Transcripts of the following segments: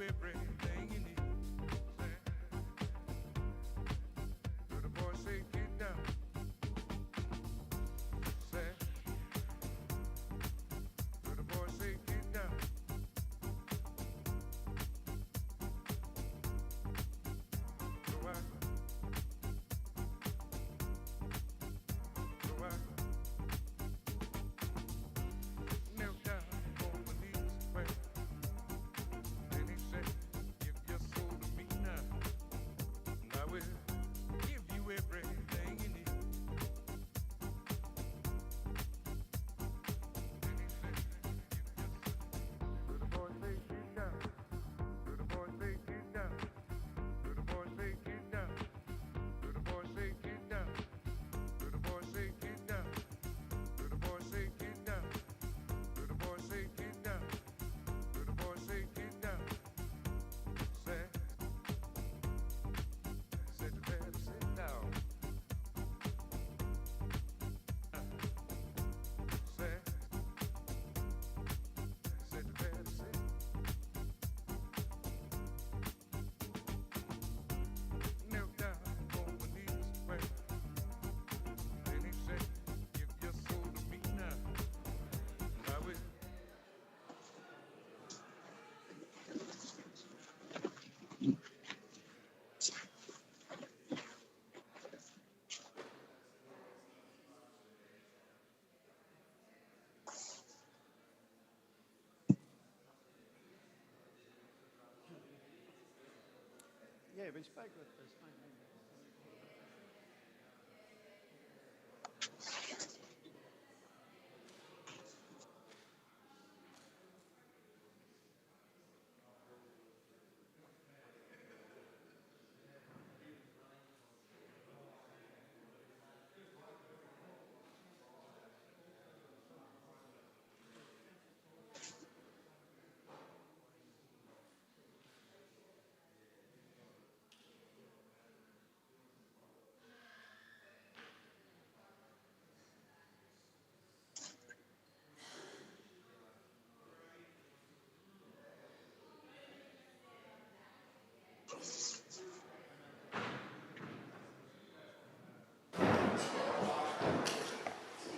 everything you need. Heard a voice say, get down. Say, heard a voice say, get down. So I knelt down on my knees, well, then he said, give your soul to me now, and I will give you everything you need. Then he said, heard a voice say, get down. Heard a voice say, get down. Heard a voice say, get down. Heard a voice say, get down. Heard a voice say, get down. Heard a voice say, get down. Heard a voice say, get down. Heard a voice say, get down. Said to them, sit down. Said to them, sit. Knelt down on my knees, well, then he said, give your soul to me now, and I will. Yeah, we spoke with this.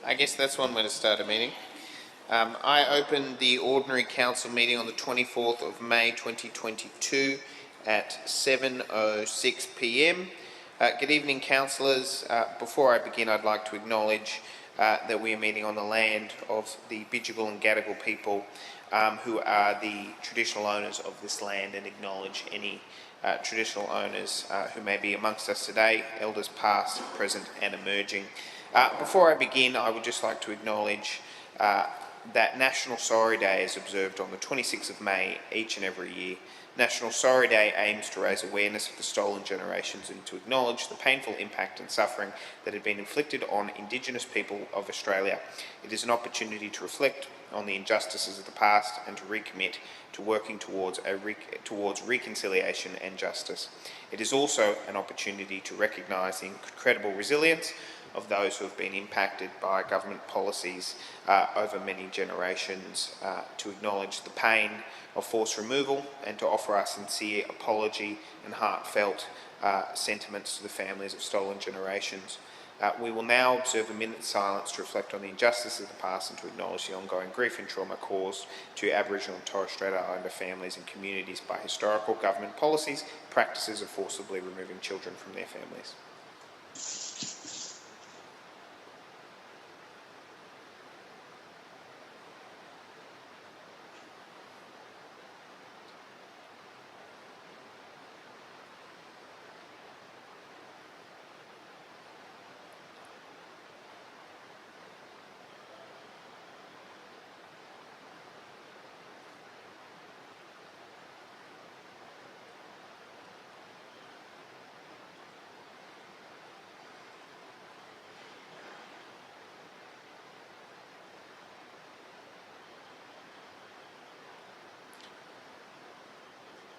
I guess that's one way to start a meeting. I opened the ordinary council meeting on the 24th of May 2022 at 7:06 p.m. Good evening, councillors. Before I begin, I'd like to acknowledge that we are meeting on the land of the Bidjigal and Gadigal people, who are the traditional owners of this land, and acknowledge any traditional owners who may be amongst us today, elders past, present and emerging. Before I begin, I would just like to acknowledge that National Sorry Day is observed on the 26th of May each and every year. National Sorry Day aims to raise awareness of the stolen generations and to acknowledge the painful impact and suffering that had been inflicted on Indigenous people of Australia. It is an opportunity to reflect on the injustices of the past and to recommit to working towards reconciliation and justice. It is also an opportunity to recognise the incredible resilience of those who have been impacted by government policies over many generations, to acknowledge the pain of forced removal and to offer our sincere apology and heartfelt sentiments to the families of stolen generations. We will now observe a minute's silence to reflect on the injustice of the past and to acknowledge the ongoing grief and trauma caused to Aboriginal and Torres Strait Islander families and communities by historical government policies, practices of forcibly removing children from their families.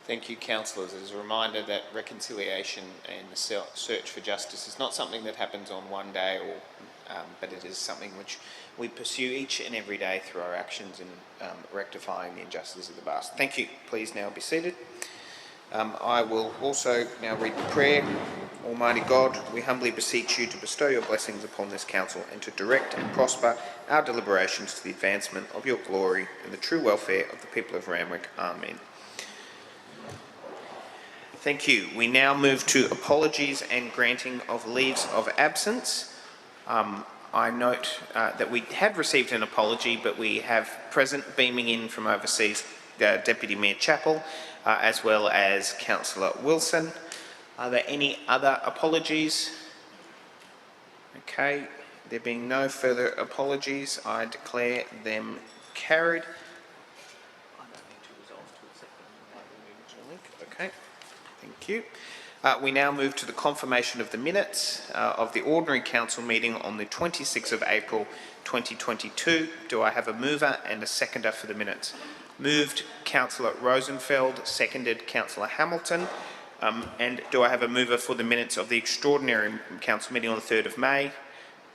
Thank you, councillors. As a reminder that reconciliation and the search for justice is not something that happens on one day or but it is something which we pursue each and every day through our actions in rectifying the injustices of the past. Thank you. Please now be seated. I will also now read the prayer. Almighty God, we humbly beseech you to bestow your blessings upon this council and to direct and prosper our deliberations to the advancement of your glory and the true welfare of the people of Randwick. Amen. Thank you. We now move to apologies and granting of leaves of absence. I note that we had received an apology, but we have present beaming in from overseas Deputy Mayor Chappell, as well as Councillor Wilson. Are there any other apologies? Okay, there being no further apologies, I declare them carried. I don't need to resolve to accept them like the original link. Okay, thank you. We now move to the confirmation of the minutes of the ordinary council meeting on the 26th of April 2022. Do I have a mover and a seconder for the minutes? Moved Councillor Rosenfeld, seconded Councillor Hamilton. And do I have a mover for the minutes of the extraordinary council meeting on the 3rd of May?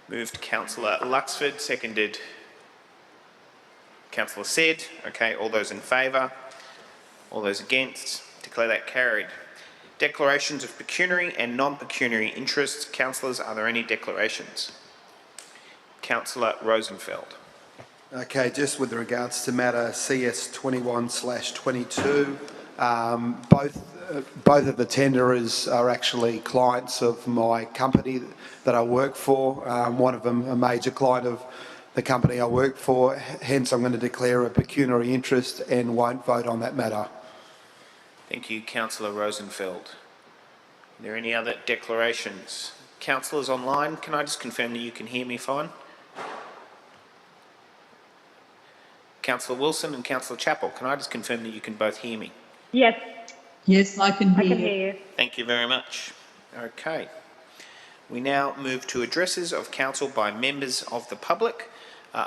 Moved Councillor Luxford, seconded Councillor Said. Okay, all those in favour? All those against? Declare that carried. Declarations of pecuniary and non-pecuniary interests. Councillors, are there any declarations? Councillor Rosenfeld. Okay, just with regards to matter CS 21/22, both of the tenderers are actually clients of my company that I work for. One of them a major client of the company I work for. Hence, I'm going to declare a pecuniary interest and won't vote on that matter. Thank you, Councillor Rosenfeld. Are there any other declarations? Councillors online, can I just confirm that you can hear me fine? Councillor Wilson and Councillor Chappell, can I just confirm that you can both hear me? Yes. Yes, I can hear you. Thank you very much. Okay. We now move to addresses of council by members of the public.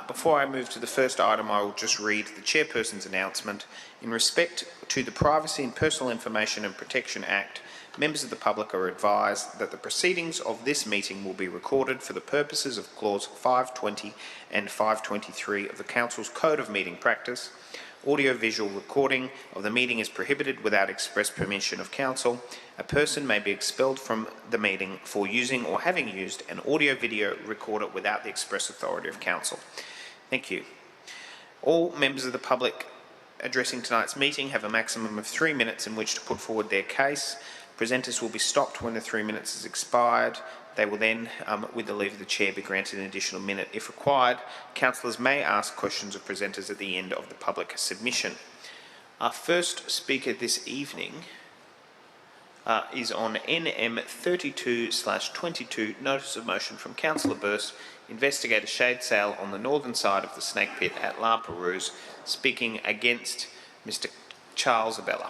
Before I move to the first item, I will just read the chairperson's announcement. In respect to the Privacy and Personal Information and Protection Act, members of the public are advised that the proceedings of this meeting will be recorded for the purposes of Clause 520 and 523 of the Council's Code of Meeting Practice. Audio-visual recording of the meeting is prohibited without express permission of Council. A person may be expelled from the meeting for using or having used an audio-video recorder without the express authority of Council. Thank you. All members of the public addressing tonight's meeting have a maximum of 3 minutes in which to put forward their case. Presenters will be stopped when the 3 minutes has expired. They will then, with the leave of the chair, be granted an additional minute if required. Councillors may ask questions of presenters at the end of the public submission. Our first speaker this evening is on NM 32/22, Notice of Motion from Councillor Burst, investigate a shade sale on the northern side of the Snake Pit at La Perouse, speaking against Mr. Charles Abella.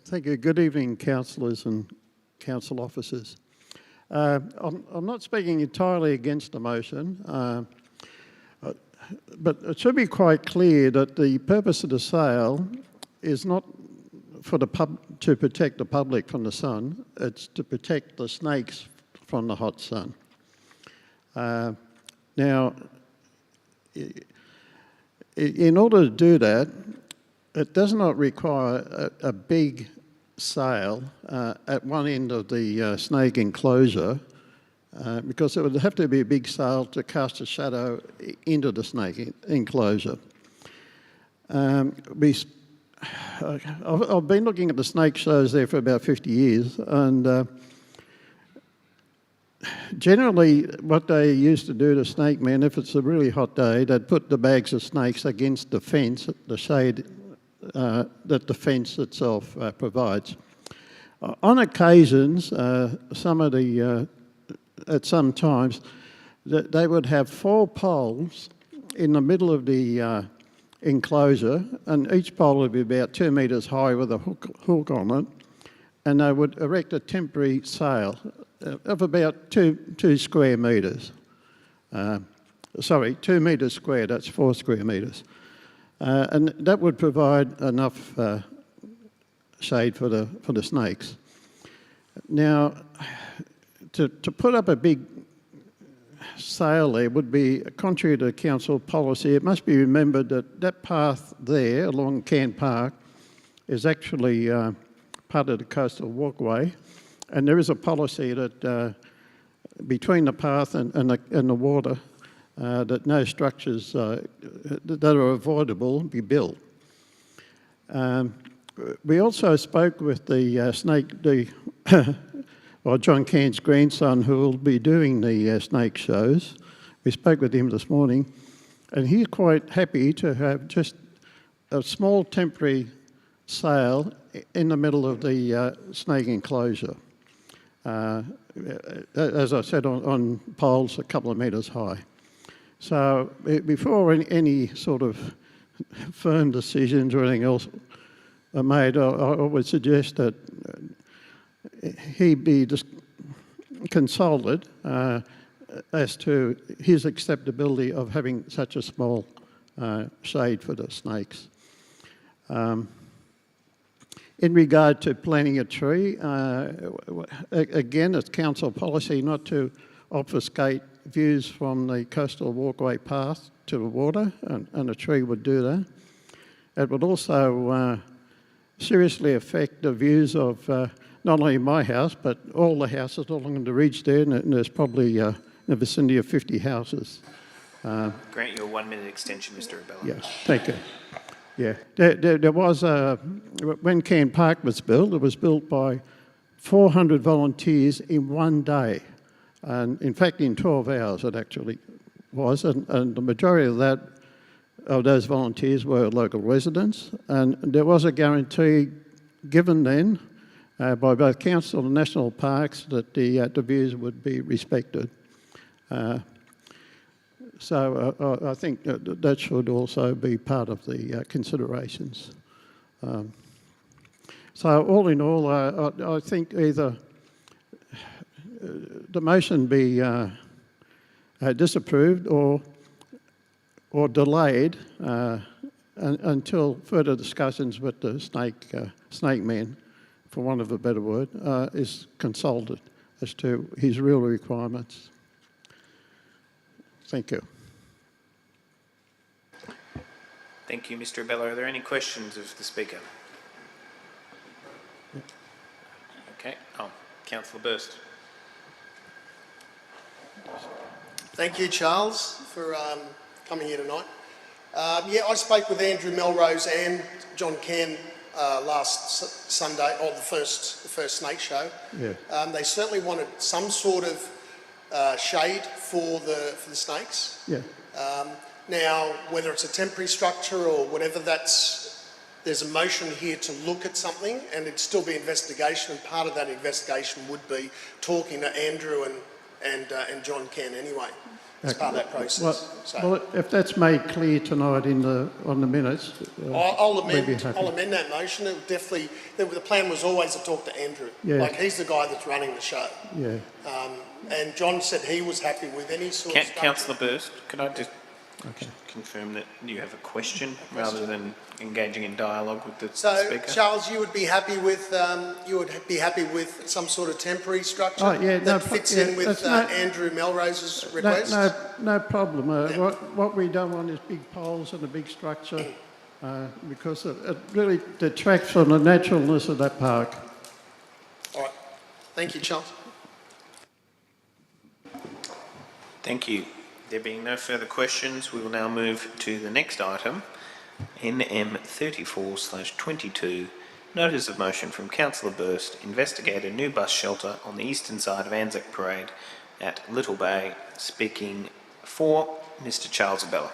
Thank you. Good evening, councillors and council officers. I'm not speaking entirely against the motion, but it should be quite clear that the purpose of the sale is not for to protect the public from the sun. It's to protect the snakes from the hot sun. Now, in order to do that, it does not require a big sale at one end of the snake enclosure because it would have to be a big sale to cast a shadow into the snake enclosure. I've been looking at the snake shows there for about 50 years, and generally what they used to do to snake men, if it's a really hot day, they'd put the bags of snakes against the fence, the shade that the fence itself provides. On occasions, at some times, they would have 4 poles in the middle of the enclosure, and each pole would be about 2 metres high with a hook on it, and they would erect a temporary sail of about 2 square metres. 2 metres square, that's 4 square metres. And that would provide enough shade for the snakes. Now, to put up a big sail there would be contrary to council policy. It must be remembered that that path there along Cairn Park is actually part of the coastal walkway, and there is a policy that between the path and the water that no structures that are avoidable be built. We also spoke with John Cairn's grandson, who will be doing the snake shows. We spoke with him this morning, and he's quite happy to have just a small temporary sail in the middle of the snake enclosure. As I said, on poles a couple of metres high. So before any sort of firm decisions or anything else are made, I would suggest that he be just consulted as to his acceptability of having such a small shade for the snakes. In regard to planting a tree, again, it's council policy not to obfuscate views from the coastal walkway path to the water, and a tree would do that. It would also seriously affect the views of not only my house, but all the houses along the ridge there, and there's probably in the vicinity of 50 houses. Grant you a 1 minute extension, Mr. Abella. Yeah, thank you. Yeah, there was when Cairn Park was built, it was built by 400 volunteers in one day. And in fact, in 12 hours it actually was. And the majority of those volunteers were local residents. And there was a guarantee given then by both council and national parks that the views would be respected. So I think that should also be part of the considerations. So all in all, I think either the motion be disapproved or delayed until further discussions with the snake man, for want of a better word, is consulted as to his real requirements. Thank you. Thank you, Mr. Abella. Are there any questions of the Speaker? Okay. Councillor Burst. Thank you, Charles, for coming here tonight. I spoke with Andrew Melrose and John Cairn last Sunday, or the first snake show. Yeah. They certainly wanted some sort of shade for the snakes. Yeah. Now, whether it's a temporary structure or whatever, there's a motion here to look at something, and it'd still be investigation, and part of that investigation would be talking to Andrew and John Cairn anyway, as part of that process. Well, if that's made clear tonight on the minutes, I'll amend that motion. It would definitely. The plan was always to talk to Andrew. Yeah. Like, he's the guy that's running the show. Yeah. And John said he was happy with any sort of. Councillor Burst, could I just confirm that you have a question rather than engaging in dialogue with the Speaker? So, Charles, you would be happy with some sort of temporary structure that fits in with Andrew Melrose's request? No problem. What we don't want is big poles and a big structure because it really detracts from the naturalness of that park. All right. Thank you, Charles. Thank you. There being no further questions, we will now move to the next item, NM 34/22, Notice of Motion from Councillor Burst, investigate a new bus shelter on the eastern side of Anzac Parade at Little Bay. Speaking for Mr. Charles Abella.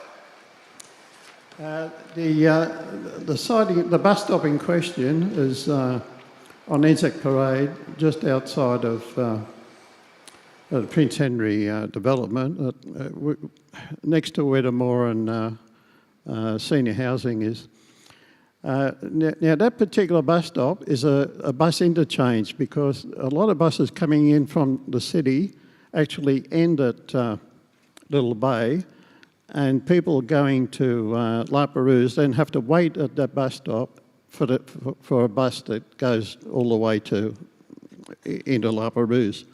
The bus stop in question is on Anzac Parade, just outside of the Prince Henry development, next to where the Moran senior housing is. Now that particular bus stop is a bus interchange, because a lot of buses coming in from the city actually end at Little Bay, and people going to La Perouse then have to wait at that bus stop for a bus that goes all the way to into La Perouse.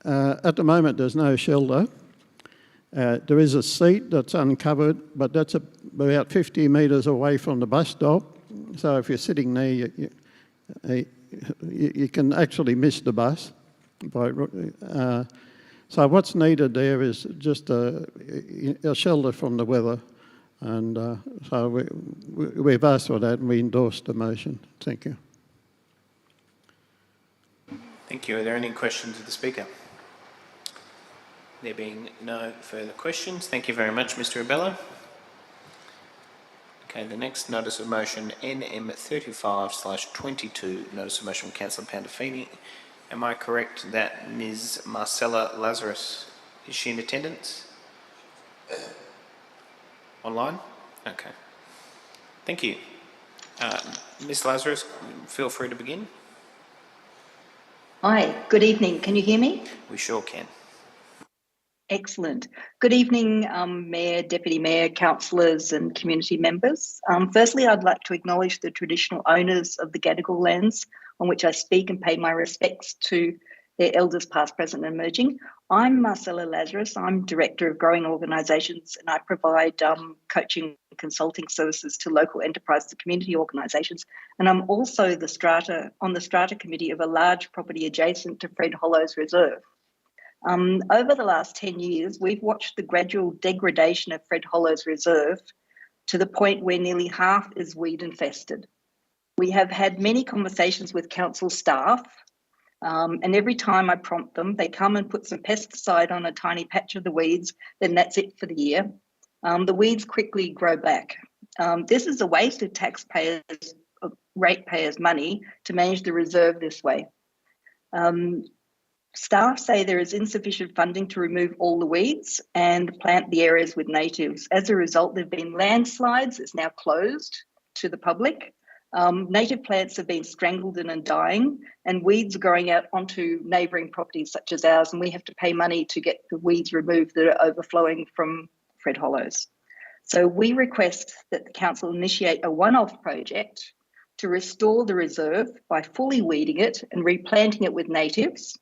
At the moment, there's no shelter. There is a seat that's uncovered, but that's about 50 metres away from the bus stop. So if you're sitting there, you can actually miss the bus. So what's needed there is just a shelter from the weather. And so we've asked for that and we endorse the motion. Thank you. Thank you. Are there any questions of the Speaker? There being no further questions, thank you very much, Mr. Abello. Okay, the next notice of motion, NM35/22, notice of motion from Councillor Pandolfini. Am I correct that Ms. Marcella Lazarus, is she in attendance? Online? Okay. Thank you. Ms. Lazarus, feel free to begin. Hi, good evening. Can you hear me? We sure can. Excellent. Good evening, Mayor, Deputy Mayor, councillors and community members. Firstly, I'd like to acknowledge the traditional owners of the Gadigal lands on which I speak and pay my respects to their elders past, present and emerging. I'm Marcella Lazarus. I'm Director of Growing Organisations and I provide coaching and consulting services to local enterprise and community organisations. And I'm also on the Strata Committee of a large property adjacent to Fred Hollows Reserve. Over the last 10 years, we've watched the gradual degradation of Fred Hollows Reserve to the point where nearly half is weed infested. We have had many conversations with council staff, and every time I prompt them, they come and put some pesticide on a tiny patch of the weeds, then that's it for the year. The weeds quickly grow back. This is a waste of taxpayers, ratepayers' money to manage the reserve this way. Staff say there is insufficient funding to remove all the weeds and plant the areas with natives. As a result, there have been landslides. It's now closed to the public. Native plants have been strangled and dying, and weeds are growing out onto neighbouring properties such as ours, and we have to pay money to get the weeds removed that are overflowing from Fred Hollows. So we request that the council initiate a one-off project to restore the reserve by fully weeding it and replanting it with natives,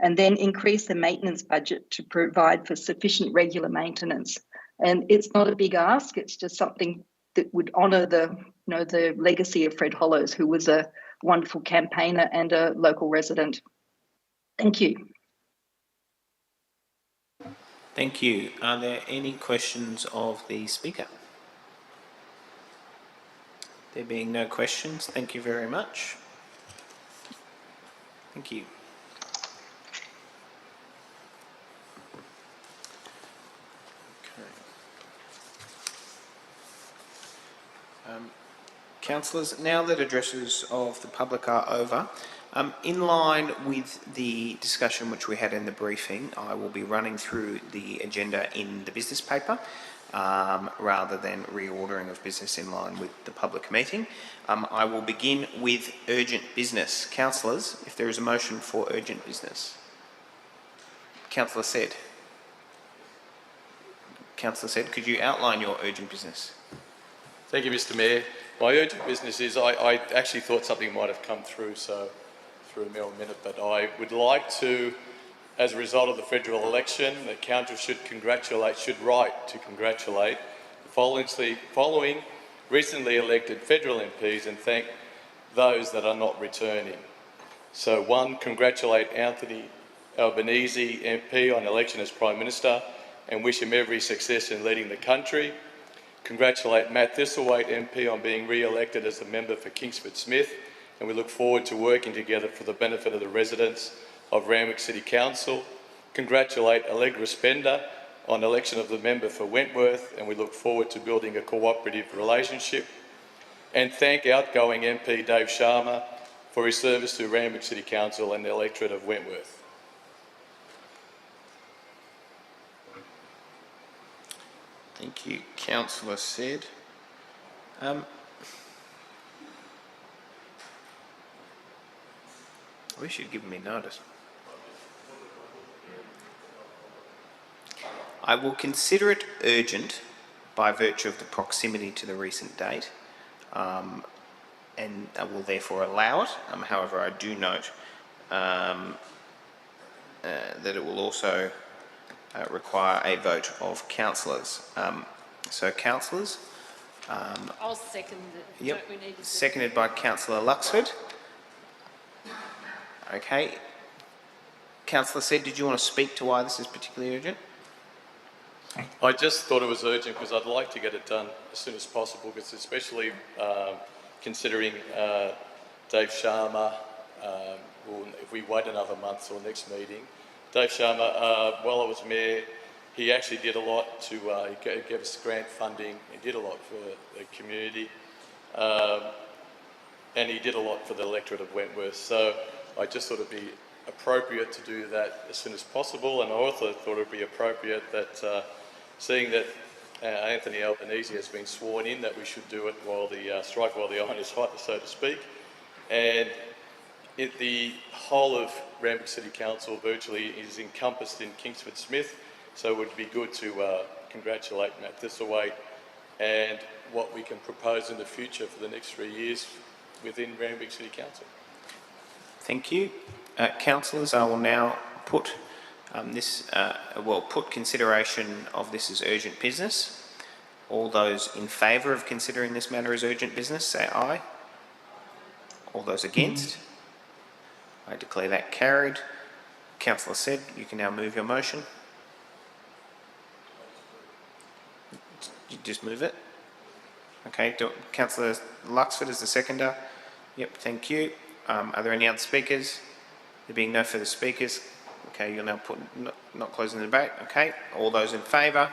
and then increase the maintenance budget to provide for sufficient regular maintenance. And it's not a big ask, it's just something that would honour the legacy of Fred Hollows, who was a wonderful campaigner and a local resident. Thank you. Thank you. Are there any questions of the Speaker? There being no questions, thank you very much. Thank you. Councillors, now that addresses of the public are over, in line with the discussion which we had in the briefing, I will be running through the agenda in the business paper rather than reordering of business in line with the public meeting. I will begin with urgent business. Councillors, if there is a motion for urgent business. Councillor Said. Councillor Said, could you outline your urgent business? Thank you, Mr. Mayor. My urgent business is, I actually thought something might have come through, so through me in a minute, but I would like to, as a result of the federal election, the council should write to congratulate the following recently elected federal MPs and thank those that are not returning. So 1, congratulate Anthony Albanese MP on election as Prime Minister and wish him every success in leading the country. Congratulate Matt Thistlethwaite MP on being re-elected as a member for Kingsford Smith, and we look forward to working together for the benefit of the residents of Randwick City Council. Congratulate Allegra Spender on election of the member for Wentworth, and we look forward to building a cooperative relationship. And thank outgoing MP Dave Sharma for his service to Randwick City Council and the electorate of Wentworth. Thank you, Councillor Said. I wish you'd given me notice. I will consider it urgent by virtue of the proximity to the recent date, and will therefore allow it. However, I do note that it will also require a vote of councillors. So councillors, I'll second it. yep, Don't we need to seconded by Councillor Luxford. Okay. Councillor said, did you want to speak to why this is particularly urgent? I just thought it was urgent because I'd like to get it done as soon as possible, because especially considering Dave Sharma, if we wait another month till next meeting, Dave Sharma, while I was mayor, he actually did a lot to he gave us grant funding. He did a lot for the community, and he did a lot for the electorate of Wentworth. So I just thought it'd be appropriate to do that as soon as possible, and I also thought it'd be appropriate that, seeing that Anthony Albanese has been sworn in, that we should do it while the strike while the iron is hot, so to speak. And the whole of Randwick City Council virtually is encompassed in Kingsford Smith, so it would be good to congratulate Matt Thistlethwaite and what we can propose in the future for the next 3 years within Randwick City Council. Thank you. Councillors, I will now put put consideration of this as urgent business. All those in favour of considering this matter as urgent business, say aye. All those against? I declare that carried. Councillor said, you can now move your motion. You just move it. Okay, Councillor Luxford is the seconder. Yep, thank you. Are there any other speakers? There being no further speakers, okay, you'll now put not closing the debate. Okay, all those in favour?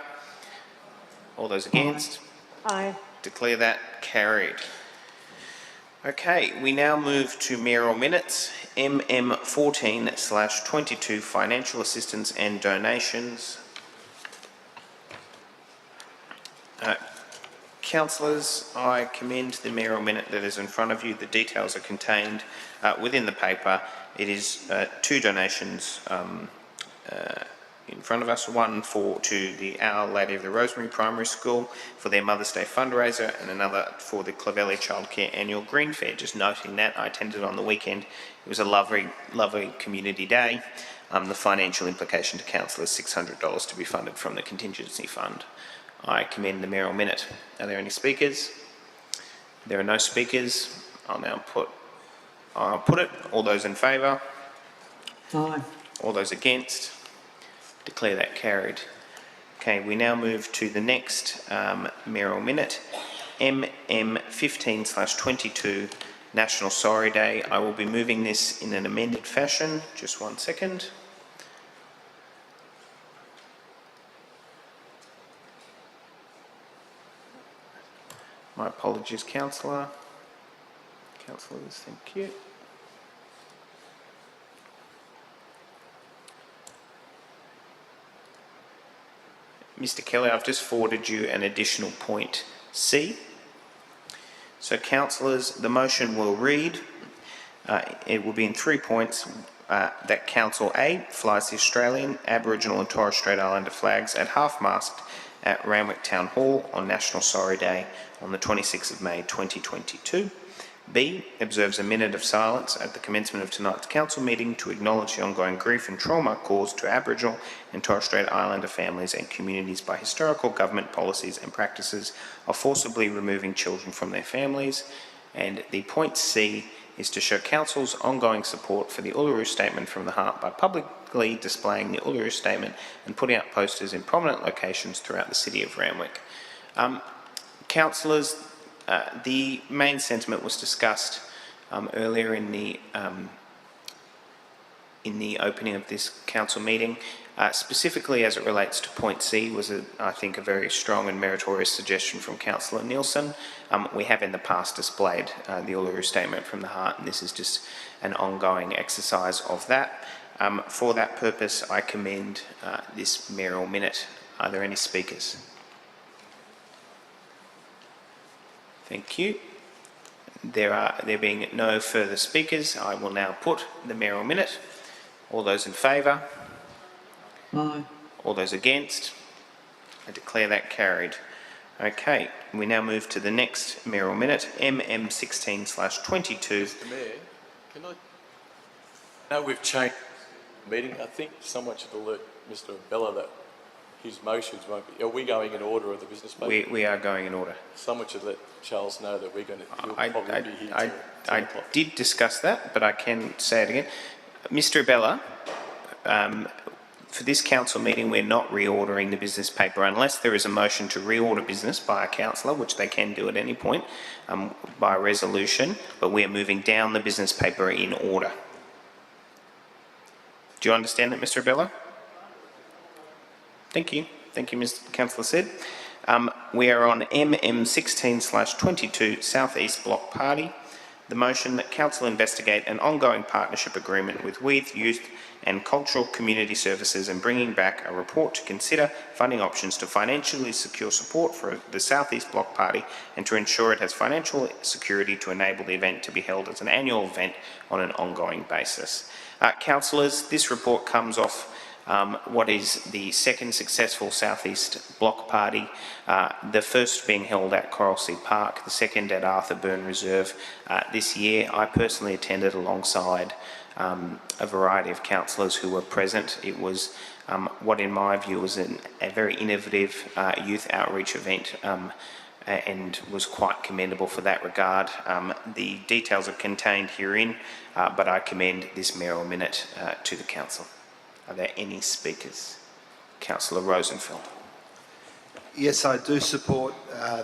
All those against? Aye. Declare that carried. Okay, we now move to mayoral minutes, MM14/22 financial assistance and donations. Councillors, I commend the mayoral minute that is in front of you. The details are contained within the paper. It is 2 donations in front of us, one to the Our Lady of the Rosemary Primary School for their Mother's Day fundraiser, and another for the Clavelli Childcare Annual Green Fair. Just noting that, I attended on the weekend. It was a lovely, lovely community day. The financial implication to council is $600 to be funded from the contingency fund. I commend the mayoral minute. Are there any speakers? There are no speakers. I'll now put it. All those in favour? Aye. All those against? Declare that carried. Okay, we now move to the next mayoral minute, MM15/22 National Sorry Day. I will be moving this in an amended fashion. Just 1 second. My apologies, Councillor. Councillors, thank you. Mr. Kelly, I've just forwarded you an additional point C. So, councillors, the motion will read, it will be in 3 points, that Council A flies the Australian, Aboriginal and Torres Strait Islander flags at half-mast at Randwick Town Hall on National Sorry Day on the 26th of May 2022. B, observes a minute of silence at the commencement of tonight's council meeting to acknowledge the ongoing grief and trauma caused to Aboriginal and Torres Strait Islander families and communities by historical government policies and practices of forcibly removing children from their families. And the point C is to show council's ongoing support for the Uluru Statement from the Heart by publicly displaying the Uluru Statement and putting up posters in prominent locations throughout the city of Randwick. Councillors, the main sentiment was discussed earlier in the opening of this council meeting. Specifically as it relates to point C was, I think, a very strong and meritorious suggestion from Councillor Nielsen. We have in the past displayed the Uluru Statement from the Heart, and this is just an ongoing exercise of that. For that purpose, I commend this mayoral minute. Are there any speakers? Thank you. There being no further speakers, I will now put the mayoral minute. All those in favour? Aye. All those against? I declare that carried. Okay, we now move to the next mayoral minute, MM16/22. Mr Mayor, can I... No, we've changed the meeting. I think someone should alert Mr Abella that his motions won't be... Are we going in order of the business paper? We are going in order. Someone should let Charles know that we're going to... I did discuss that, but I can say it again. Mr Abella, for this council meeting, we're not reordering the business paper unless there is a motion to reorder business by a councillor, which they can do at any point by resolution, but we are moving down the business paper in order. Do you understand that, Mr Abella? Thank you. Thank you, Mr Councillor Said. We are on MM16/22 South East Block Party. The motion that Council investigate an ongoing partnership agreement with Weath Youth and Cultural Community Services and bringing back a report to consider funding options to financially secure support for the South East Block Party and to ensure it has financial security to enable the event to be held as an annual event on an ongoing basis. Councillors, this report comes off what is the second successful South East Block Party, the first being held at Coral Sea Park, the second at Arthur Burn Reserve this year. I personally attended alongside a variety of councillors who were present. It was what in my view was a very innovative youth outreach event and was quite commendable for that regard. The details are contained herein, but I commend this mayoral minute to the council. Are there any speakers? Councillor Rosenfeld. Yes, I do support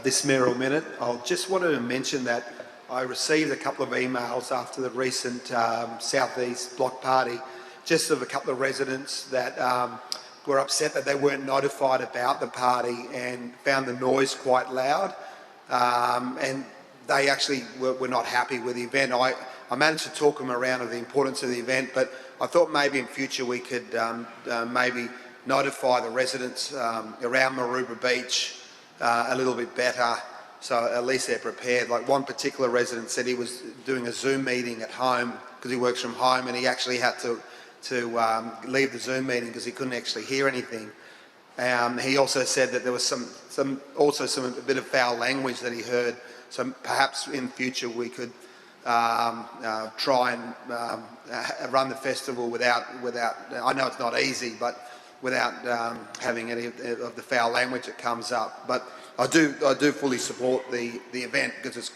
this mayoral minute. I just wanted to mention that I received a couple of emails after the recent South East Block Party, just of a couple of residents that were upset that they weren't notified about the party and found the noise quite loud, and they actually were not happy with the event. I managed to talk them around of the importance of the event, but I thought maybe in future we could maybe notify the residents around Maroubra Beach a little bit better, so at least they're prepared. Like one particular resident said he was doing a Zoom meeting at home because he works from home, and he actually had to leave the Zoom meeting because he couldn't actually hear anything. He also said that there was a bit of foul language that he heard, so perhaps in future we could try and run the festival without, I know it's not easy, but without having any of the foul language that comes up. But I do fully support the event because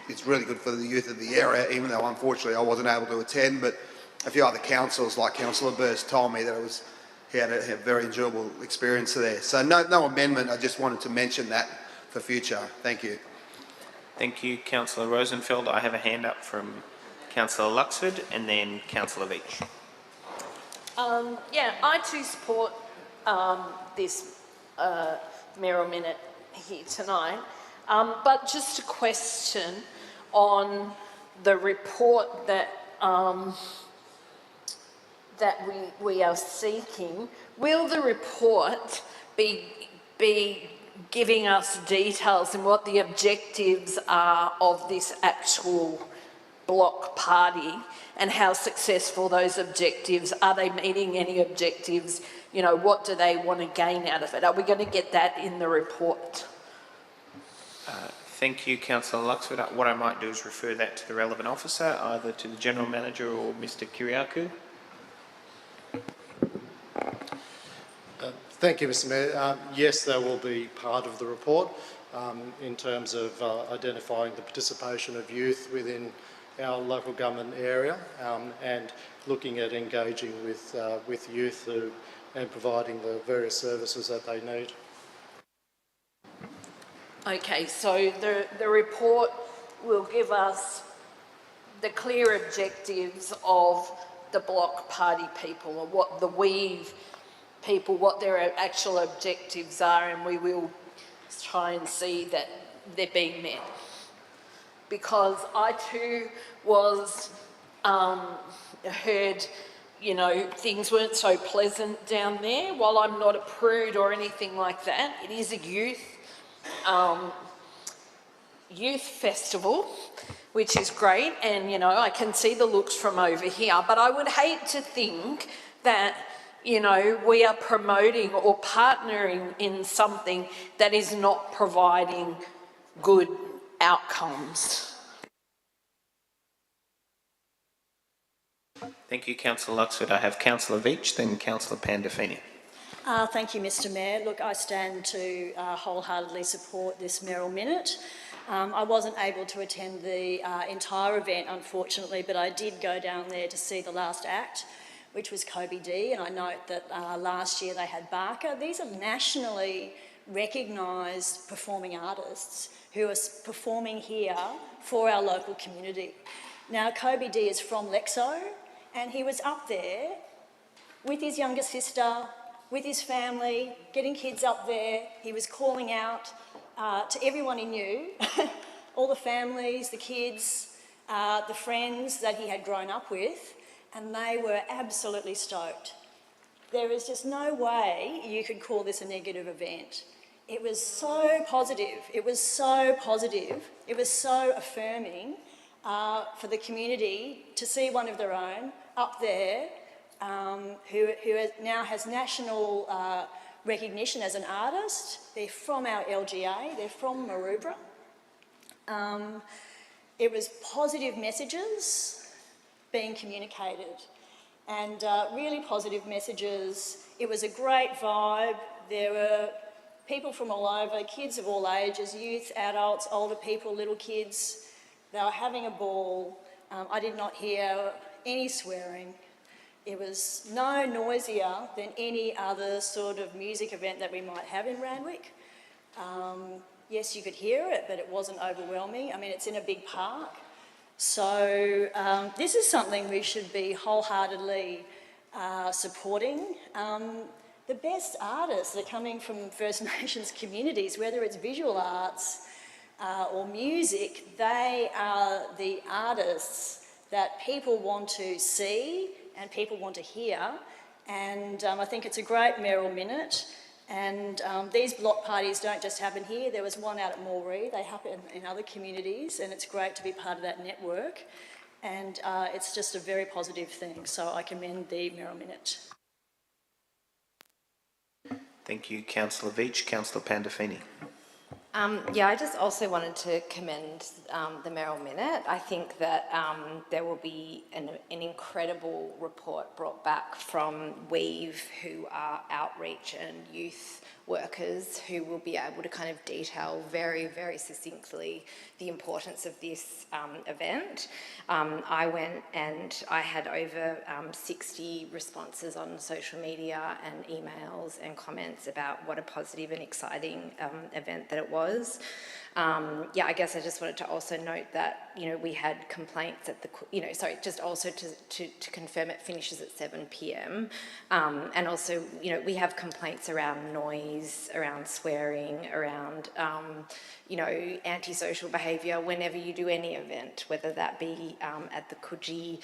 it's really good for the youth of the area, even though unfortunately I wasn't able to attend, but a few other councillors like Councillor Burst told me that he had a very enjoyable experience there. So no amendment, I just wanted to mention that for future. Thank you. Thank you, Councillor Rosenfeld. I have a hand up from Councillor Luxford and then Councillor Veach. Yeah, I too support this mayoral minute here tonight, but just a question on the report that we are seeking. Will the report be giving us details and what the objectives are of this actual block party and how successful those objectives are? Are they meeting any objectives? You know, what do they want to gain out of it? Are we going to get that in the report? Thank you, Councillor Luxford. What I might do is refer that to the relevant officer, either to the General Manager or Mr Kyriakou. Thank you, Mr Mayor. Yes, that will be part of the report in terms of identifying the participation of youth within our local government area and looking at engaging with youth and providing the various services that they need. Okay, so the report will give us the clear objectives of the block party people, or what the Weave people, what their actual objectives are, and we will try and see that they're being met. Because I too was heard, you know, things weren't so pleasant down there. While I'm not a prude or anything like that, it is a youth festival, which is great, and you know, I can see the looks from over here, but I would hate to think that you know, we are promoting or partnering in something that is not providing good outcomes. Thank you, Councillor Luxford. I have Councillor Veach, then Councillor Pandolfini. Thank you, Mr Mayor. Look, I stand to wholeheartedly support this Merrill Minute. I wasn't able to attend the entire event, unfortunately, but I did go down there to see the last act, which was Kobe D, and I note that last year they had Barker. These are nationally recognised performing artists who are performing here for our local community. Now, Kobe D is from Lexo, and he was up there with his younger sister, with his family, getting kids up there. He was calling out to everyone he knew, all the families, the kids, the friends that he had grown up with, and they were absolutely stoked. There is just no way you could call this a negative event. It was so positive. It was so positive. It was so affirming for the community to see one of their own up there who now has national recognition as an artist. They're from our LGA, they're from Maroubra. It was positive messages being communicated and really positive messages. It was a great vibe. There were people from all over, kids of all ages, youth, adults, older people, little kids. They were having a ball. I did not hear any swearing. It was no noisier than any other sort of music event that we might have in Randwick. Yes, you could hear it, but it wasn't overwhelming. I mean, it's in a big park. So this is something we should be wholeheartedly supporting. The best artists are coming from First Nations communities, whether it's visual arts or music. They are the artists that people want to see and people want to hear, and I think it's a great Merrill Minute. And these block parties don't just happen here. There was one out at Moree. They happen in other communities, and it's great to be part of that network. And it's just a very positive thing. So I commend the Merrill Minute. Thank you, Councillor Veach. Councillor Pandolfini. Yeah, I just also wanted to commend the Merrill Minute. I think that there will be an incredible report brought back from Weave, who are outreach and youth workers, who will be able to kind of detail very, very succinctly the importance of this event. I went and I had over 60 responses on social media and emails and comments about what a positive and exciting event that it was. Yeah, I guess I just wanted to also note that, you know, we had complaints at the, just also to confirm it finishes at 7 p.m. And also, you know, we have complaints around noise, around swearing, around, antisocial behaviour whenever you do any event, whether that be at the Coogee,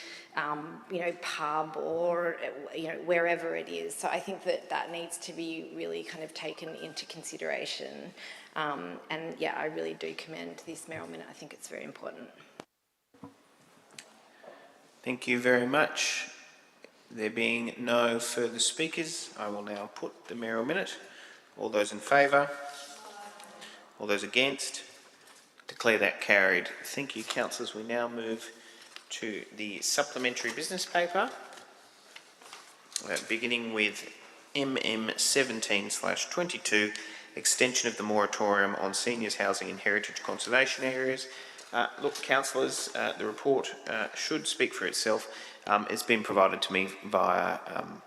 pub or, wherever it is. So I think that needs to be really kind of taken into consideration. And yeah, I really do commend this Merrill Minute. I think it's very important. Thank you very much. There being no further speakers, I will now put the Merrill Minute. All those in favour? All those against? Declare that carried. Thank you, councillors. We now move to the supplementary business paper, beginning with MM17/22, extension of the moratorium on seniors housing in heritage conservation areas. Look, councillors, the report should speak for itself. It's been provided to me via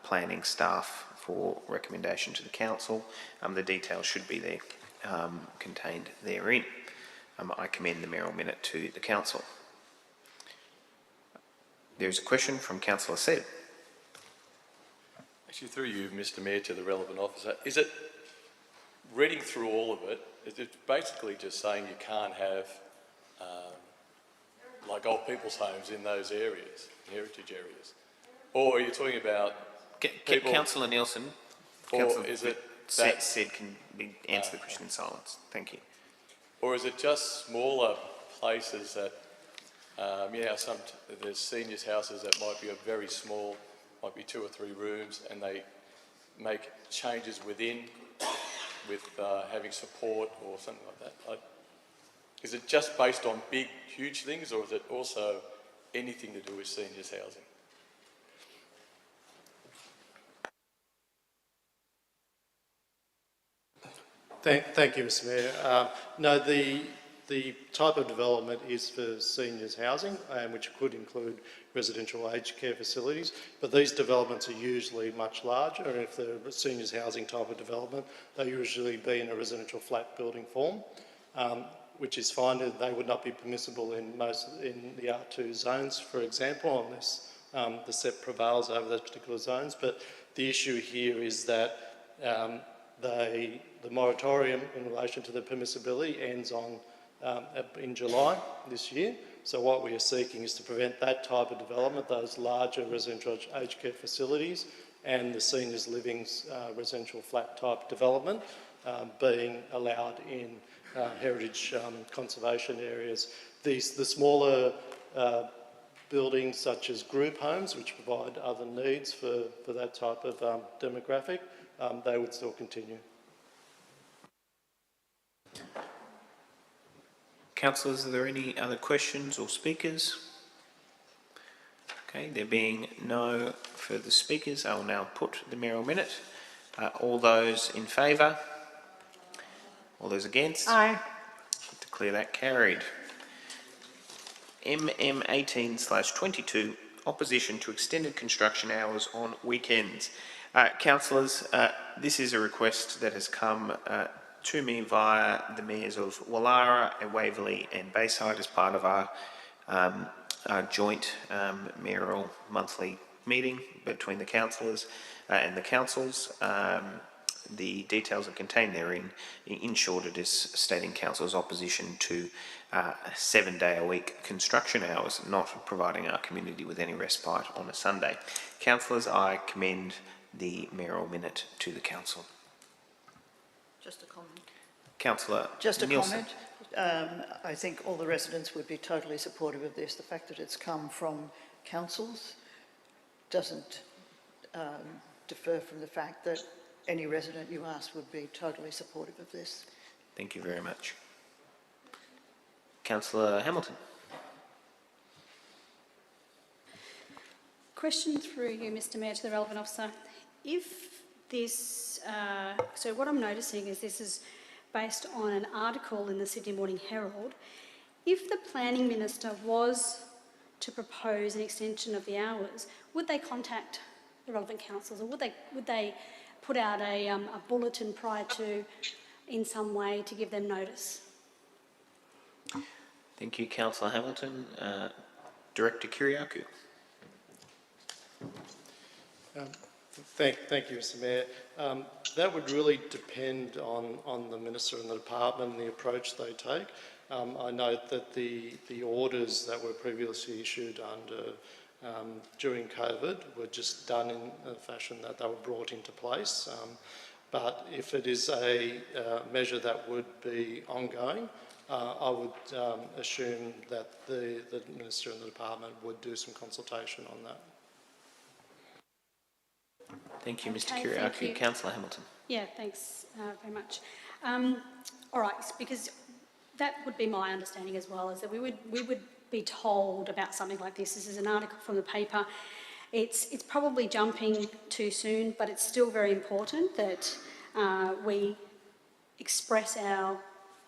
planning staff for recommendation to the council. The details should be there, contained therein. I commend the Merrill Minute to the council. There is a question from Councillor Sedd. Actually, through you, Mr Mayor, to the relevant officer, is it, reading through all of it, is it basically just saying you can't have like old people's homes in those areas, heritage areas? Or are you talking about people... Councillor Nielsen, or is it that... Sedd can answer the question in silence. Thank you. Or is it just smaller places that, there's seniors' houses that might be a very small, might be 2 or 3 rooms, and they make changes within with having support or something like that? Is it just based on big, huge things, or is it also anything to do with seniors housing? Thank you, Mr Mayor. No, the type of development is for seniors housing, which could include residential aged care facilities, but these developments are usually much larger, and if they're a seniors housing type of development, they usually be in a residential flat building form, which is fine. They would not be permissible in the R2 zones, for example, unless the SEP prevails over those particular zones. But the issue here is that the moratorium in relation to the permissibility ends in July this year. So what we are seeking is to prevent that type of development, those larger residential aged care facilities and the seniors living's residential flat type development being allowed in heritage conservation areas. The smaller buildings such as group homes, which provide other needs for that type of demographic, they would still continue. Councillors, are there any other questions or speakers? Okay, there being no further speakers, I will now put the mayoral minute. All those in favour? All those against? Aye. Declare that carried. MM 18/22, opposition to extended construction hours on weekends. Councillors, this is a request that has come to me via the mayors of Wallara, Waverley and Bayside as part of our joint mayoral monthly meeting between the councillors and the councils. The details are contained therein. In short, it is stating council's opposition to 7-day-a-week construction hours, not providing our community with any respite on a Sunday. Councillors, I commend the mayoral minute to the council. Just a comment. Councillor Just a Nielsen. comment. I think all the residents would be totally supportive of this. The fact that it's come from councils doesn't defer from the fact that any resident you ask would be totally supportive of this. Thank you very much. Councillor Hamilton. Question through you, Mr Mayor, to the relevant officer. If this, so what I'm noticing is this is based on an article in the Sydney Morning Herald. If the planning minister was to propose an extension of the hours, would they contact the relevant councils, or would they put out a bulletin prior to, in some way, to give them notice? Thank you, Councillor Hamilton. Director Kyriakou. Thank you, Mr Mayor. That would really depend on the Minister and the Department and the approach they take. I note that the orders that were previously issued during COVID were just done in a fashion that they were brought into place. But if it is a measure that would be ongoing, I would assume that the Minister and the Department would do some consultation on that. Thank you, Mr. Okay, Kyriakou. thank you. Councillor Hamilton. Yeah, thanks very much. All right, because that would be my understanding as well, is that we would be told about something like this. This is an article from the paper. It's probably jumping too soon, but it's still very important that we express our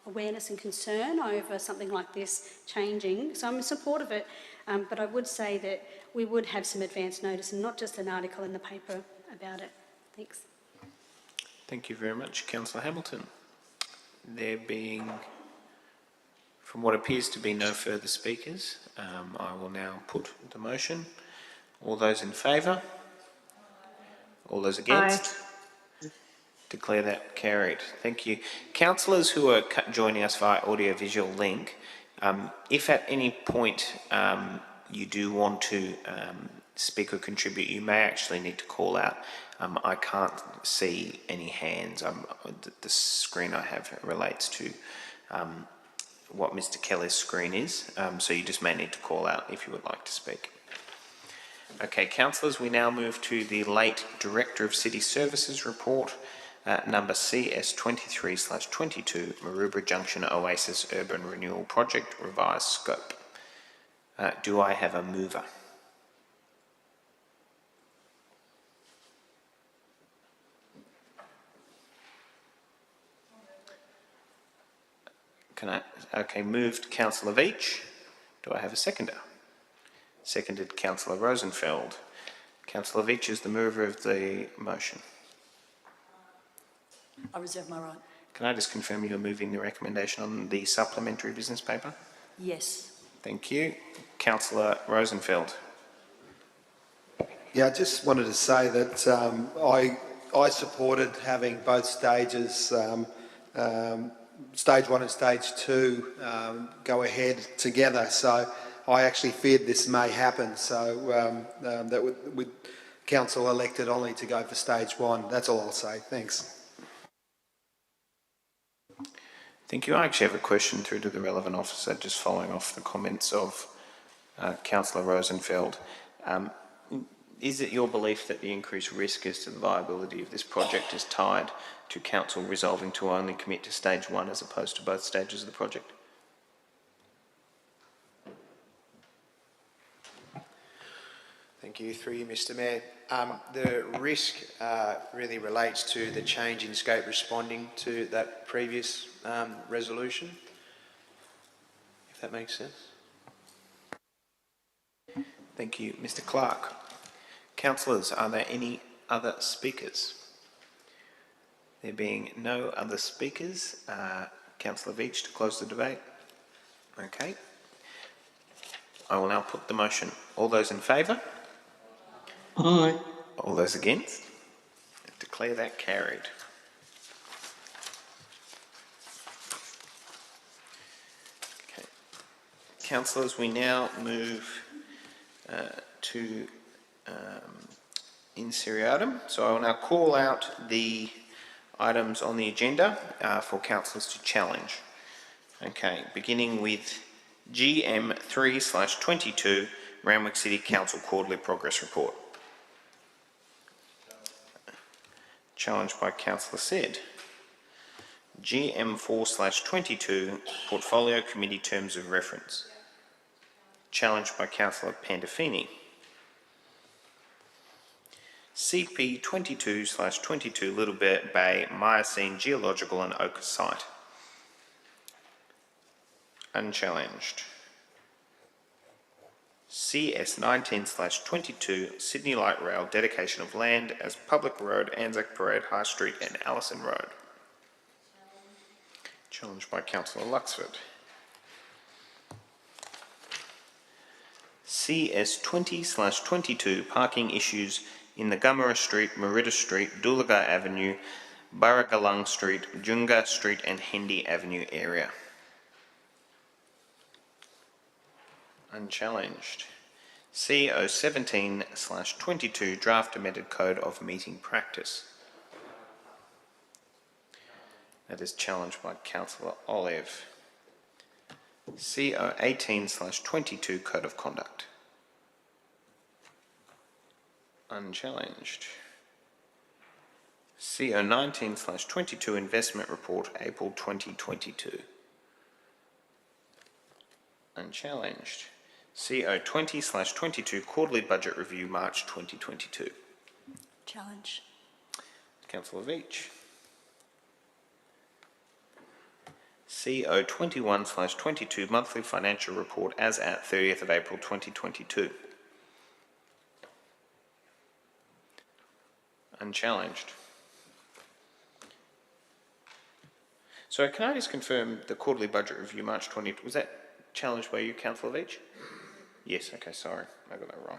awareness and concern over something like this changing. So I'm in support of it, but I would say that we would have some advance notice and not just an article in the paper about it. Thanks. Thank you very much, Councillor Hamilton. There being, from what appears to be no further speakers, I will now put the motion. All those in favour? All those against? Aye. Declare that carried. Thank you. Councillors who are joining us via audio-visual link, if at any point you do want to speak or contribute, you may actually need to call out. I can't see any hands. The screen I have relates to what Mr. Kelly's screen is, so you just may need to call out if you would like to speak. Okay, councillors, we now move to the late Director of City Services report, number CS23/22, Maroubra Junction Oasis Urban Renewal Project, revised scope. Do I have a mover? Okay, moved Councillor Veitch. Do I have a seconder? Seconded Councillor Rosenfeld. Councillor Veitch is the mover of the motion. I reserve my right. Can I just confirm you're moving the recommendation on the supplementary business paper? Yes. Thank you. Councillor Rosenfeld. Yeah, I just wanted to say that I supported having both stages, stage 1 and stage 2, go ahead together. So I actually feared this may happen. So that with council elected only to go for stage 1. That's all I'll say. Thanks. Thank you. I actually have a question through to the relevant officer, just following off the comments of Councillor Rosenfeld. Is it your belief that the increased risk as to the viability of this project is tied to council resolving to only commit to stage 1 as opposed to both stages of the project? Thank you. Through you, Mr. Mayor. The risk really relates to the change in scope responding to that previous resolution, if that makes sense. Thank you. Mr. Clark. Councillors, are there any other speakers? There being no other speakers, Councillor Veitch to close the debate. Okay. I will now put the motion. All those in favour? Aye. All those against? I declare that carried. Okay. Councillors, we now move to in seriatim. So I will now call out the items on the agenda for councillors to challenge. Okay, beginning with GM 3/22, Randwick City Council Quarterly Progress Report. Challenged by Councillor Said. GM 4/22, Portfolio Committee Terms of Reference. Challenged by Councillor Pandafini. CP 22/22, Little Bay Miocene Geological and Oak Site. Unchallenged. CS 19/22, Sydney Light Rail Dedication of Land as Public Road, Anzac Parade High Street and Allison Road. Challenged by Councillor Luxford. CS 20/22, Parking Issues in the Gummerah Street, Merida Street, Doolaga Avenue, Burragalang Street, Junga Street and Hendy Avenue area. Unchallenged. CO 17/22, Draft Amended Code of Meeting Practice. That is challenged by Councillor Olive. CO 18/22, Code of Conduct. Unchallenged. CO 19/22, Investment Report, April 2022. Unchallenged. CO 20/22, Quarterly Budget Review, March 2022. Challenge. Councillor Veitch. CO 21/22, Monthly Financial Report as at 30th of April 2022. Unchallenged. So can I just confirm the Quarterly Budget Review, March 20, was that challenged by you, Councillor Veitch? Yes, okay, sorry, I got that wrong.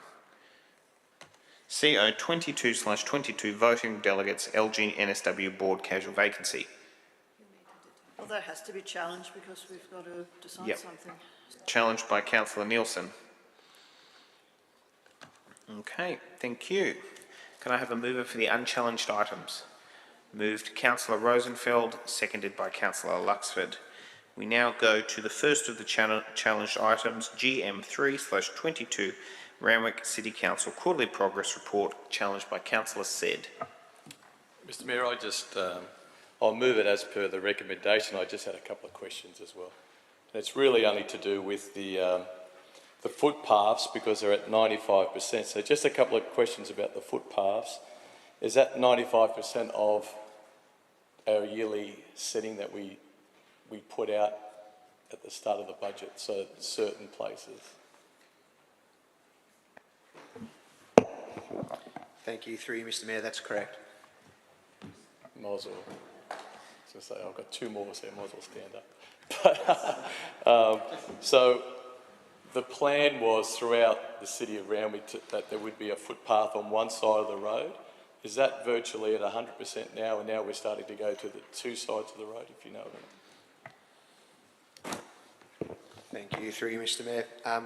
CO 22/22, Voting Delegates, LG NSW Board Casual Vacancy. Well, that has to be challenged because we've got to decide something. Challenged by Councillor Nielsen. Okay, thank you. Can I have a mover for the unchallenged items? Moved Councillor Rosenfeld, seconded by Councillor Luxford. We now go to the first of the challenged items, GM 3/22, Randwick City Council Quarterly Progress Report, challenged by Councillor Said. Mr Mayor, I'll move it as per the recommendation. I just had a couple of questions as well. And it's really only to do with the footpaths, because they're at 95%. So just a couple of questions about the footpaths. Is that 95% of our yearly setting that we put out at the start of the budget, so certain places? Thank you. Through you, Mr Mayor, that's correct. Might as well. I was going to say, I've got two more, so I might as well stand up. So the plan was throughout the city of Randwick that there would be a footpath on one side of the road. Is that virtually at 100% now, and now we're starting to go to the two sides of the road, if you know what I mean? Thank you. Through you, Mr Mayor. I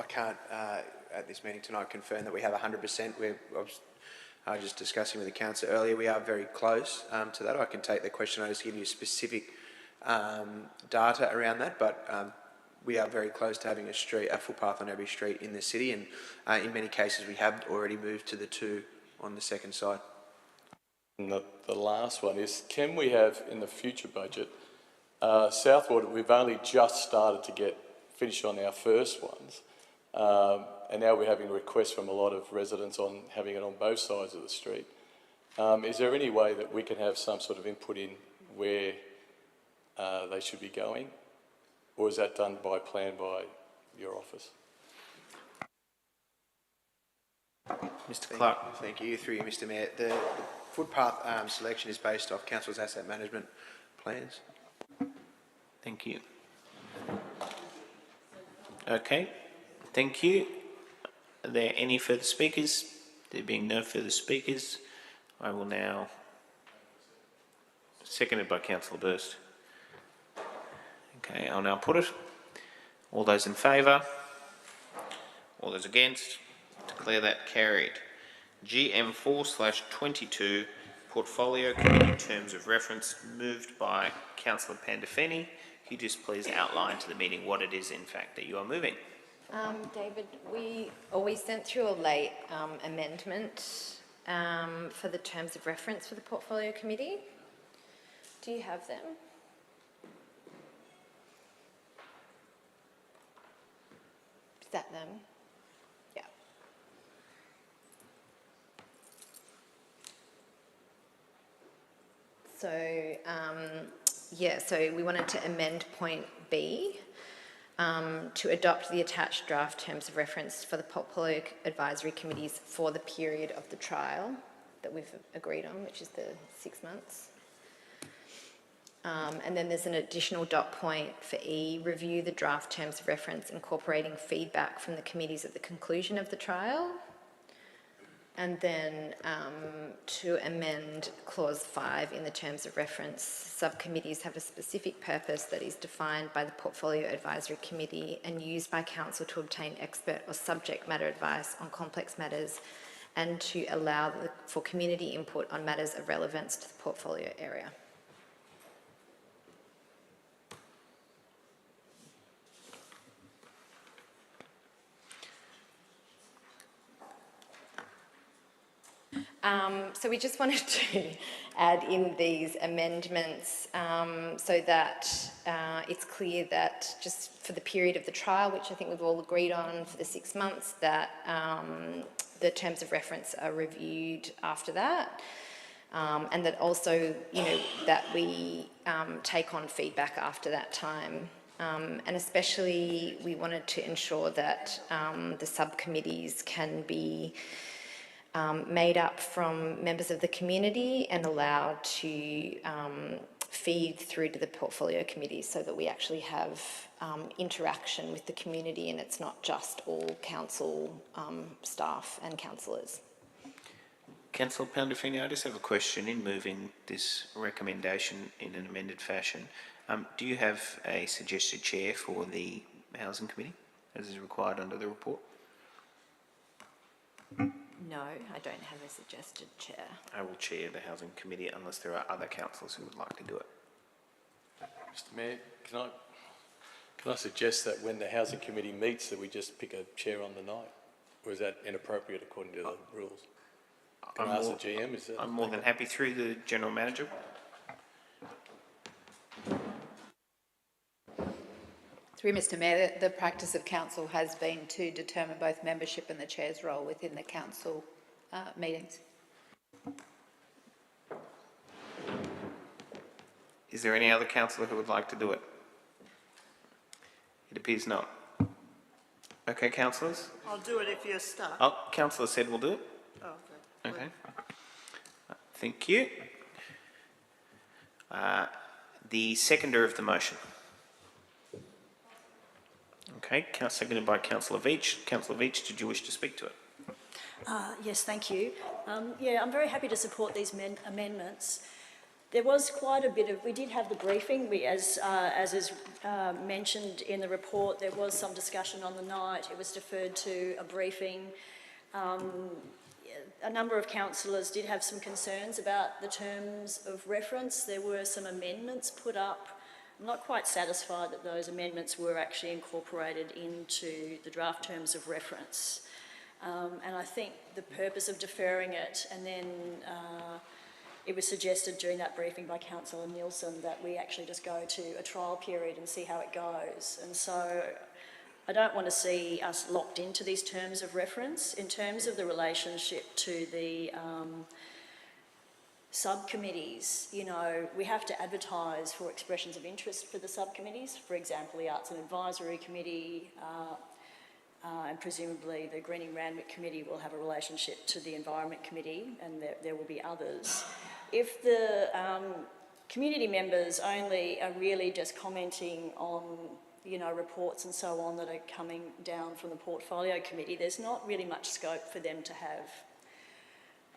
can't, at this meeting tonight, confirm that we have 100%. I was just discussing with the councillor earlier, we are very close to that. I can take the question notice to give you specific data around that, but we are very close to having a footpath on every street in the city, and in many cases we have already moved to the two on the second side. And the last one is, can we have in the future budget, Southwater, we've only just started to get finished on our first ones, and now we're having requests from a lot of residents on having it on both sides of the street. Is there any way that we can have some sort of input in where they should be going, or is that done by plan by your office? Mr Clark. Thank you. Through you, Mr Mayor. The footpath selection is based off Council's asset management plans. Thank you. Okay, thank you. Are there any further speakers? There being no further speakers, I will now, seconded by Councillor Burst. Okay, I'll now put it. All those in favour? All those against? Declare that carried. GM4/22, Portfolio Committee Terms of Reference, moved by Councillor Pandolfini. Can you just please outline to the meeting what it is, in fact, that you are moving? David, we sent through a late amendment for the terms of reference for the Portfolio Committee. Do you have them? Is that them? Yeah. So, so we wanted to amend point B to adopt the attached draft terms of reference for the Portfolio Advisory Committees for the period of the trial that we've agreed on, which is the 6 months. And then there's an additional dot point for E, review the draft terms of reference incorporating feedback from the committees at the conclusion of the trial. And then to amend clause 5 in the terms of reference, subcommittees have a specific purpose that is defined by the Portfolio Advisory Committee and used by Council to obtain expert or subject matter advice on complex matters and to allow for community input on matters of relevance to the portfolio area. So we just wanted to add in these amendments so that it's clear that just for the period of the trial, which I think we've all agreed on for the 6 months, that the terms of reference are reviewed after that. And that also, that we take on feedback after that time. And especially we wanted to ensure that the subcommittees can be made up from members of the community and allowed to feed through to the portfolio committee so that we actually have interaction with the community and it's not just all council staff and councillors. Councillor Pandolfini, I just have a question in moving this recommendation in an amended fashion. Do you have a suggested chair for the Housing Committee, as is required under the report? No, I don't have a suggested chair. I will chair the Housing Committee unless there are other councillors who would like to do it. Mr Mayor, can I suggest that when the Housing Committee meets that we just pick a chair on the night? Or is that inappropriate according to the rules? Can I'm I ask more- the GM? Is that I'm more than happy through the General Manager. Through Mr Mayor, the practice of council has been to determine both membership and the chair's role within the council meetings. Is there any other councillor who would like to do it? It appears not. Okay, councillors? I'll do it if you're stuck. Oh, councillor said we'll do it. Oh, okay. Okay. Thank you. The seconder of the motion. Okay, seconded by Councillor Veach. Councillor Veach, did you wish to speak to it? Yes, thank you. Yeah, I'm very happy to support these amendments. There was quite a bit of, we did have the briefing, as is mentioned in the report, there was some discussion on the night, it was deferred to a briefing. A number of councillors did have some concerns about the terms of reference. There were some amendments put up. I'm not quite satisfied that those amendments were actually incorporated into the draft terms of reference. And I think the purpose of deferring it, and then it was suggested during that briefing by Councillor Nielsen that we actually just go to a trial period and see how it goes. And so I don't want to see us locked into these terms of reference. In terms of the relationship to the subcommittees, you know, we have to advertise for expressions of interest for the subcommittees. For example, the Arts and Advisory Committee and presumably the Greening Randwick Committee will have a relationship to the Environment Committee, and there will be others. If the community members only are really just commenting on, you know, reports and so on that are coming down from the Portfolio Committee, there's not really much scope for them to have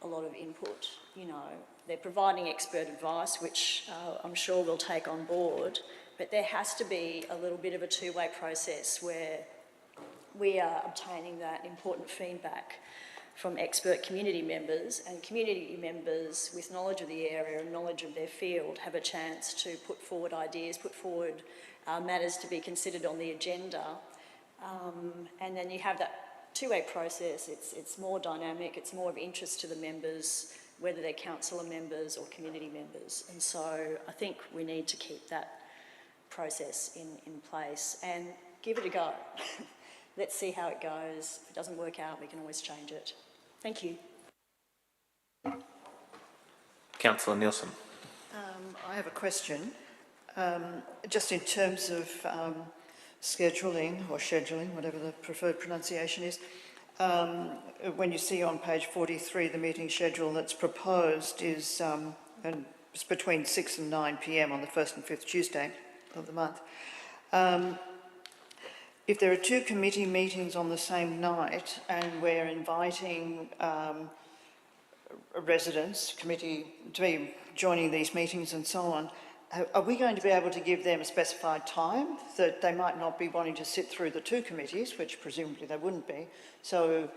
a lot of input. You know, they're providing expert advice, which I'm sure we'll take on board, but there has to be a little bit of a two-way process where we are obtaining that important feedback from expert community members, and community members with knowledge of the area and knowledge of their field have a chance to put forward ideas, put forward matters to be considered on the agenda, and then you have that two-way process. It's more dynamic, it's more of interest to the members, whether they're councillor members or community members. And so I think we need to keep that process in place and give it a go. Let's see how it goes. If it doesn't work out, we can always change it. Thank you. Councillor Nielsen. I have a question. Just in terms of scheduling, whatever the preferred pronunciation is, when you see on page 43 the meeting schedule that's proposed is and it's between 6 and 9 p.m. on the 1st and 5th Tuesday of the month. If there are two committee meetings on the same night and we're inviting residents, committee, to be joining these meetings and so on, are we going to be able to give them a specified time that they might not be wanting to sit through the two committees, which presumably they wouldn't be? So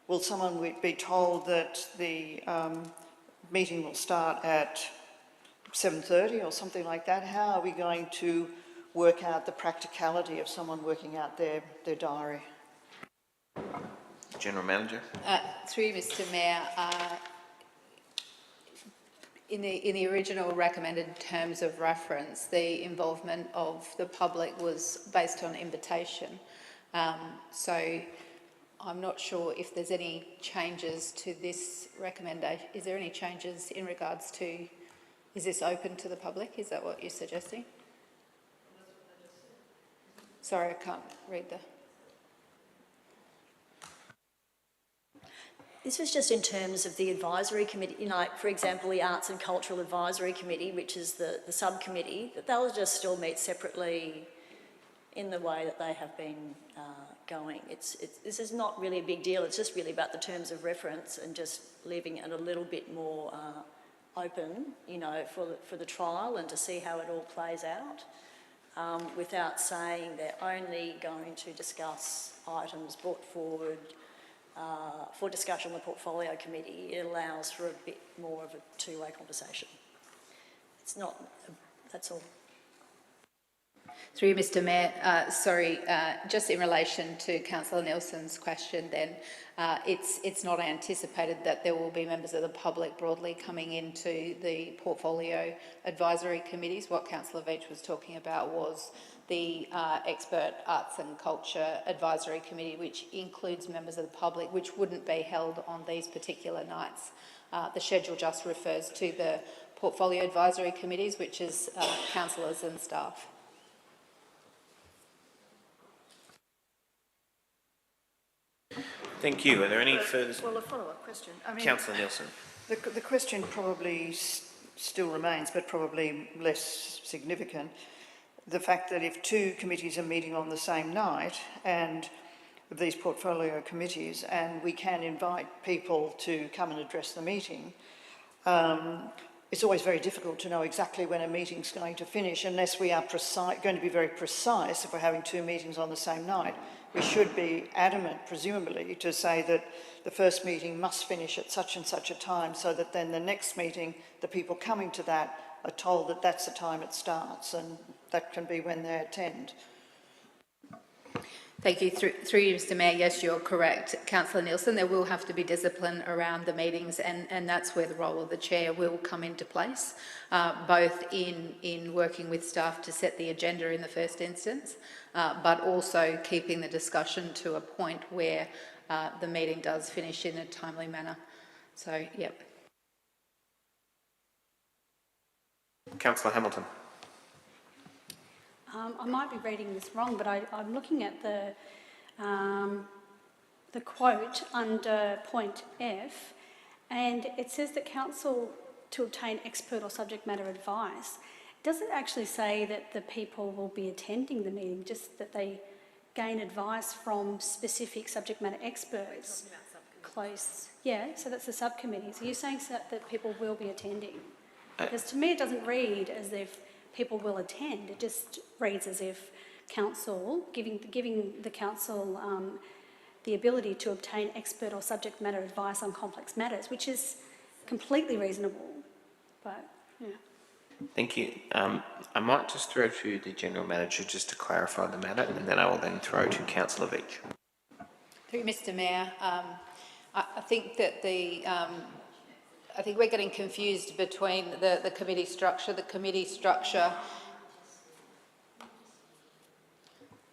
will someone be told that the meeting will start at 7:30 or something like that? How are we going to work out the practicality of someone working out their diary? General Manager. Through you, Mr Mayor, in the original recommended terms of reference, the involvement of the public was based on invitation. So I'm not sure if there's any changes to this recommendation. Is there any changes in regards to, is this open to the public? Is that what you're suggesting? Sorry, I can't read the... This was just in terms of the advisory committee, you know, like, for example, the Arts and Cultural Advisory Committee, which is the subcommittee, that they'll just still meet separately in the way that they have been going. This is not really a big deal. It's just really about the terms of reference and just leaving it a little bit more open, you know, for the trial and to see how it all plays out, without saying they're only going to discuss items brought forward for discussion on the Portfolio Committee. It allows for a bit more of a two-way conversation. It's not, that's all. Through you, Mr Mayor, just in relation to Councillor Nelson's question then, it's not anticipated that there will be members of the public broadly coming into the portfolio advisory committees. What Councillor Veitch was talking about was the Expert Arts and Culture Advisory Committee, which includes members of the public, which wouldn't be held on these particular nights. The schedule just refers to the portfolio advisory committees, which is councillors and staff. Thank you. Are there any further... Well, a follow-up question. I mean, Councillor Nielsen. The question probably still remains, but probably less significant. The fact that if two committees are meeting on the same night, and these portfolio committees, and we can invite people to come and address the meeting, it's always very difficult to know exactly when a meeting's going to finish unless we are going to be very precise. If we're having two meetings on the same night, we should be adamant, presumably, to say that the first meeting must finish at such and such a time, so that then the next meeting, the people coming to that are told that that's the time it starts, and that can be when they attend. Thank you. Through you, Mr Mayor, yes, you're correct. Councillor Nielsen, there will have to be discipline around the meetings, and that's where the role of the chair will come into place, both in working with staff to set the agenda in the first instance, but also keeping the discussion to a point where the meeting does finish in a timely manner. So, yep. Councillor Hamilton. I might be reading this wrong, but I'm looking at the quote under point F, and it says that council to obtain expert or subject matter advice. It doesn't actually say that the people will be attending the meeting, just that they gain advice from specific subject matter experts. Close. Yeah, so that's the subcommittee. So you're saying that people will be attending? Because to me it doesn't read as if people will attend. It just reads as if council, giving the council the ability to obtain expert or subject matter advice on complex matters, which is completely reasonable. But, yeah. Thank you. I might just throw to the General Manager just to clarify the matter, and then I will then throw to Councillor Veitch. Through Mr Mayor, I think that I think we're getting confused between the committee structure. The committee structure...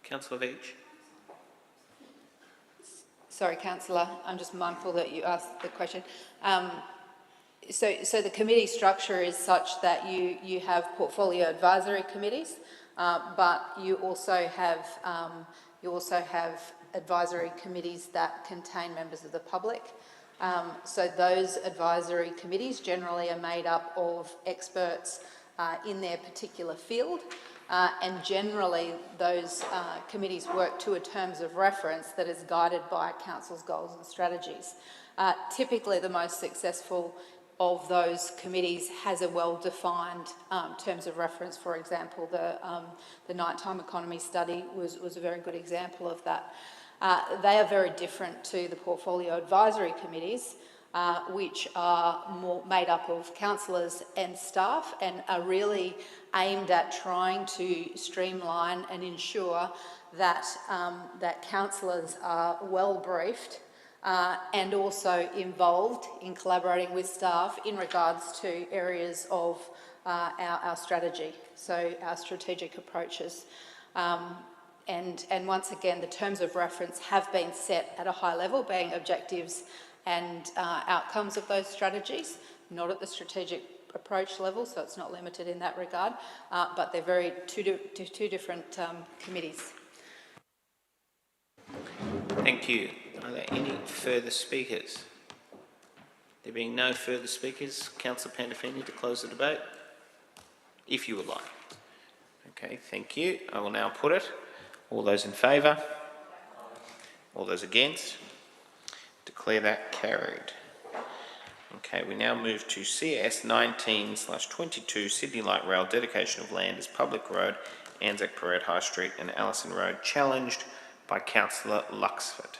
Councillor Veitch. Sorry, Councillor, I'm just mindful that you asked the question. So the committee structure is such that you have portfolio advisory committees, but you also have advisory committees that contain members of the public. So those advisory committees generally are made up of experts in their particular field, and generally those committees work to a terms of reference that is guided by Council's goals and strategies. Typically the most successful of those committees has a well-defined terms of reference. For example, the nighttime economy study was a very good example of that. They are very different to the portfolio advisory committees, which are more made up of councillors and staff and are really aimed at trying to streamline and ensure that, that councillors are well briefed and also involved in collaborating with staff in regards to areas of our strategy, so our strategic approaches. And once again, the terms of reference have been set at a high level, being objectives and outcomes of those strategies, not at the strategic approach level, so it's not limited in that regard, but they're two different committees. Thank you. Are there any further speakers? There being no further speakers, Councillor Pandolfini to close the debate, if you would like. Okay, thank you. I will now put it. All those in favour? All those against? Declare that carried. Okay, we now move to CS 19/22 Sydney Light Rail dedication of land as public road, Anzac Parade High Street and Allison Road, challenged by Councillor Luxford.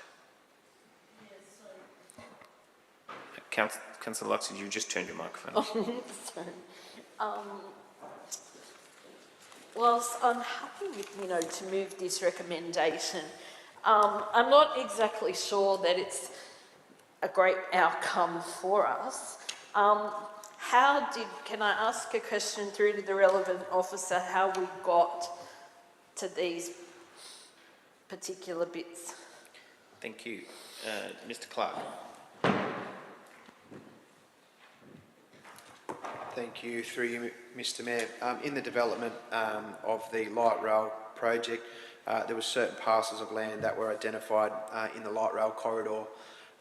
Councillor Luxford, you just turned your microphone off. Oh, sorry. whilst I'm happy with, to move this recommendation, I'm not exactly sure that it's a great outcome for us. Can I ask a question through to the relevant officer how we got to these particular bits? Thank you. Mr. Clark. Thank you, through you, Mr. Mayor. In the development of the light rail project, there were certain parcels of land that were identified in the light rail corridor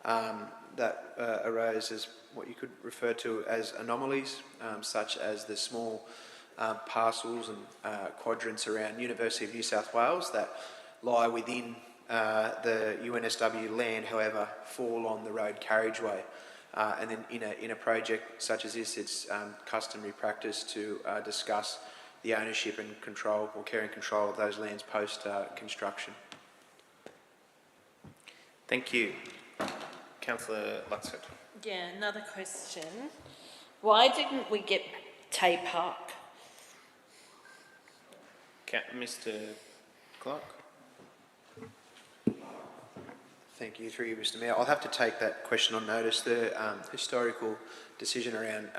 that arose as what you could refer to as anomalies, such as the small parcels and quadrants around University of New South Wales that lie within the UNSW land, however, fall on the road carriageway. And then in a project such as this, it's customary practice to discuss the ownership and control or care and control of those lands post construction. Thank you. Councillor Luxford. Yeah, another question. Why didn't we get Tay Park? Mr. Clark. Thank you, through you, Mr. Mayor. I'll have to take that question on notice. The historical decision around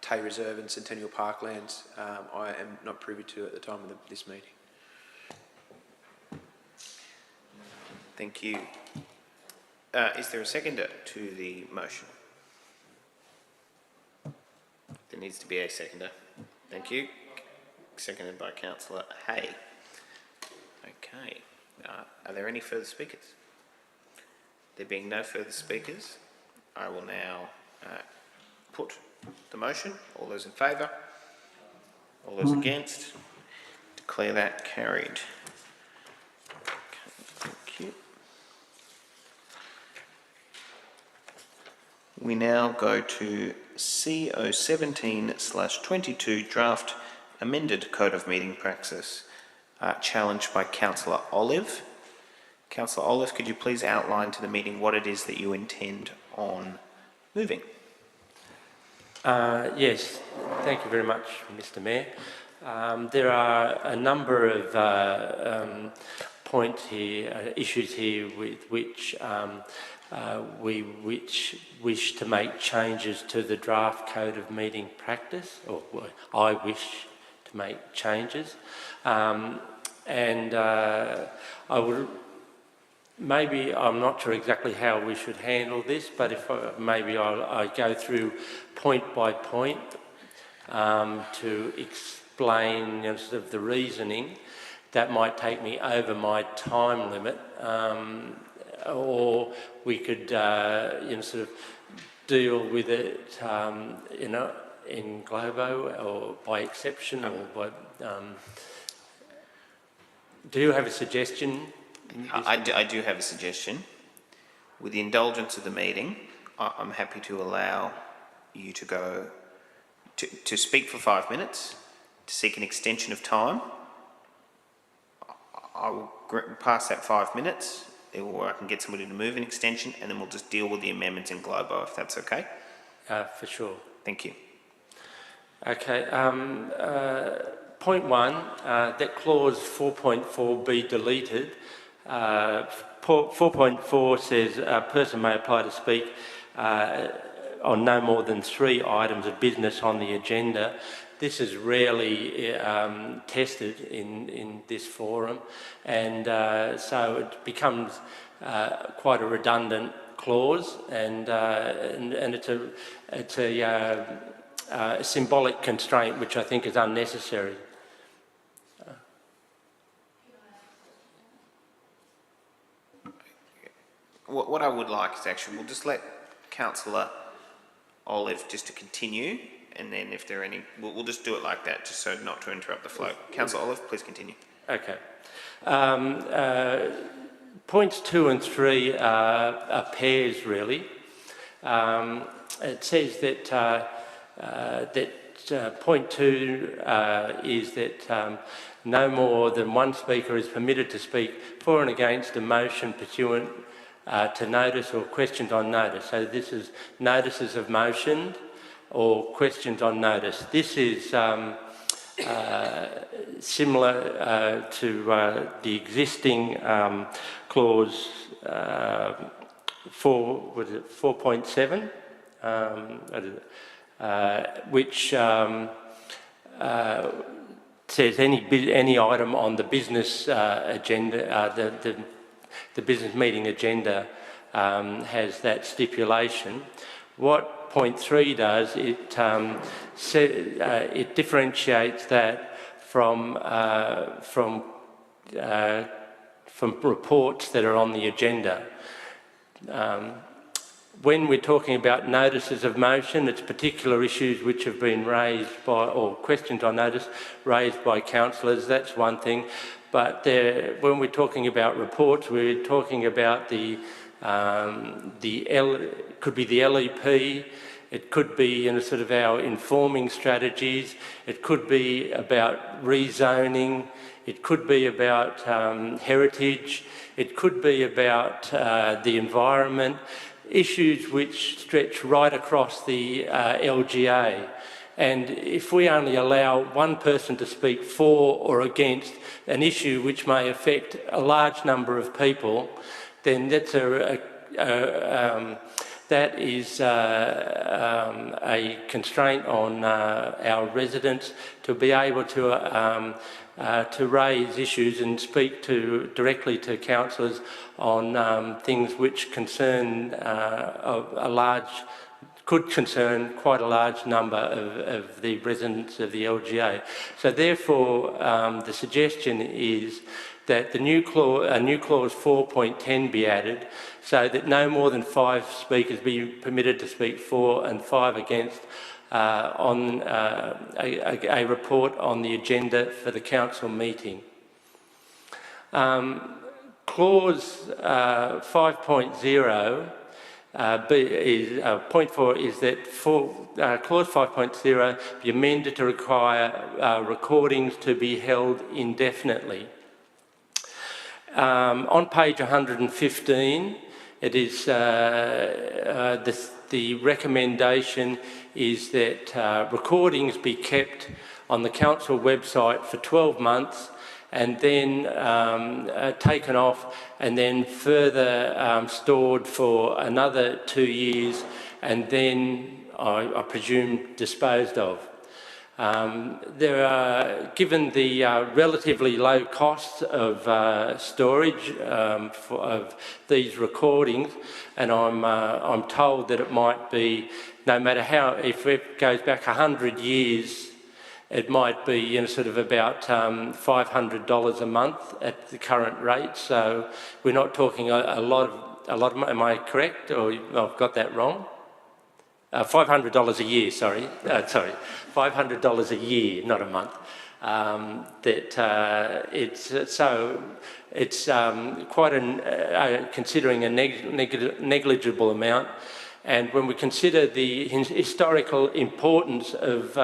Tay Reserve and Centennial Parklands, I am not privy to at the time of this meeting. Thank you. Is there a seconder to the motion? There needs to be a seconder. Thank you. Seconded by Councillor Hay. Okay. Are there any further speakers? There being no further speakers, I will now put the motion. All those in favour? All those against? Declare that carried. Okay, thank you. We now go to CO17/22 draft amended Code of Meeting Practice, challenged by Councillor Olive. Councillor Olive, could you please outline to the meeting what it is that you intend on moving? Yes, thank you very much, Mr. Mayor. There are a number of points here, issues here with which we wish to make changes to the draft Code of Meeting Practice, or I wish to make changes. I would, maybe I'm not sure exactly how we should handle this, but if maybe I go through point by point to explain sort of the reasoning. That might take me over my time limit, or we could sort of deal with it in globo or by exception or by. Do you have a suggestion? I do have a suggestion. With the indulgence of the meeting, I'm happy to allow you to go to speak for 5 minutes, to seek an extension of time. I will pass that 5 minutes, or I can get somebody to move an extension, and then we'll just deal with the amendments in globo, if that's okay. For sure. Thank you. Okay. Point one, that clause 4.4 be deleted. 4.4 says a person may apply to speak on no more than 3 items of business on the agenda. This is rarely tested in this forum, and so it becomes quite a redundant clause, and it's a symbolic constraint which I think is unnecessary. What I would like is actually, we'll just let Councillor Olive just to continue, and then if there are any, we'll just do it like that, just so not to interrupt the flow. Councillor Olive, please continue. Okay. Points 2 and 3 are pairs, really. It says that point 2 is that no more than one speaker is permitted to speak for and against a motion pursuant to notice or questions on notice. So this is notices of motion or questions on notice. This is similar to the existing clause 4.7, which says any item on the business agenda, the business meeting agenda has that stipulation. What point 3 does, it differentiates that from reports that are on the agenda. When we're talking about notices of motion, it's particular issues which have been raised by, or questions on notice raised by councillors, that's one thing. But when we're talking about reports, we're talking about could be the LEP, it could be sort of our informing strategies, it could be about rezoning, it could be about heritage, it could be about the environment, issues which stretch right across the LGA. And if we only allow one person to speak for or against an issue which may affect a large number of people, then that's that is a constraint on our residents to be able to raise issues and speak directly to councillors on things which concern could concern quite a large number of the residents of the LGA. So therefore, the suggestion is that a new clause 4.10 be added, so that no more than 5 speakers be permitted to speak for and 5 against on a report on the agenda for the council meeting. Clause 5.0 point 4 is that clause 5.0 be amended to require recordings to be held indefinitely. On page 115, it is the recommendation is that recordings be kept on the council website for 12 months and then taken off and then further stored for another 2 years and then, I presume, disposed of. Given the relatively low costs of storage of these recordings, and I'm told that it might be, no matter how, if it goes back 100 years, it might be sort of about $500 a month at the current rate. So we're not talking a lot of. Am I correct, or I've got that wrong? $500 a year, sorry, $500 a year, not a month. It's quite considering a negligible amount. And when we consider the historical importance of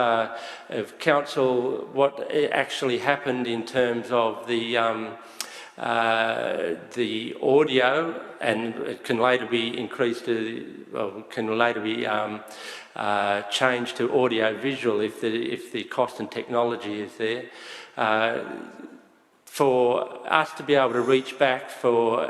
council, what actually happened in terms of the audio, and it can later be increased to, well, can later be changed to audio visual if the cost and technology is there. For us to be able to reach back for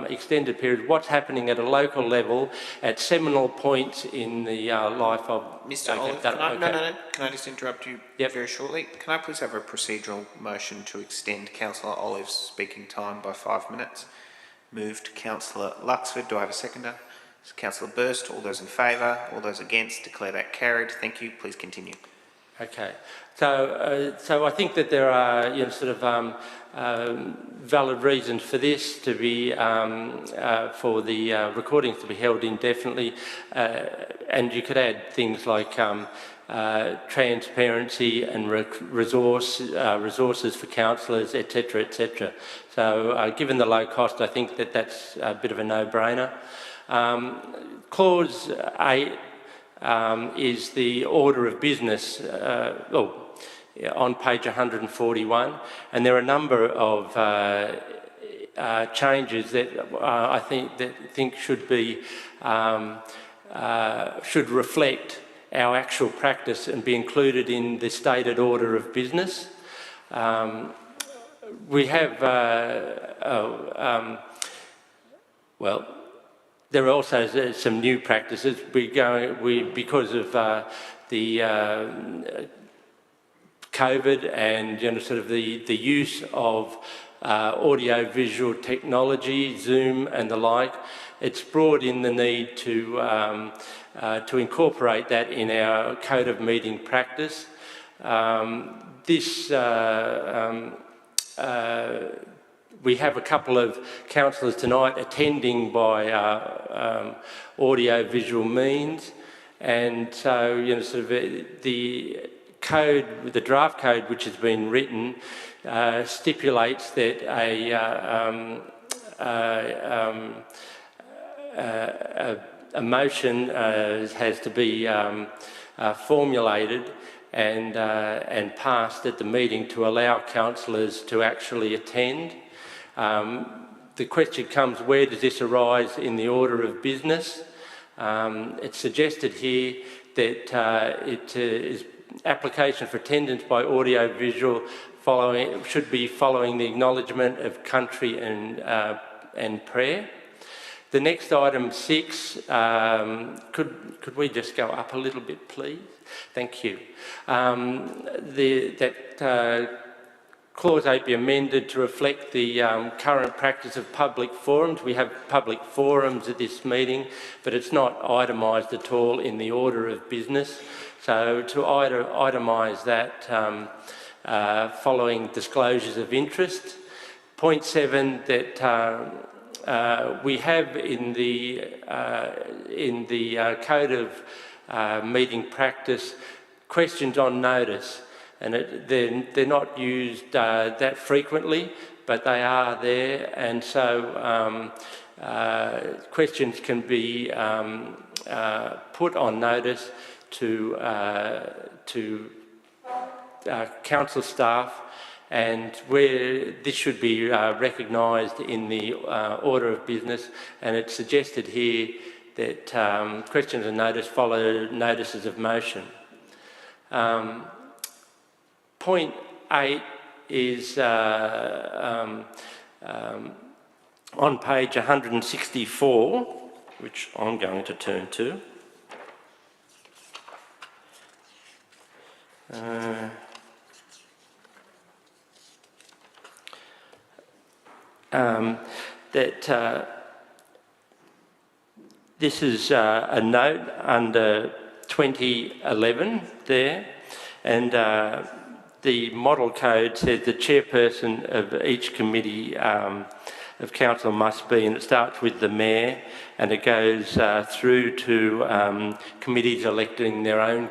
extended periods, what's happening at a local level at seminal points in the life of... Mr. Olive, can I just interrupt you very shortly? Can I please have a procedural motion to extend Councillor Olive's speaking time by 5 minutes? Moved Councillor Luxford. Do I have a seconder? Councillor Burst. All those in favour? All those against? Declare that carried. Thank you. Please continue. Okay. So I think that there are valid reasons for this to be for the recordings to be held indefinitely, and you could add things like transparency and resources for councillors, etc., etc. So given the low cost, I think that that's a bit of a no-brainer. Clause 8 is the order of business on page 141, and there are a number of changes that I think should reflect our actual practice and be included in the stated order of business. We have, well, there are also some new practices. Because of the COVID and sort of the use of audio-visual technology, Zoom and the like, it's brought in the need to incorporate that in our code of meeting practice. We have a couple of councillors tonight attending by audio-visual means, and so sort of the code, the draft code which has been written, stipulates that a motion has to be formulated and passed at the meeting to allow councillors to actually attend. The question comes, where does this arise in the order of business? It's suggested here that it is application for attendance by audio-visual should be following the acknowledgement of country and prayer. The next item 6, could we just go up a little bit, please? Thank you. Clause 8 be amended to reflect the current practice of public forums. We have public forums at this meeting, but it's not itemised at all in the order of business. So to itemise that following disclosures of interest. Point 7, that we have in the code of meeting practice questions on notice, and they're not used that frequently, but they are there, and so questions can be put on notice to council staff, and where this should be recognised in the order of business, and it's suggested here that questions and notice follow notices of motion. Point 8 is on page 164, which I'm going to turn to. This is a note under 2011 there, and the model code says the chairperson of each committee of council must be, and it starts with the mayor, and it goes through to committees electing their own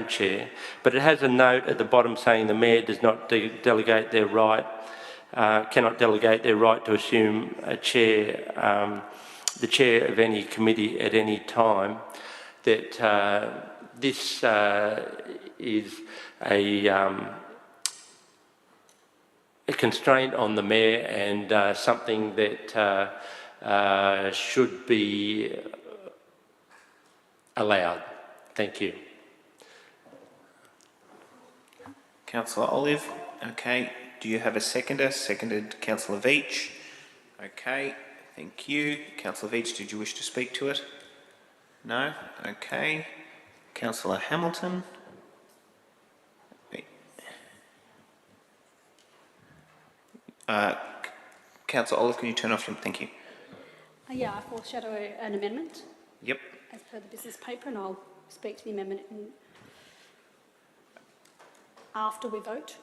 chair. But it has a note at the bottom saying the mayor does not delegate their right, cannot delegate their right to assume a chair, the chair of any committee at any time. That this is a constraint on the mayor, and something that should be allowed. Thank you. Councillor Olive, okay. Do you have a seconder? Seconded Councillor Veach. Okay, thank you. Councillor Veach, did you wish to speak to it? No? Okay. Councillor Hamilton. Councillor Olive, can you turn off your... Thank you. Yeah, I foreshadow an amendment. Yep. As per the business paper, and I'll speak to the amendment after we vote.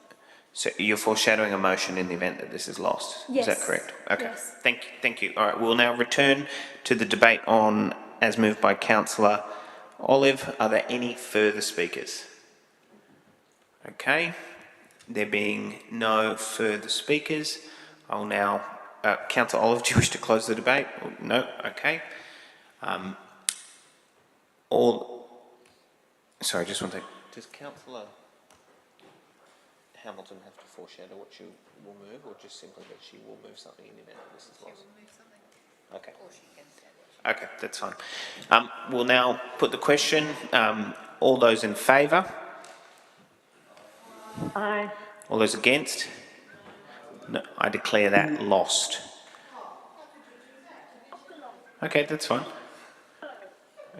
So you're foreshadowing a motion in the event that this is lost? Yes. Is that correct? Okay. Yes. Thank you. All right, we'll now return to the debate on, as moved by Councillor Olive. Are there any further speakers? Okay. There being no further speakers, I'll now... Councillor Olive, do you wish to close the debate? No? Okay. Sorry, just one thing. Does Councillor Hamilton have to foreshadow what she will move, or just simply that she will move something in the event that this is lost? She will move something. Okay. Or she can stand Okay, that's fine. We'll now put the question. All those in favour? Aye. All those against? No, I declare that lost. Okay, that's fine.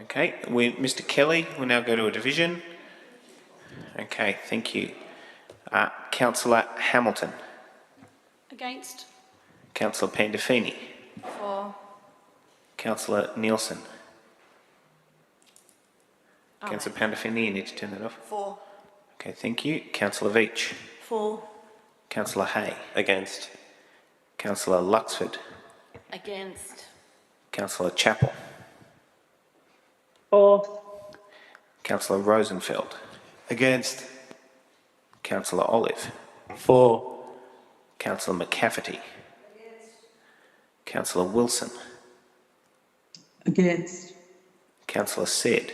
Okay, Mr. Kelly, we'll now go to a division. Okay, thank you. Councillor Hamilton. Against? Councillor Pandolfini. For. Councillor Nielsen. Councillor Pandolfini, you need to turn that off. For. Okay, thank you. Councillor Veitch. For. Councillor Hay. Against. Councillor Luxford. Against. Councillor Chappell. For. Councillor Rosenfeld. Against. Councillor Olive. For. Councillor McCafferty. Councillor Wilson. Against. Councillor Said.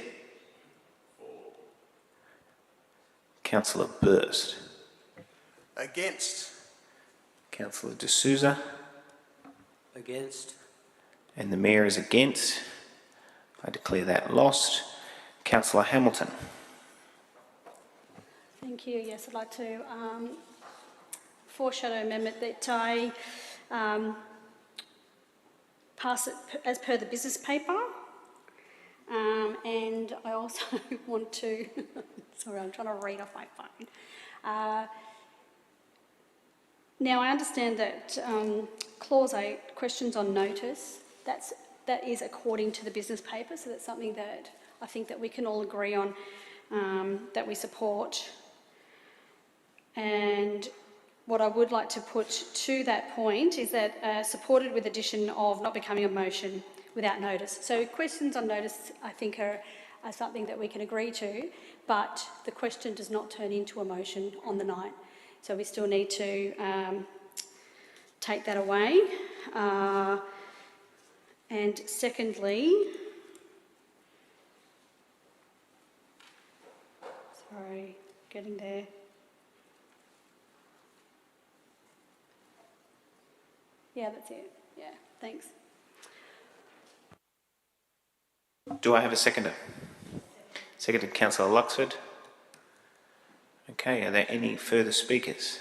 Councillor Burst. Against. Councillor D'Souza. Against. And the Mayor is against. I declare that lost. Councillor Hamilton. Thank you. Yes, I'd like to foreshadow amendment that I pass it as per the business paper. And I also want to, sorry, I'm trying to read off my phone. Now, I understand that Clause 8, questions on notice, that is according to the business paper, so that's something that I think that we can all agree on, that we support. And what I would like to put to that point is that supported with addition of not becoming a motion without notice. So questions on notice, I think, are something that we can agree to, but the question does not turn into a motion on the night. So we still need to take that away. And secondly, sorry, getting there. Yeah, that's it. Yeah, thanks. Do I have a seconder? Seconded Councillor Luxford. Okay, are there any further speakers?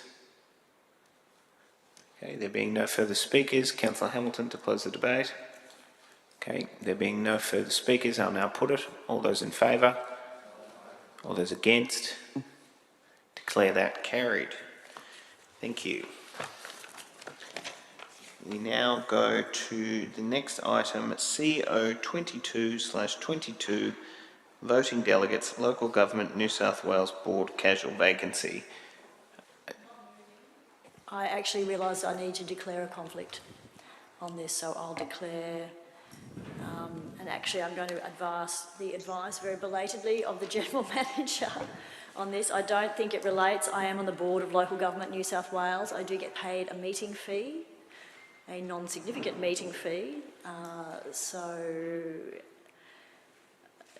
Okay, there being no further speakers, Councillor Hamilton to close the debate. Okay, there being no further speakers, I'll now put it. All those in favour? All those against? Declare that carried. Thank you. We now go to the next item, CO 22/22, voting delegates, local government, New South Wales Board, casual vacancy. I actually realised I need to declare a conflict on this, so I'll declare, and actually I'm going to advise very belatedly of the General Manager on this. I don't think it relates. I am on the Board of Local Government New South Wales. I do get paid a meeting fee, a non-significant meeting fee. So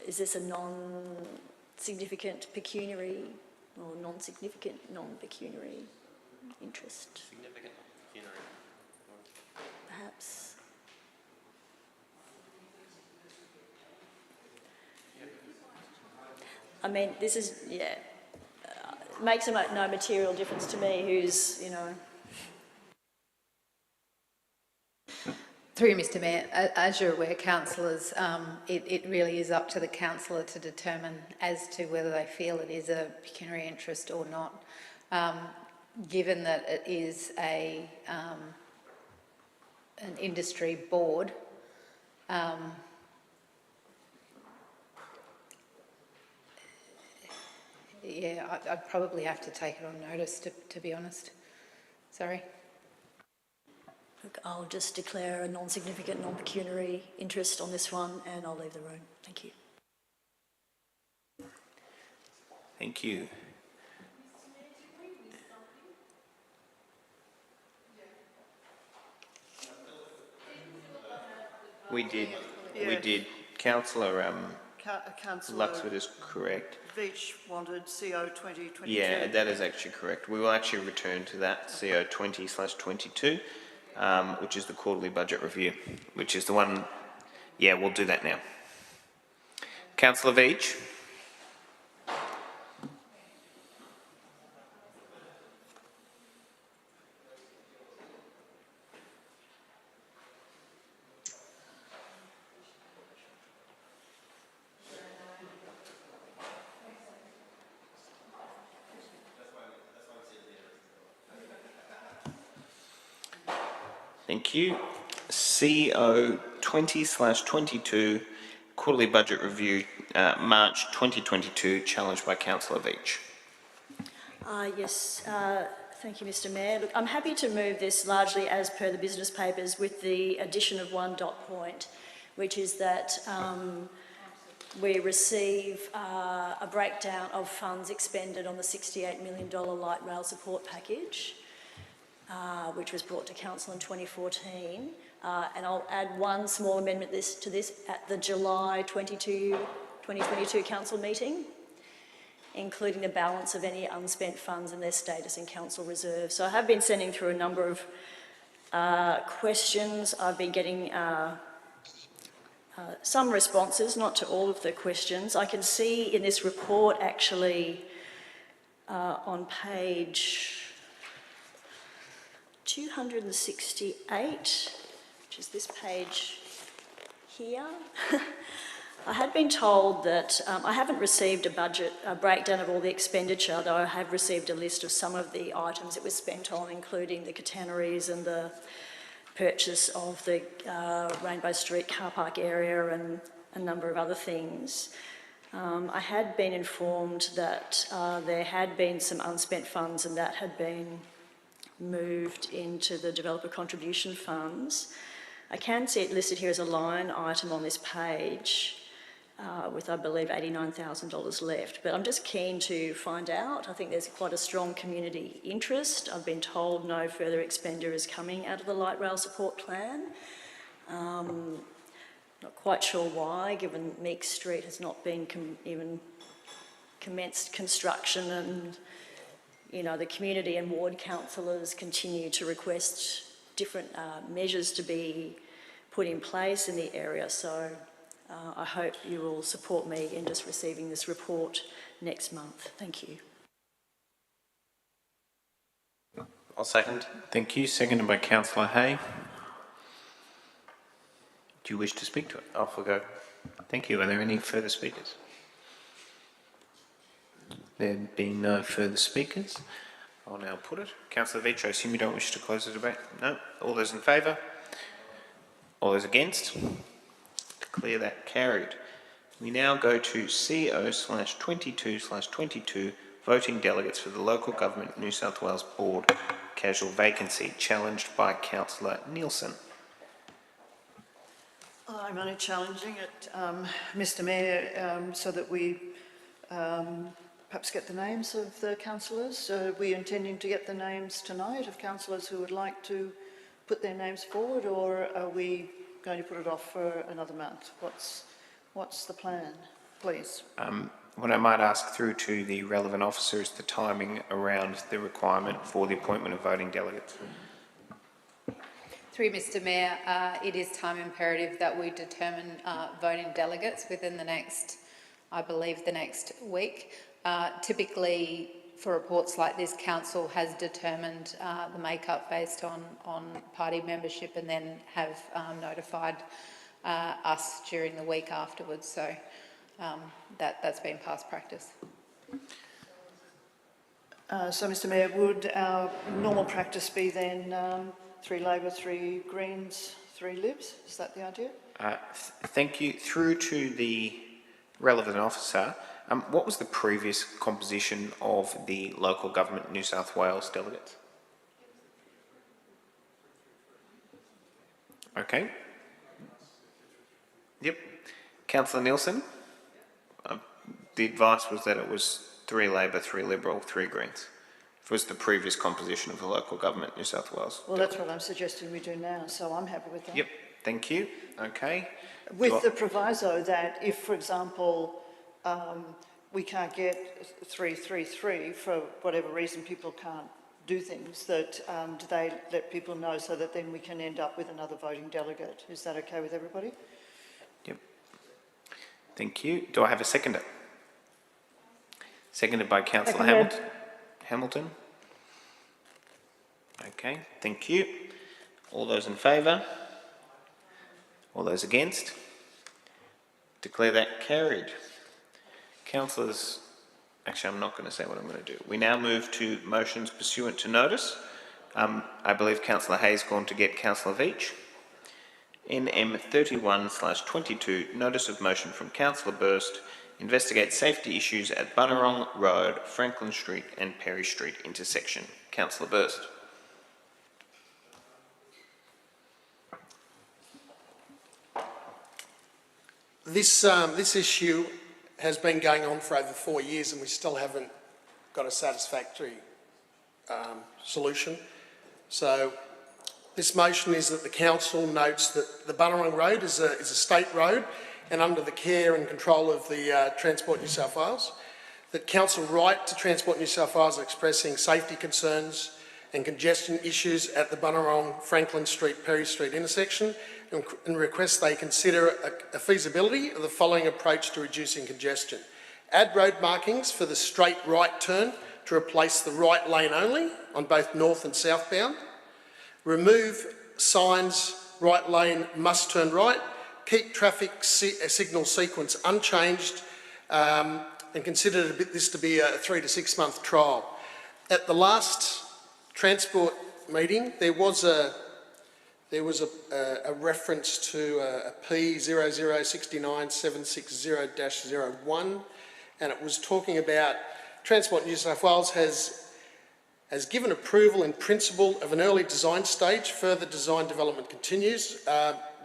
is this a non-significant pecuniary or non-significant non-pecuniary interest? Significant pecuniary. Perhaps. I mean, this is, yeah, makes no material difference to me who's, you know. Through you, Mr Mayor, as you're aware, councillors, it really is up to the councillor to determine as to whether they feel it is a pecuniary interest or not. Given that it is an industry board, yeah, I'd probably have to take it on notice, to be honest. Sorry. Look, I'll just declare a non-significant, non-pecuniary interest on this one and I'll leave the room. Thank you. Thank you. We did. Yeah. We did. Councillor Councillor Luxford is correct. Veitch wanted CO 2022. Yeah, that is actually correct. We will actually return to that CO 20/22, which is the quarterly budget review, which is the one Yeah, we'll do that now. Councillor Veach. Thank you. CO 20/22 Quarterly Budget Review, March 2022, challenged by Councillor Veach. Yes, thank you, Mr Mayor. Look, I'm happy to move this largely as per the business papers with the addition of one dot point, which is that we receive a breakdown of funds expended on the $68 million light rail support package, which was brought to Council in 2014. And I'll add one small amendment to this at the July 2022 Council meeting, including the balance of any unspent funds and their status in Council reserve. So I have been sending through a number of questions. I've been getting some responses, not to all of the questions. I can see in this report actually on page 268, which is this page here. I had been told that I haven't received a breakdown of all the expenditure, though I have received a list of some of the items it was spent on, including the catenaries and the purchase of the Rainbow Street car park area and a number of other things. I had been informed that there had been some unspent funds and that had been moved into the developer contribution funds. I can see it listed here as a line item on this page with, I believe, $89,000 left, but I'm just keen to find out. I think there's quite a strong community interest. I've been told no further expenditure is coming out of the light rail support plan. Not quite sure why, given Meek Street has not been even commenced construction, and you know, the community and ward councillors continue to request different measures to be put in place in the area. So I hope you will support me in just receiving this report next month. Thank you. I'll second. Thank you. Seconded by Councillor Hay. Do you wish to speak to it? Off we go. Thank you. Are there any further speakers? There being no further speakers, I'll now put it. Councillor Veach, I assume you don't wish to close the debate? No? All those in favour? All those against? Declare that carried. We now go to CO/22/22, voting delegates for the Local Government New South Wales Board, casual vacancy, challenged by Councillor Nielsen. I'm only challenging it, Mr Mayor, so that we perhaps get the names of the councillors. Are we intending to get the names tonight of councillors who would like to put their names forward, or are we going to put it off for another month? What's the plan, please? What I might ask through to the relevant officer is the timing around the requirement for the appointment of voting delegates. Through Mr Mayor, it is time imperative that we determine voting delegates within the next, I believe, the next week. Typically, for reports like this, Council has determined the makeup based on party membership and then have notified us during the week afterwards. So that's been past practice. So, Mr Mayor, would our normal practice be then 3 Labor, 3 Greens, 3 Libs? Is that the idea? Thank you. Through to the relevant officer, what was the previous composition of the Local Government New South Wales delegates? Okay. Yep. Councillor Nielsen? The advice was that it was 3 Labor, 3 Liberal, 3 Greens. It was the previous composition of the Local Government New South Wales. Well, that's what I'm suggesting we do now, so I'm happy with that. Yep. Thank you. Okay. With the proviso that if, for example, we can't get 3-3-3 for whatever reason, people can't do things, that do they let people know so that then we can end up with another voting delegate? Is that okay with everybody? Thank you. Do I have a seconder? Seconded by Councillor Seconded. Hamilton. Okay, thank you. All those in favour? All those against? Declare that carried. Councillors, actually I'm not going to say what I'm going to do. We now move to motions pursuant to notice. I believe Councillor Hayes gone to get Councillor Veach. NM 31/22, notice of motion from Councillor Burst, investigate safety issues at Bunnerong Road, Franklin Street and Perry Street intersection. Councillor Burst. This issue has been going on for over 4 years and we still haven't got a satisfactory solution. So this motion is that the council notes that the Bunnerong Road is a state road and under the care and control of the Transport New South Wales. That council write to Transport New South Wales expressing safety concerns and congestion issues at the Bunnerong Franklin Street Perry Street intersection and request they consider a feasibility of the following approach to reducing congestion. Add road markings for the straight right turn to replace the right lane only on both north and southbound. Remove signs, right lane must turn right, keep traffic signal sequence unchanged and consider this to be a 3 to 6 month trial. At the last transport meeting, there was a reference to a P0069760-01 and it was talking about Transport New South Wales has given approval in principle of an early design stage. Further design development continues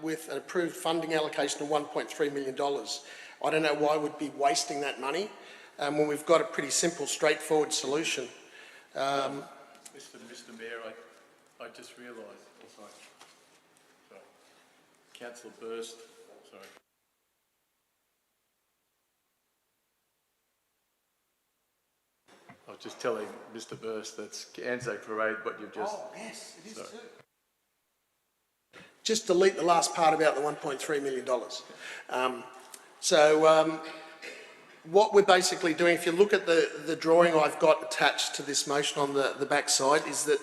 with an approved funding allocation of $1.3 million. I don't know why we'd be wasting that money when we've got a pretty simple, straightforward solution. Mr Mayor, I just realised, sorry. Councillor Burst, sorry. I was just telling Mr Burst that's Anzac Parade what you've just... Oh, yes, it is too. Just delete the last part about the $1.3 million. What we're basically doing, if you look at the drawing I've got attached to this motion on the back side, is that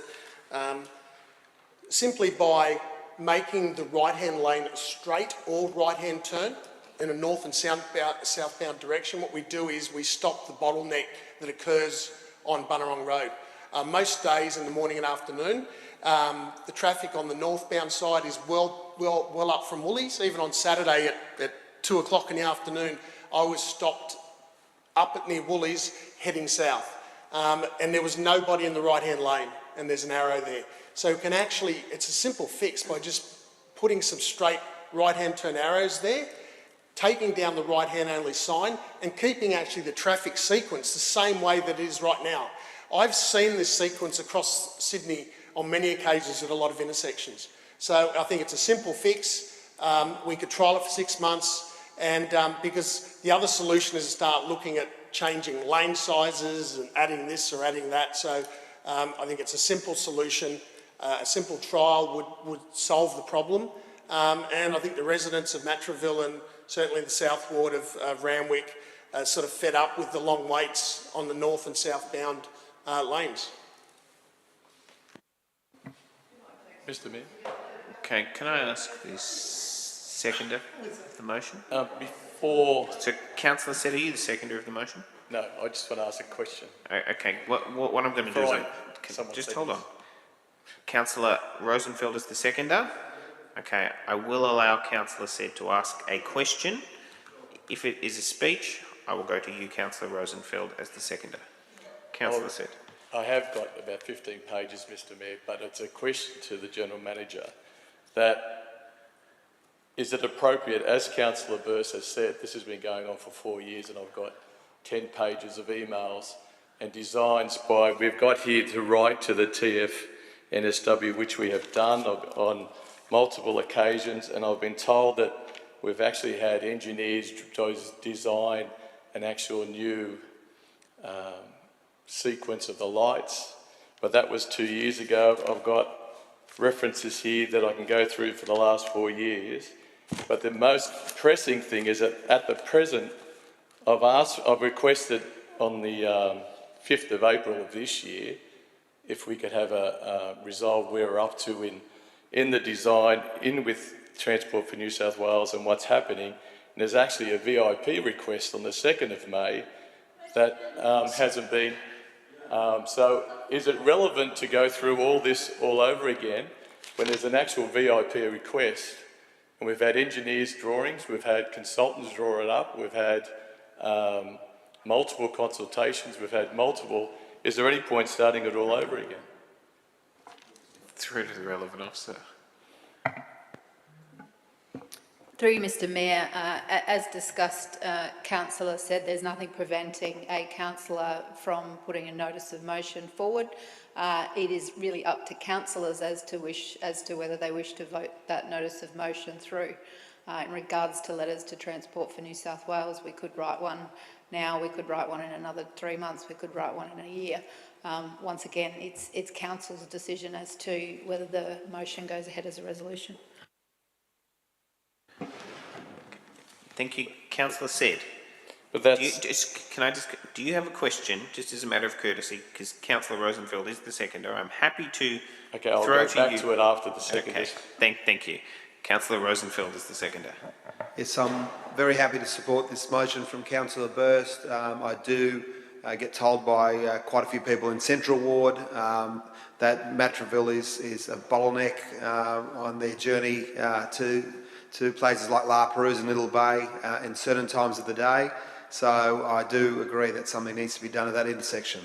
simply by making the right-hand lane a straight or right-hand turn in a north and southbound direction, what we do is we stop the bottleneck that occurs on Bunnerong Road. Most days in the morning and afternoon, the traffic on the northbound side is well up from Woolies. Even on Saturday at 2 o'clock in the afternoon, I was stopped up at near Woolies heading south. And there was nobody in the right-hand lane, and there's an arrow there. So it's a simple fix by just putting some straight right-hand turn arrows there, taking down the right-hand only sign, and keeping actually the traffic sequence the same way that it is right now. I've seen this sequence across Sydney on many occasions at a lot of intersections. So I think it's a simple fix. We could trial it for 6 months, and because the other solution is to start looking at changing lane sizes and adding this or adding that. So I think it's a simple solution. A simple trial would solve the problem. And I think the residents of Matraville and certainly the South Ward of Randwick are sort of fed up with the long waits on the north and southbound lanes. Mr Mayor. Okay, can I ask the seconder of the motion? Before... So, Councillor Sett, are you the seconder of the motion? No, I just want to ask a question. Okay, what I'm going to do is... Just hold on. Councillor Rosenfeld is the seconder. Okay, I will allow Councillor Sett to ask a question. If it is a speech, I will go to you, Councillor Rosenfeld, as the seconder. Councillor Sett. I have got about 15 pages, Mr Mayor, but it's a question to the General Manager that is it appropriate, as Councillor Burst has said, this has been going on for 4 years and I've got 10 pages of emails and designs we've got here to write to the TFNSW, which we have done on multiple occasions, and I've been told that we've actually had engineers design an actual new sequence of the lights, but that was 2 years ago. I've got references here that I can go through for the last 4 years, But the most pressing thing is that at the present, I've requested on the 5th of April of this year if we could have a resolve where we're up to in the design, in with Transport for New South Wales and what's happening. And there's actually a VIP request on the 2nd of May that hasn't been. So is it relevant to go through all this all over again when there's an actual VIP request? And we've had engineers' drawings, we've had consultants draw it up, we've had multiple consultations, we've had multiple. Is there any point starting it all over again? Through to the relevant officer. Through you, Mr Mayor, as discussed, councillor said there's nothing preventing a councillor from putting a notice of motion forward. It is really up to councillors as to whether they wish to vote that notice of motion through. In regards to letters to Transport for New South Wales, we could write one now, we could write one in another 3 months, we could write one in a year. Once again, it's council's decision as to whether the motion goes ahead as a resolution. Thank you, councillor Said. But that's... Do you have a question, just as a matter of courtesy, because councillor Rosenfeld is the seconder. I'm happy to I'll throw go back to it after the seconder. Okay, thank you. Councillor Rosenfeld is the seconder. Yes, I'm very happy to support this motion from councillor Burst. I do get told by quite a few people in Central Ward that Matraville is a bottleneck on their journey to places like La Perouse and Little Bay in certain times of the day. So I do agree that something needs to be done at that intersection.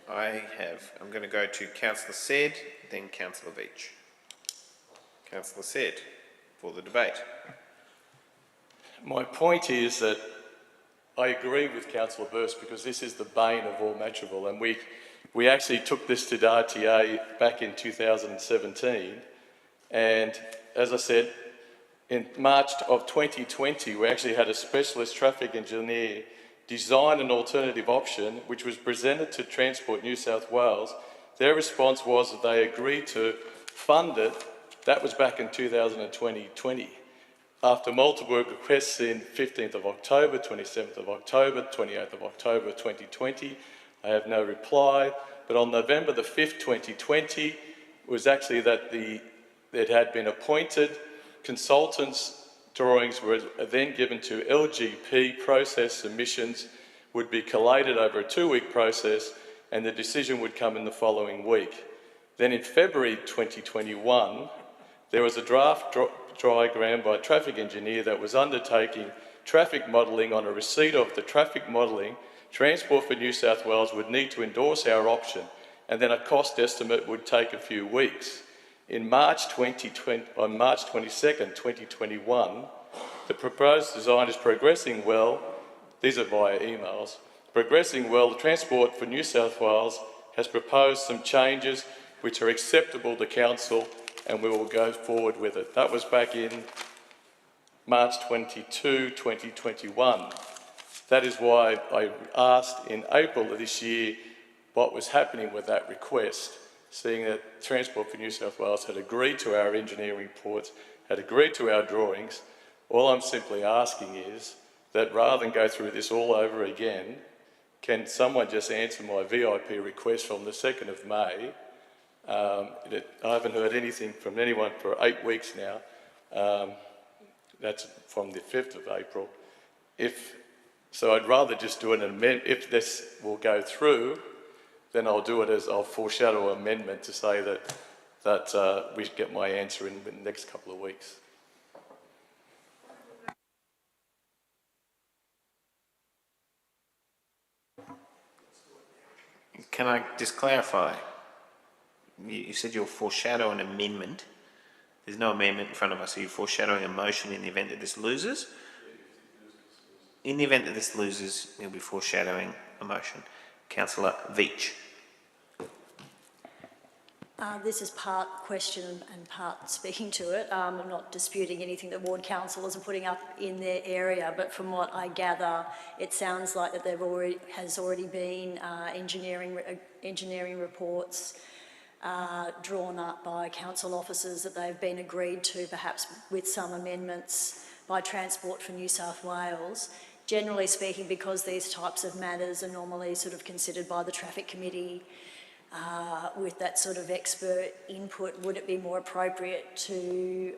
I'm going to go to councillor Said, then councillor Veach. Councillor Said, for the debate. My point is that I agree with councillor Burst because this is the bane of all Matraville, and we actually took this to the RTA back in 2017, and as I said, in March of 2020, we actually had a specialist traffic engineer design an alternative option which was presented to Transport New South Wales. Their response was that they agreed to fund it. That was back in 2020. After multiple requests in 15th of October, 27th of October, 28th of October 2020, I have no reply. But on November the 5th, 2020, it was actually that it had been appointed. Consultants' drawings were then given to LGP. Process submissions would be collated over a 2-week process, and the decision would come in the following week. Then in February 2021, there was a draft diagram by a traffic engineer that was undertaking traffic modelling. On a receipt of the traffic modelling, Transport for New South Wales would need to endorse our option, and then a cost estimate would take a few weeks. On March 22nd, 2021, the proposed design is progressing well. These are via emails. Progressing well, the Transport for New South Wales has proposed some changes which are acceptable to council, and we will go forward with it. That was back in March 22, 2021. That is why I asked in April of this year what was happening with that request, seeing that Transport for New South Wales had agreed to our engineering reports, had agreed to our drawings. All I'm simply asking is that rather than go through this all over again, can someone just answer my VIP request from the 2nd of May? I haven't heard anything from anyone for 8 weeks now. That's from the 5th of April. So I'd rather just do an amendment. If this will go through, then I'll do it as I'll foreshadow an amendment to say that we get my answer in the next couple of weeks. Can I just clarify? You said you'll foreshadow an amendment. There's no amendment in front of us. Are you foreshadowing a motion in the event that this loses? In the event that this loses, you'll be foreshadowing a motion. Councillor Veach. This is part question and part speaking to it. I'm not disputing anything that ward councillors are putting up in their area, but from what I gather, it sounds like that has already been engineering reports drawn up by council officers that they've been agreed to, perhaps with some amendments by Transport for New South Wales. Generally speaking, because these types of matters are normally sort of considered by the Traffic Committee with that sort of expert input, would it be more appropriate to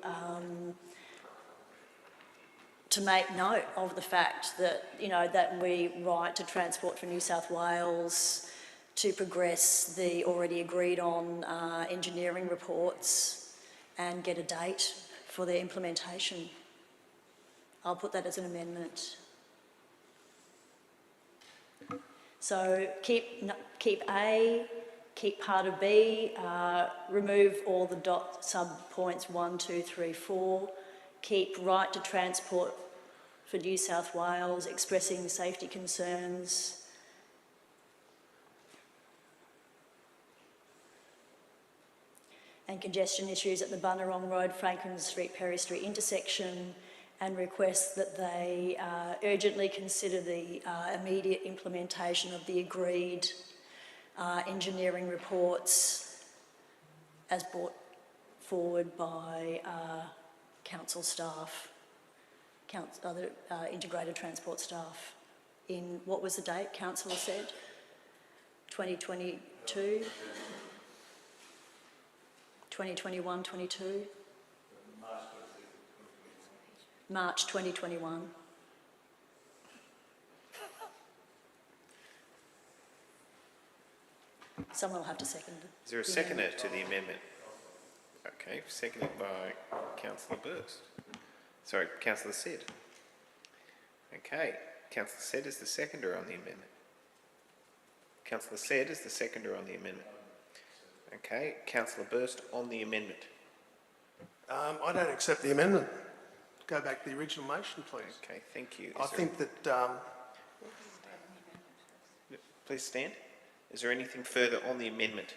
make note of the fact that, you know, that we write to Transport for New South Wales to progress the already agreed on engineering reports and get a date for their implementation? I'll put that as an amendment. So keep A, keep part of B, remove all the dot sub points 1, 2, 3, 4, keep right to Transport for New South Wales expressing safety concerns. And congestion issues at the Bunurong Road, Franklin Street, Perry Street intersection, and request that they urgently consider the immediate implementation of the agreed engineering reports as brought forward by council staff, other integrated transport staff in, what was the date councillor said? 2022? 2021, 22? March 2021. Someone will have to second it. Is there a seconder to the amendment? Okay, seconded by Councillor Burst. Sorry, Councillor Sid. Okay, Councillor Sid is the seconder on the amendment. Councillor Sid is the seconder on the amendment. Okay, Councillor Burst on the amendment. I don't accept the amendment. Go back to the original motion, please. Okay, thank you. I think that... Please stand. Is there anything further on the amendment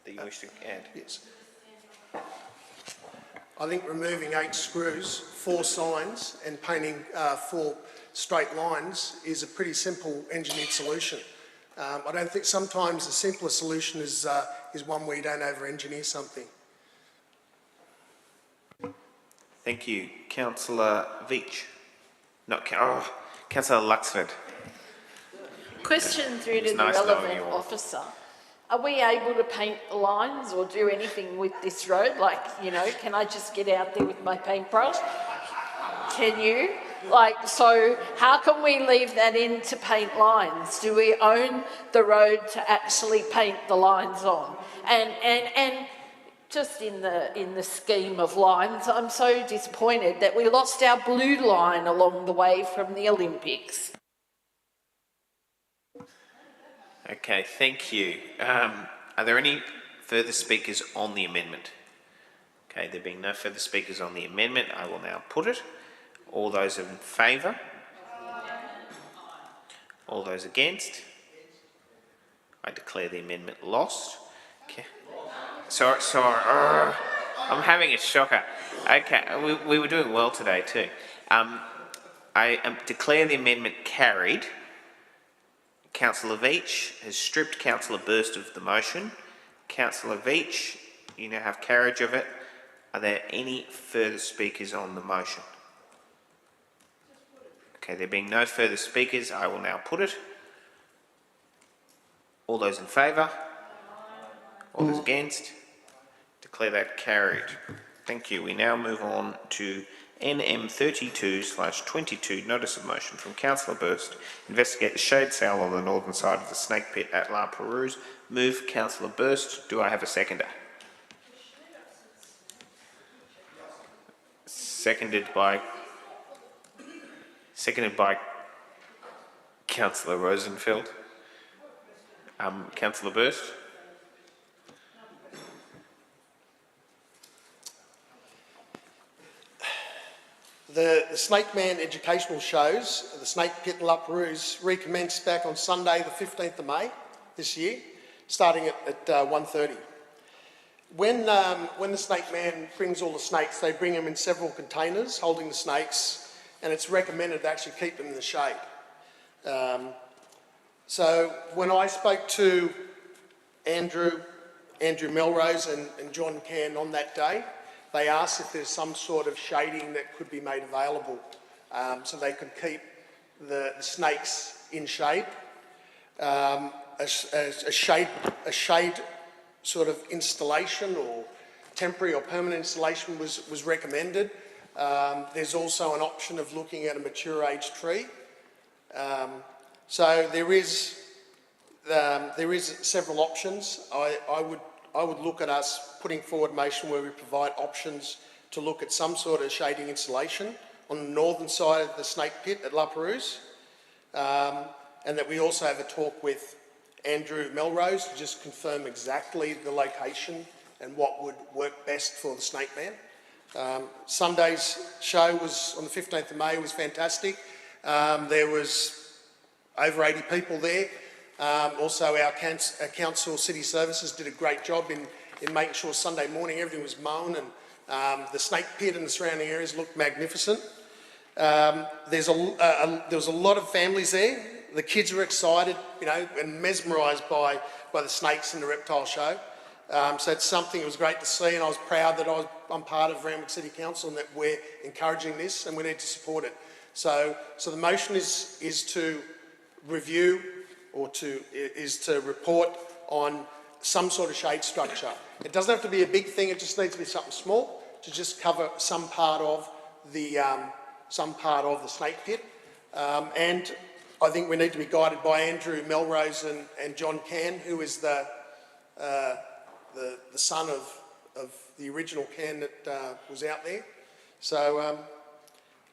that you wish to add? Yes. I think removing 8 screws, 4 signs and painting 4 straight lines is a pretty simple engineered solution. I don't think sometimes the simplest solution is one where you don't over-engineer something. Thank you. Councillor Veach. No, Councillor Luxford. Question through to the nice knowing relevant you all. officer. Are we able to paint the lines or do anything with this road? Like, you know, can I just get out there with my paintbrush? Can you? Like, so how can we leave that in to paint lines? Do we own the road to actually paint the lines on? And just in the scheme of lines, I'm so disappointed that we lost our blue line along the way from the Olympics. Okay, thank you. Are there any further speakers on the amendment? Okay, there being no further speakers on the amendment, I will now put it. All those in favour? All those against? I declare the amendment lost. Okay. Sorry. I'm having a shocker. Okay, we were doing well today too. I declare the amendment carried. Councillor Veach has stripped Councillor Burst of the motion. Councillor Veach, you now have carriage of it. Are there any further speakers on the motion? Okay, there being no further speakers, I will now put it. All those in favour? All those against? Declare that carried. Thank you. We now move on to NM 32/22, notice of motion from Councillor Burst. Investigate the shade sale on the northern side of the Snake Pit at La Perouse. Move Councillor Burst. Do I have a seconder? Seconded by Councillor Rosenfeld. Councillor Burst. The Snake Man educational shows, the Snake Pit and La Perouse, recommenced back on Sunday the 15th of May this year, starting at 1:30. When the Snake Man brings all the snakes, they bring them in several containers holding the snakes, and it's recommended to actually keep them in the shade. So when I spoke to Andrew Andrew Melrose and John Cann on that day. They asked if there's some sort of shading that could be made available so they could keep the snakes in shade. A shade sort of installation or temporary or permanent installation was recommended. There's also an option of looking at a mature age tree. So there is several options. I would look at us putting forward a motion where we provide options to look at some sort of shading installation on the northern side of the snake pit at La Perouse, and that we also have a talk with Andrew Melrose to just confirm exactly the location and what would work best for the Snake Man. Sunday's show was on the 15th of May, was fantastic. There was over 80 people there. Also our council city services did a great job in making sure Sunday morning everything was mown and the snake pit and the surrounding areas looked magnificent. There was a lot of families there. The kids were excited, you know, and mesmerised by the snakes and the reptile show. So it's something, it was great to see, and I was proud that I'm part of Randwick City Council and that we're encouraging this and we need to support it. So the motion is to review or to report on some sort of shade structure. It doesn't have to be a big thing, it just needs to be something small to just cover some part of the snake pit. And I think we need to be guided by Andrew Melrose and John Cann, who is the son of the original Cann that was out there. So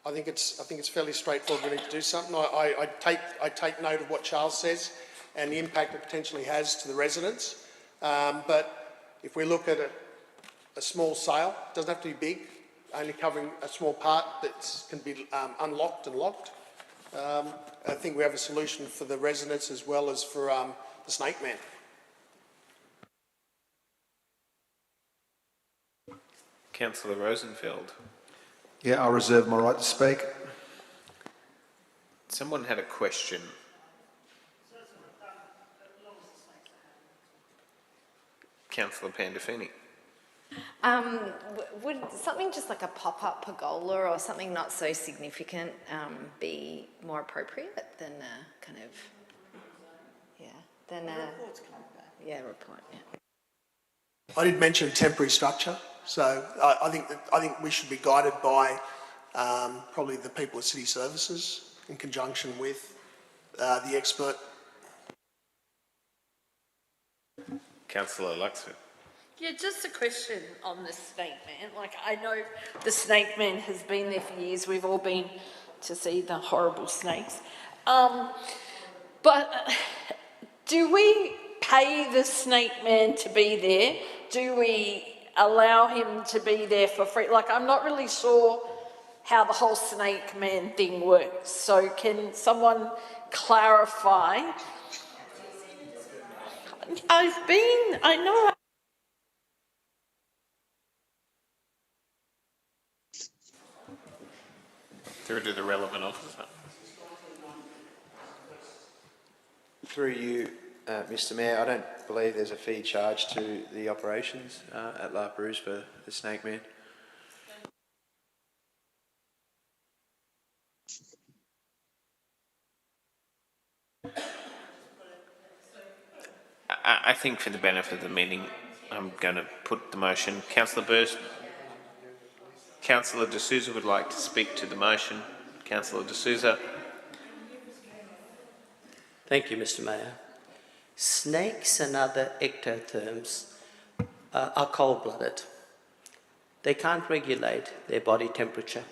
I think it's fairly straightforward. We need to do something. I take note of what Charles says and the impact it potentially has to the residents. But if we look at a small sale, it doesn't have to be big, only covering a small part that can be unlocked and locked. I think we have a solution for the residents as well as for the Snake Man. Councillor Rosenfeld. Yeah, I reserve my right to speak. Someone had a question. Councillor Pandolfini. Would something just like a pop-up pergola or something not so significant be more appropriate than a kind of, report, yeah. I did mention temporary structure, so I think we should be guided by probably the people at City Services in conjunction with the expert. Councillor Luxford. Yeah, just a question on the Snake Man. Like, I know the Snake Man has been there for years. We've all been to see the horrible snakes. But do we pay the Snake Man to be there? Do we allow him to be there for free? Like, I'm not really sure how the whole Snake Man thing works. So can someone clarify? I know. Through to the relevant officer. Through you, Mr Mayor, I don't believe there's a fee charged to the operations at La Perouse for the Snake Man. I think for the benefit of the meeting, I'm going to put the motion. Councillor Burst. Councillor De Souza would like to speak to the motion. Councillor De Souza. Thank you, Mr Mayor. Snakes and other ectotherms are cold-blooded. They can't regulate their body temperature.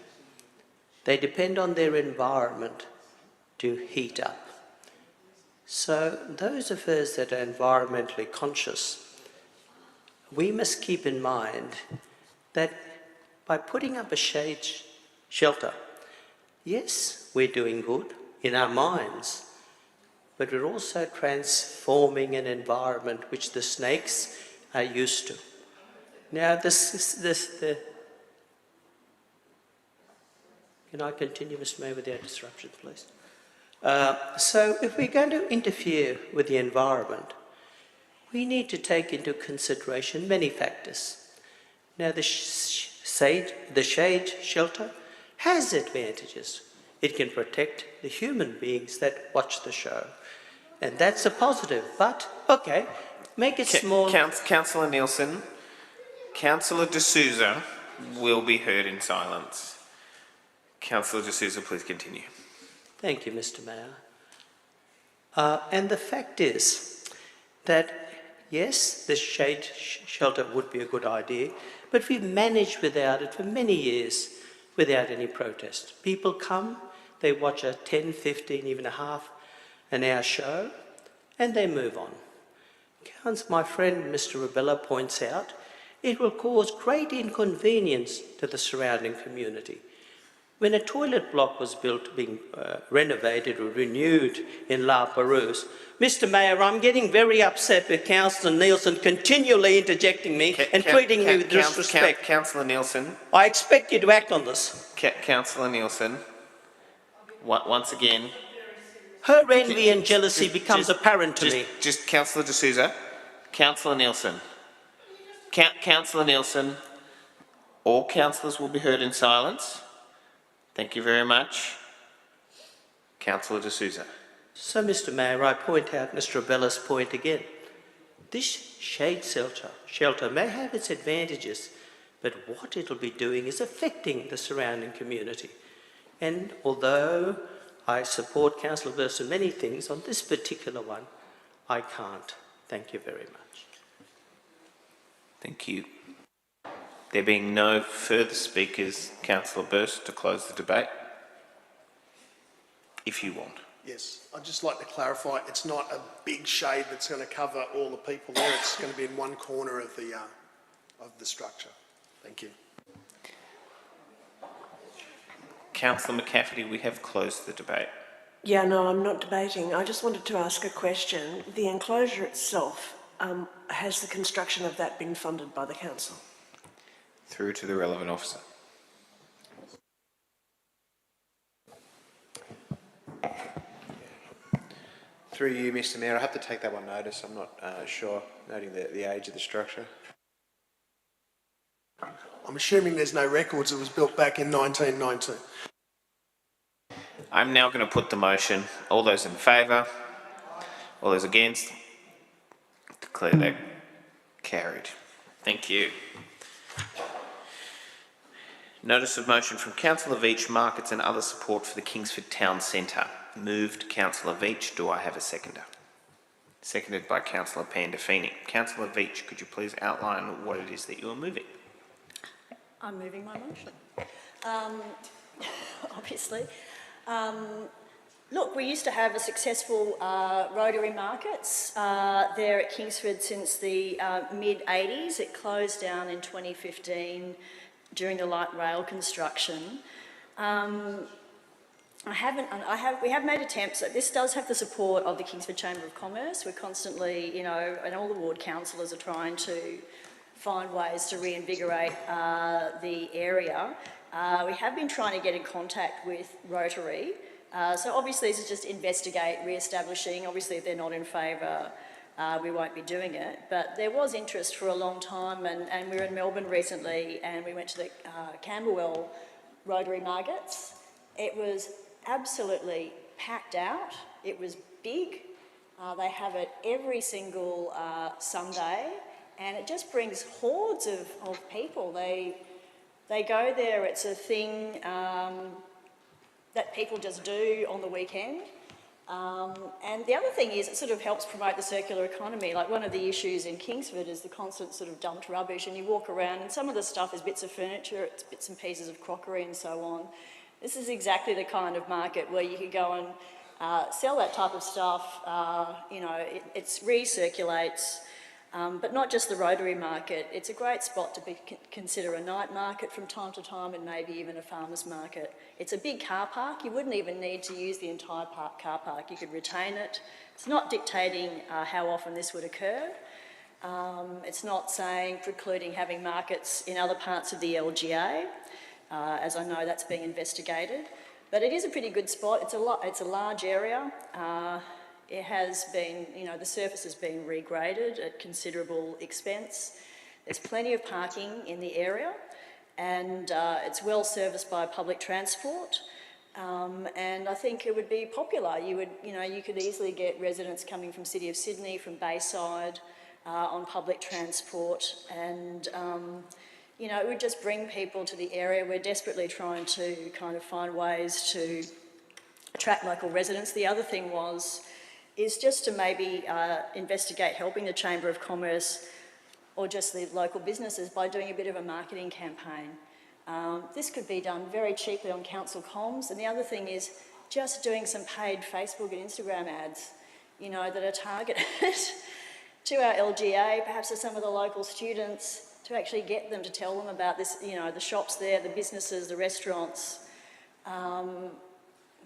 They depend on their environment to heat up. So those of us that are environmentally conscious, we must keep in mind that by putting up a shade shelter, yes, we're doing good in our minds, but we're also transforming an environment which the snakes are used to. Now, can I continue, Mr Mayor, without disruption, please? So if we're going to interfere with the environment, we need to take into consideration many factors. Now, the shade shelter has advantages. It can protect the human beings that watch the show, and that's a positive. But, okay, make it small. Councillor Nielsen, Councillor D'Souza will be heard in silence. Councillor D'Souza, please continue. Thank you, Mr. Mayor. And the fact is that, yes, the shade shelter would be a good idea, but we've managed without it for many years without any protest. People come, they watch a 10, 15, even a half an hour show, and they move on. As my friend Mr. Rubella points out, it will cause great inconvenience to the surrounding community. When a toilet block was built, being renovated or renewed in La Perouse, Mr. Mayor, I'm getting very upset with Councillor Nielsen continually interjecting me and treating me with disrespect. Councillor Nielsen. I expect you to act on this. Councillor Nielsen, once again. Her envy and jealousy becomes apparent to me. Just Councillor D'Souza. Councillor Nielsen. Councillor Nielsen. All councillors will be heard in silence. Thank you very much. Councillor D'Souza. So, Mr. Mayor, I point out Mr. Rubella's point again. This shade shelter may have its advantages, but what it'll be doing is affecting the surrounding community. And although I support Councillor Burst in many things, on this particular one, I can't. Thank you very much. Thank you. There being no further speakers, Councillor Burst, to close the debate, if you want. Yes, I'd just like to clarify, it's not a big shade that's going to cover all the people there. It's going to be in one corner of the structure. Thank you. Councillor McCafferty, we have closed the debate. Yeah, no, I'm not debating. I just wanted to ask a question. The enclosure itself, has the construction of that been funded by the council? Through to the relevant officer. Through you, Mr. Mayor, I have to take that one notice. I'm not sure, noting the age of the structure. I'm assuming there's no records. It was built back in 1919. I'm now going to put the motion. All those in favour? All those against? Declare that carried. Thank you. Notice of motion from Councillor Veitch, Markets and other support for the Kingsford Town Centre. Moved Councillor Veitch. Do I have a seconder? Seconded by Councillor Pandafini. Councillor Veitch, could you please outline what it is that you are moving? I'm moving my motion. Obviously. Look, we used to have a successful Rotary Markets there at Kingsford since the mid-80s. It closed down in 2015 during the light rail construction. We have made attempts. This does have the support of the Kingsford Chamber of Commerce. We're constantly, and all the ward councillors are trying to find ways to reinvigorate the area. We have been trying to get in contact with Rotary. So obviously this is just investigate, re-establishing. Obviously if they're not in favour, we won't be doing it. But there was interest for a long time, and we were in Melbourne recently and we went to the Camberwell Rotary Markets. It was absolutely packed out. It was big. They have it every single Sunday, and it just brings hordes of people. They go there. It's a thing that people just do on the weekend. And the other thing is it sort of helps promote the circular economy. Like one of the issues in Kingsford is the constant sort of dumped rubbish, and you walk around and some of the stuff is bits of furniture, it's bits and pieces of crockery and so on. This is exactly the kind of market where you could go and sell that type of stuff. It recirculates, but not just the Rotary Market. It's a great spot to consider a night market from time to time, and maybe even a farmer's market. It's a big car park. You wouldn't even need to use the entire car park. You could retain it. It's not dictating how often this would occur. It's not precluding having markets in other parts of the LGA. As I know that's being investigated. But it is a pretty good spot. It's a large area. It has been, you know, the surface has been regraded at considerable expense. There's plenty of parking in the area, and it's well serviced by public transport. And I think it would be popular. You could easily get residents coming from City of Sydney, from Bayside, on public transport, and it would just bring people to the area. We're desperately trying to kind of find ways to attract local residents. The other thing is just to maybe investigate helping the Chamber of Commerce or just the local businesses by doing a bit of a marketing campaign. This could be done very cheaply on council comms, and the other thing is just doing some paid Facebook and Instagram ads, that are targeted to our LGA, perhaps to some of the local students, to actually get them to tell them about this, the shops there, the businesses, the restaurants.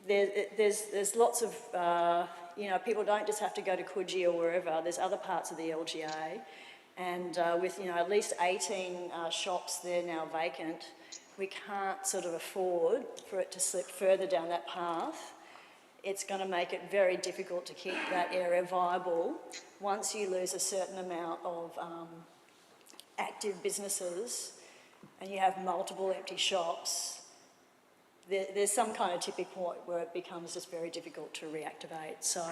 There's lots of, people don't just have to go to Coogee or wherever. There's other parts of the LGA, and with at least 18 shops there now vacant, we can't sort of afford for it to slip further down that path. It's going to make it very difficult to keep that area viable once you lose a certain amount of active businesses and you have multiple empty shops. There's some kind of tipping point where it becomes just very difficult to reactivate. So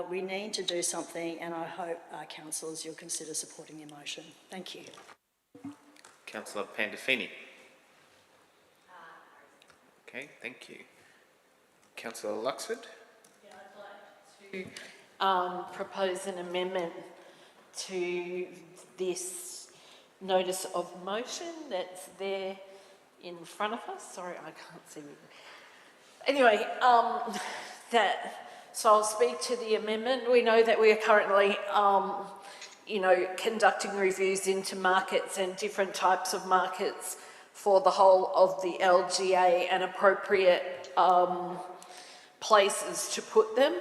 we need to do something, and I hope, councillors, you'll consider supporting the motion. Thank you. Councillor Pandolfini. Okay, thank you. Councillor Luxford. Yeah, I'd like to propose an amendment to this notice of motion that's there in front of us. Sorry, I can't see you. Anyway, so I'll speak to the amendment. We know that we are currently, conducting reviews into markets and different types of markets for the whole of the LGA and appropriate places to put them.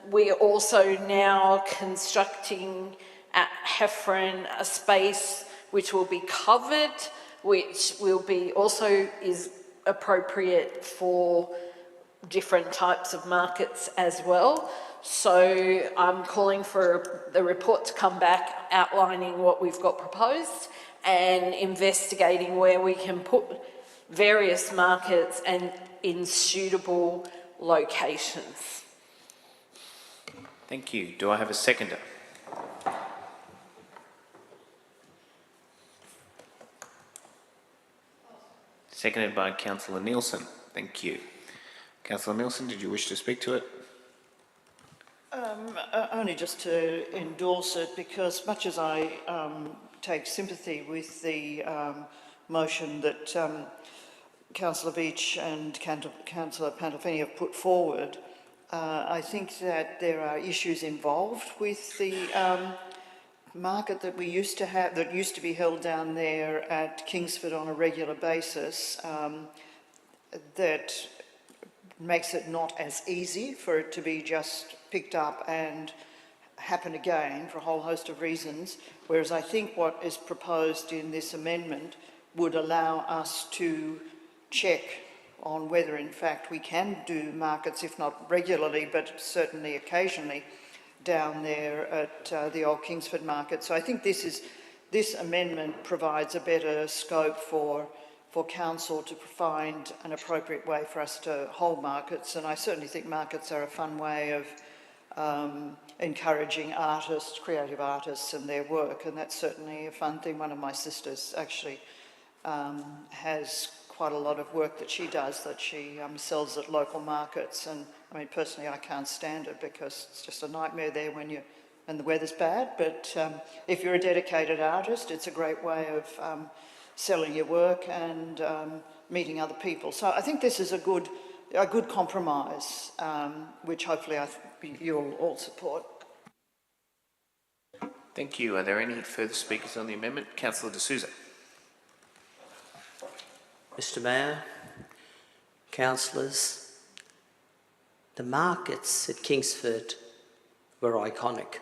We are also now constructing at Heffron a space which will be covered, which will be also is appropriate for different types of markets as well. So I'm calling for the report to come back outlining what we've got proposed and investigating where we can put various markets and in suitable locations. Thank you. Do I have a seconder? Seconded by Councillor Nielsen. Thank you. Councillor Nielsen, did you wish to speak to it? Only just to endorse it, because much as I take sympathy with the motion that Councillor Beach and Councillor Pandolfini have put forward, I think that there are issues involved with the market that we used to have, that used to be held down there at Kingsford on a regular basis, that makes it not as easy for it to be just picked up and happen again for a whole host of reasons, whereas I think what is proposed in this amendment would allow us to check on whether in fact we can do markets, if not regularly, but certainly occasionally, down there at the old Kingsford market. So I think this amendment provides a better scope for council to find an appropriate way for us to hold markets, and I certainly think markets are a fun way of encouraging artists, creative artists and their work, and that's certainly a fun thing. One of my sisters actually has quite a lot of work that she does that she sells at local markets, and I mean personally I can't stand it because it's just a nightmare there when the weather's bad, but if you're a dedicated artist, it's a great way of selling your work and meeting other people. So I think this is a good compromise, which hopefully you'll all support. Thank you. Are there any further speakers on the amendment? Councillor D'Souza. Mr. Mayor, councillors, the markets at Kingsford were iconic.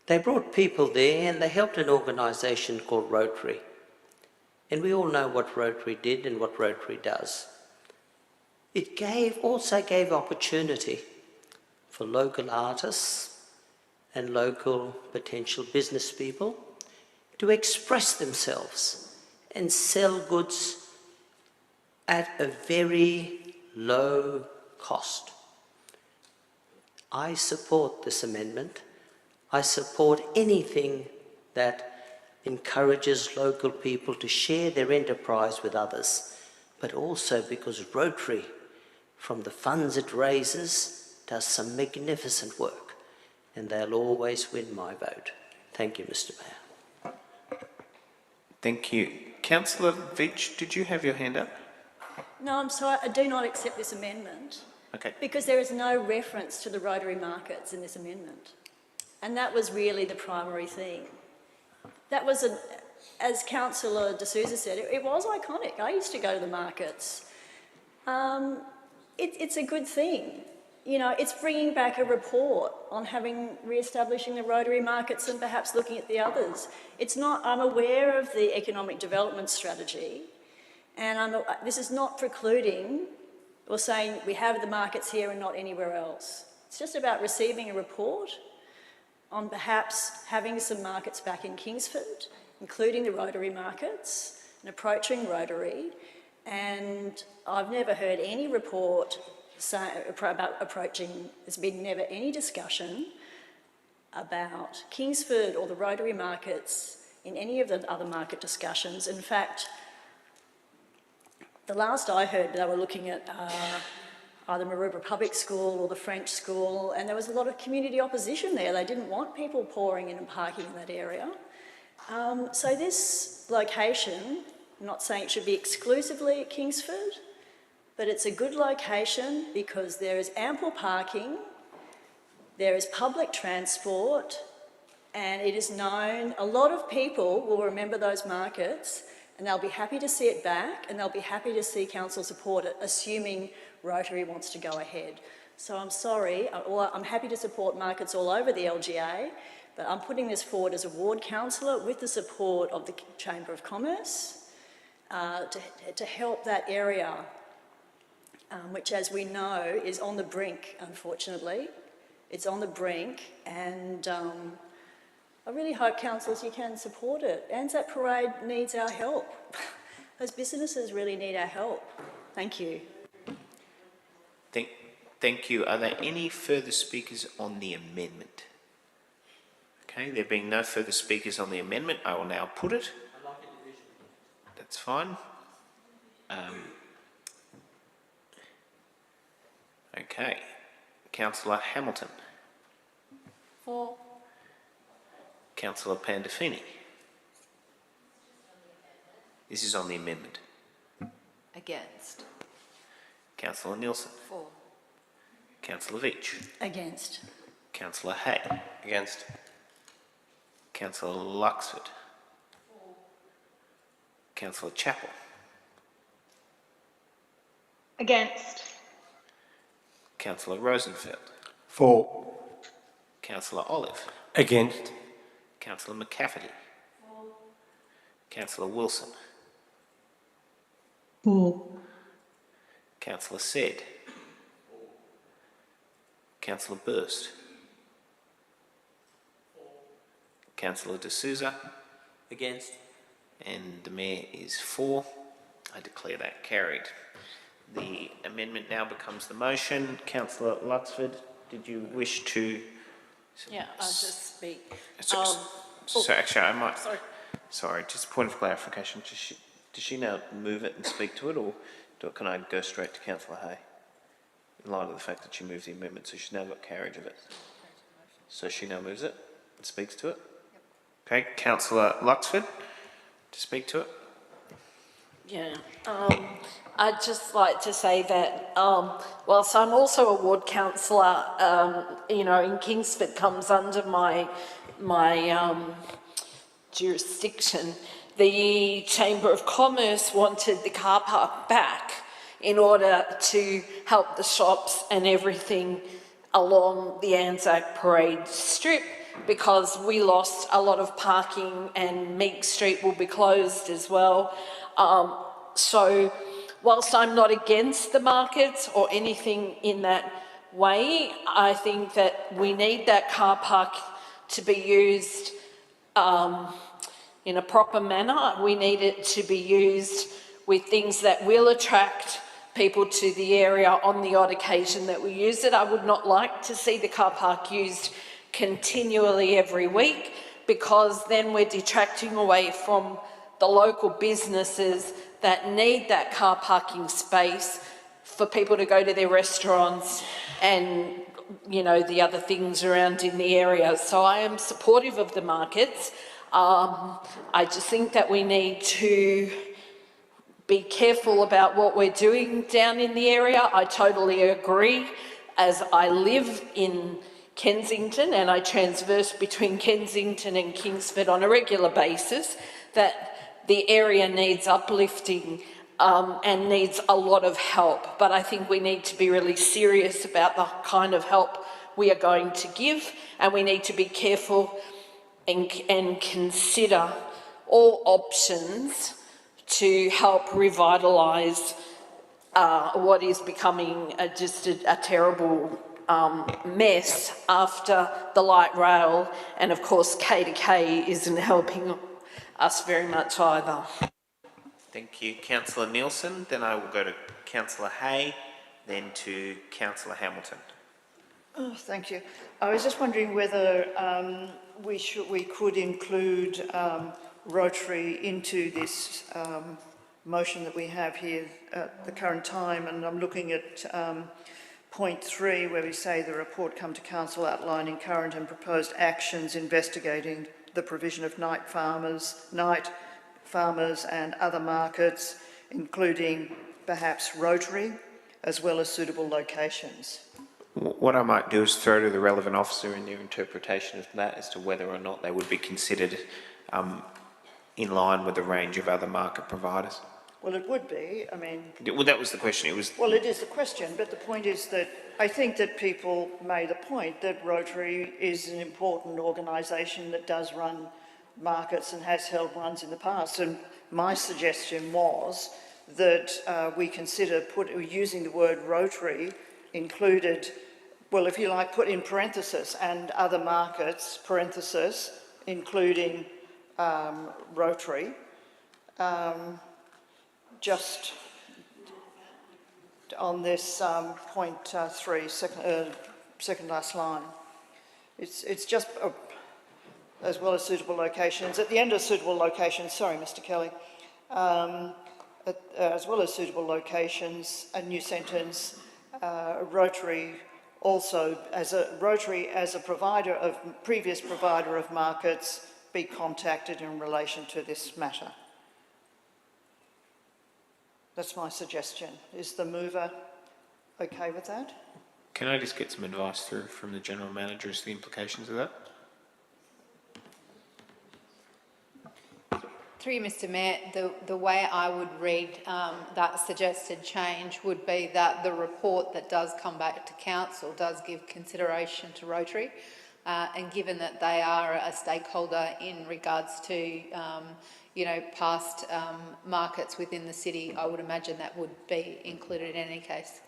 They brought people there and they helped an organisation called Rotary. And we all know what Rotary did and what Rotary does. It also gave opportunity for local artists and local potential business people to express themselves and sell goods at a very low cost. I support this amendment. I support anything that encourages local people to share their enterprise with others, but also because Rotary, from the funds it raises, does some magnificent work, and they'll always win my vote. Thank you, Mr. Mayor. Thank you. Councillor Veitch, did you have your hand up? No, I'm sorry, I do not accept this amendment. Okay. Because there is no reference to the Rotary markets in this amendment. And that was really the primary thing. That was, as Councillor D'Souza said, it was iconic. I used to go to the markets. It's a good thing. You know, it's bringing back a report on re-establishing the Rotary markets and perhaps looking at the others. It's not, I'm aware of the economic development strategy, and this is not precluding or saying we have the markets here and not anywhere else. It's just about receiving a report on perhaps having some markets back in Kingsford, including the Rotary markets, and approaching Rotary. And I've never heard any report about approaching, there's been never any discussion about Kingsford or the Rotary markets in any of the other market discussions. In fact, the last I heard, they were looking at either Maroubra Public School or the French School, and there was a lot of community opposition there. They didn't want people pouring in and parking in that area. So this location, I'm not saying it should be exclusively at Kingsford, but it's a good location because there is ample parking, there is public transport, and it is known, a lot of people will remember those markets and they'll be happy to see it back and they'll be happy to see council support it, assuming Rotary wants to go ahead. So I'm sorry, I'm happy to support markets all over the LGA, but I'm putting this forward as a ward councillor with the support of the Chamber of Commerce to help that area, which, as we know, is on the brink, unfortunately. It's on the brink, and I really hope, councillors, you can support it. Anzac Parade needs our help. Those businesses really need our help. Thank you. Thank you. Are there any further speakers on the amendment? Okay, there being no further speakers on the amendment, I will now put it. That's fine. Okay. Councillor Hamilton. For. Councillor Pandolfini. This is on the amendment. Against. Councillor Nielsen. For. Councillor Veitch. Against. Councillor Hay. Against. Councillor Luxford. Councillor Chappell. Against. Councillor Rosenfeld. For. Councillor Olive. Against. Councillor McCafferty. Councillor Wilson. For. Councillor Said. Councillor Burst. Councillor D'Souza. Against. And the Mayor is for. I declare that carried. The amendment now becomes the motion. Councillor Luxford, did you wish to... Yeah, I'll just speak. So actually, I might... Sorry. Just a point of clarification. Does she now move it and speak to it, or can I go straight to Councillor Hay? In light of the fact that she moved the amendment, so she's now got carriage of it. So she now moves it and speaks to it? Okay, Councillor Luxford, to speak to it. Yeah, I'd just like to say that whilst I'm also a ward councillor, you know, in Kingsford comes under my jurisdiction, the Chamber of Commerce wanted the car park back in order to help the shops and everything along the Anzac Parade strip, because we lost a lot of parking and Meek Street will be closed as well. So whilst I'm not against the markets or anything in that way, I think that we need that car park to be used in a proper manner. We need it to be used with things that will attract people to the area on the odd occasion that we use it. I would not like to see the car park used continually every week, because then we're detracting away from the local businesses that need that car parking space for people to go to their restaurants and, you know, the other things around in the area. So I am supportive of the markets. I just think that we need to be careful about what we're doing down in the area. I totally agree. As I live in Kensington and I transverse between Kensington and Kingsford on a regular basis, that the area needs uplifting and needs a lot of help. But I think we need to be really serious about the kind of help we are going to give, and we need to be careful and consider all options to help revitalise what is becoming just a terrible mess after the light rail, and of course K2K isn't helping us very much either. Thank you, Councillor Nielsen. Then I will go to Councillor Hay, then to Councillor Hamilton. Oh, thank you. I was just wondering whether we could include Rotary into this motion that we have here at the current time, and I'm looking at point 3, where we say the report come to council outlining current and proposed actions investigating the provision of night farmers and other markets, including perhaps Rotary, as well as suitable locations. What I might do is throw to the relevant officer in their interpretation of that as to whether or not they would be considered in line with the range of other market providers. Well, it would be. I mean... Well, that was the question. It was... Well, it is the question, but the point is that I think that people made a point that Rotary is an important organisation that does run markets and has held ones in the past. And my suggestion was that we consider using the word Rotary included, well, if you like, put in parenthesis, and other markets, parenthesis, including Rotary, just on this point 3, second last line. It's just as well as suitable locations. At the end of suitable locations, sorry, Mr. Kelly, as well as suitable locations, a new sentence, Rotary also, as a provider of, previous provider of markets, be contacted in relation to this matter. That's my suggestion. Is the mover okay with that? Can I just get some advice through from the General Manager as to the implications of that? Through you, Mr. Mayor, the way I would read that suggested change would be that the report that does come back to council does give consideration to Rotary, and given that they are a stakeholder in regards to you know, past markets within the city, I would imagine that would be included in any case.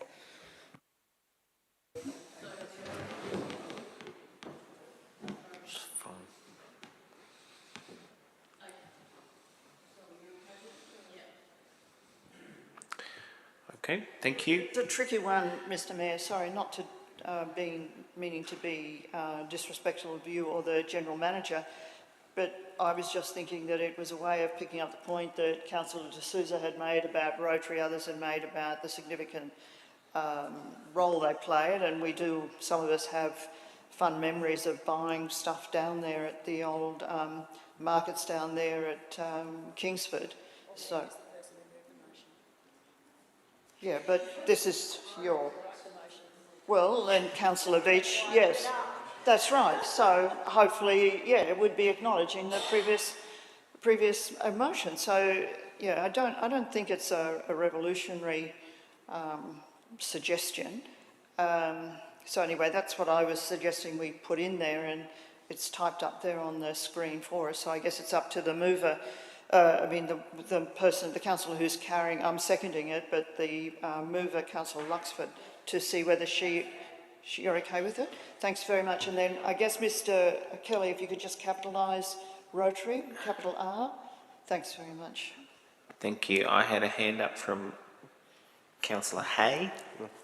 Okay, thank you. It's a tricky one, Mr. Mayor. Sorry, not to meaning to be disrespectful of you or the General Manager, but I was just thinking that it was a way of picking up the point that Councillor De Souza had made about Rotary, others had made about the significant role they played, and we do, some of us have fun memories of buying stuff down there at the old markets down there at Kingsford. So, yeah, but this is your... Well, and Councillor Beach, yes, that's right. So hopefully, yeah, it would be acknowledging the previous motion. So yeah, I don't think it's a revolutionary suggestion. So anyway, that's what I was suggesting we put in there, and it's typed up there on the screen for us. So I guess it's up to the mover I mean, the councillor who's carrying, I'm seconding it, but the mover, Councillor Luxford, to see whether you're okay with it. Thanks very much. And then I guess, Mr. Kelly, if you could just capitalise Rotary, capital R. Thanks very much. Thank you. I had a hand up from Councillor Hay,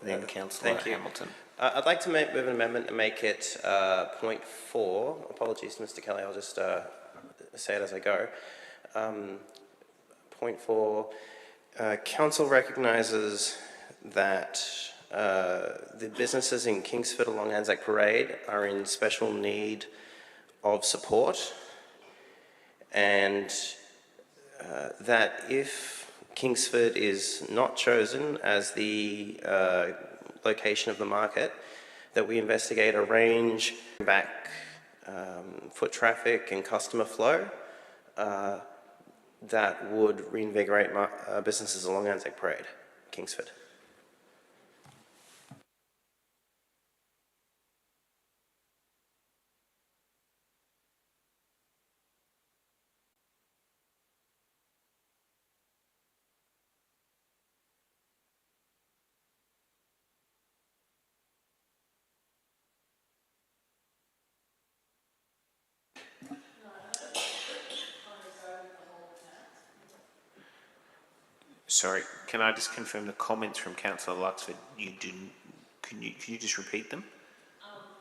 then Councillor Hamilton. I'd like to move an amendment and make it point 4. Apologies, Mr. Kelly, I'll just say it as I go. Point 4, Council recognises that the businesses in Kingsford along Anzac Parade are in special need of support, and that if Kingsford is not chosen as the location of the market, that we investigate a range back foot traffic and customer flow that would reinvigorate businesses along Anzac Parade, Kingsford. Sorry, can I just confirm the comments from Councillor Luxford? You didn't. Can you just repeat them?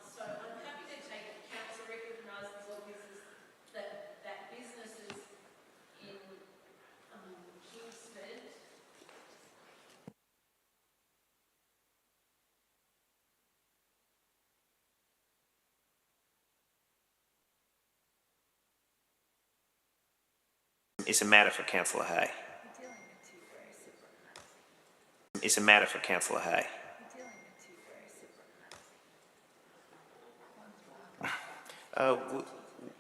So I'm happy to take it. Council recognises all businesses that businesses in Kingsford It's a matter for Councillor Hay. It's a matter for Councillor Hay.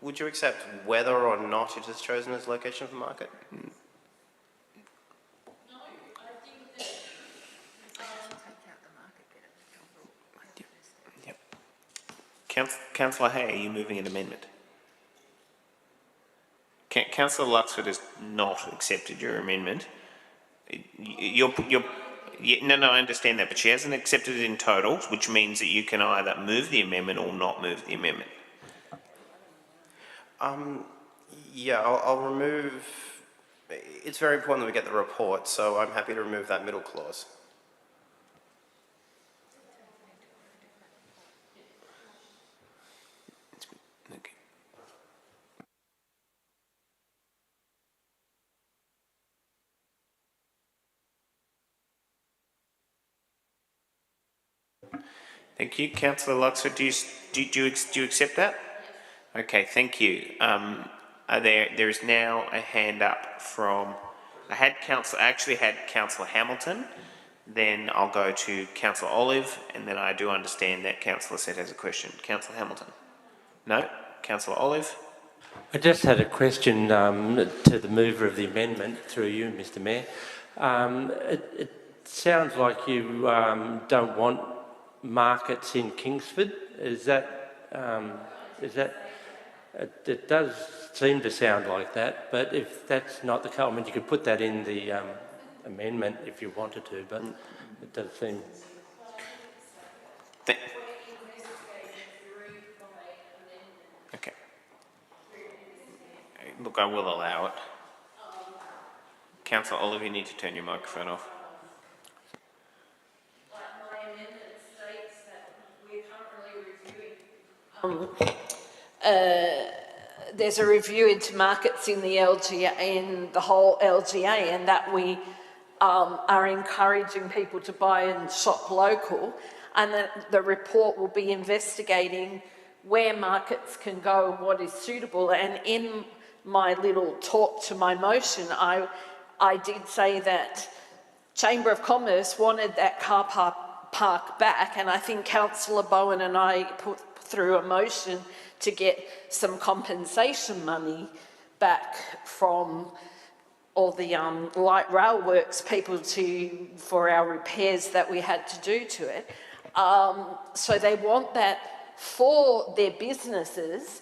Would you accept whether or not it is chosen as location of the market? Councillor Hay, are you moving an amendment? Councillor Luxford has not accepted your amendment. No, I understand that, but she hasn't accepted it in total, which means that you can either move the amendment or not move the amendment. Yeah, I'll remove. It's very important that we get the report, so I'm happy to remove that middle clause. Okay. Thank you, Councillor Luxford. Do you accept that? Okay, thank you. There is now a hand up from. I actually had Councillor Hamilton. Then I'll go to Councillor Olive, and then I do understand that Councillor Sett has a question. Councillor Hamilton. No. Councillor Olive. I just had a question to the mover of the amendment through you, Mr. Mayor. It sounds like you don't want markets in Kingsford. Is that? It does seem to sound like that, but if that's not the case, I mean, you could put that in the amendment if you wanted to, but it does seem. Okay. Look, I will allow it. Councillor Olive, you need to turn your microphone off. My amendment states that we're currently reviewing. There's a review into markets in the LGA, in the whole LGA, and that we are encouraging people to buy and shop local, and that the report will be investigating where markets can go and what is suitable. And in my little talk to my motion, I did say that Chamber of Commerce wanted that car park back, and I think Councillor Bowen and I put through a motion to get some compensation money back from all the light rail works people for our repairs that we had to do to it. So they want that for their businesses,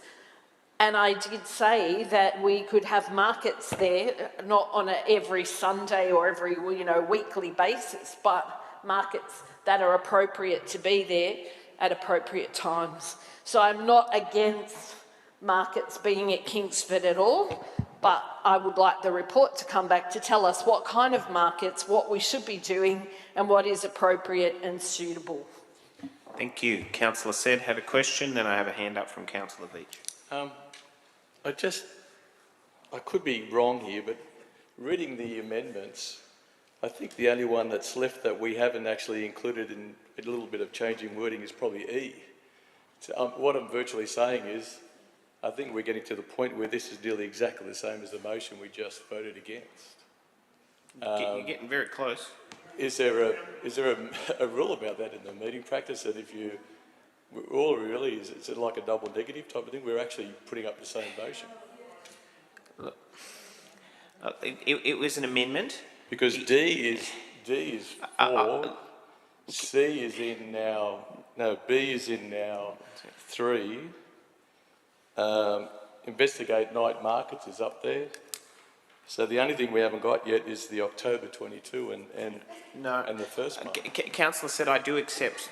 And I did say that we could have markets there, not on a every Sunday or every weekly basis, but markets that are appropriate to be there at appropriate times. So I'm not against markets being at Kingsford at all, but I would like the report to come back to tell us what kind of markets, what we should be doing, and what is appropriate and suitable. Thank you. Councillor Said had a question, then I have a hand up from Councillor Veach. I could be wrong here, but reading the amendments, I think the only one that's left that we haven't actually included in a little bit of changing wording is probably E. So, what I'm virtually saying is, I think we're getting to the point where this is nearly exactly the same as the motion we just voted against. You're getting very close. Is there a rule about that in the meeting practice that if you, all really is it like a double negative type of thing? We're actually putting up the same motion. Look, it was an amendment. Because D is 4, C is in now, no, B is in now 3, investigate night markets is up there. So the only thing we haven't got yet is the October 22 and the first one. Councillor Said I do accept.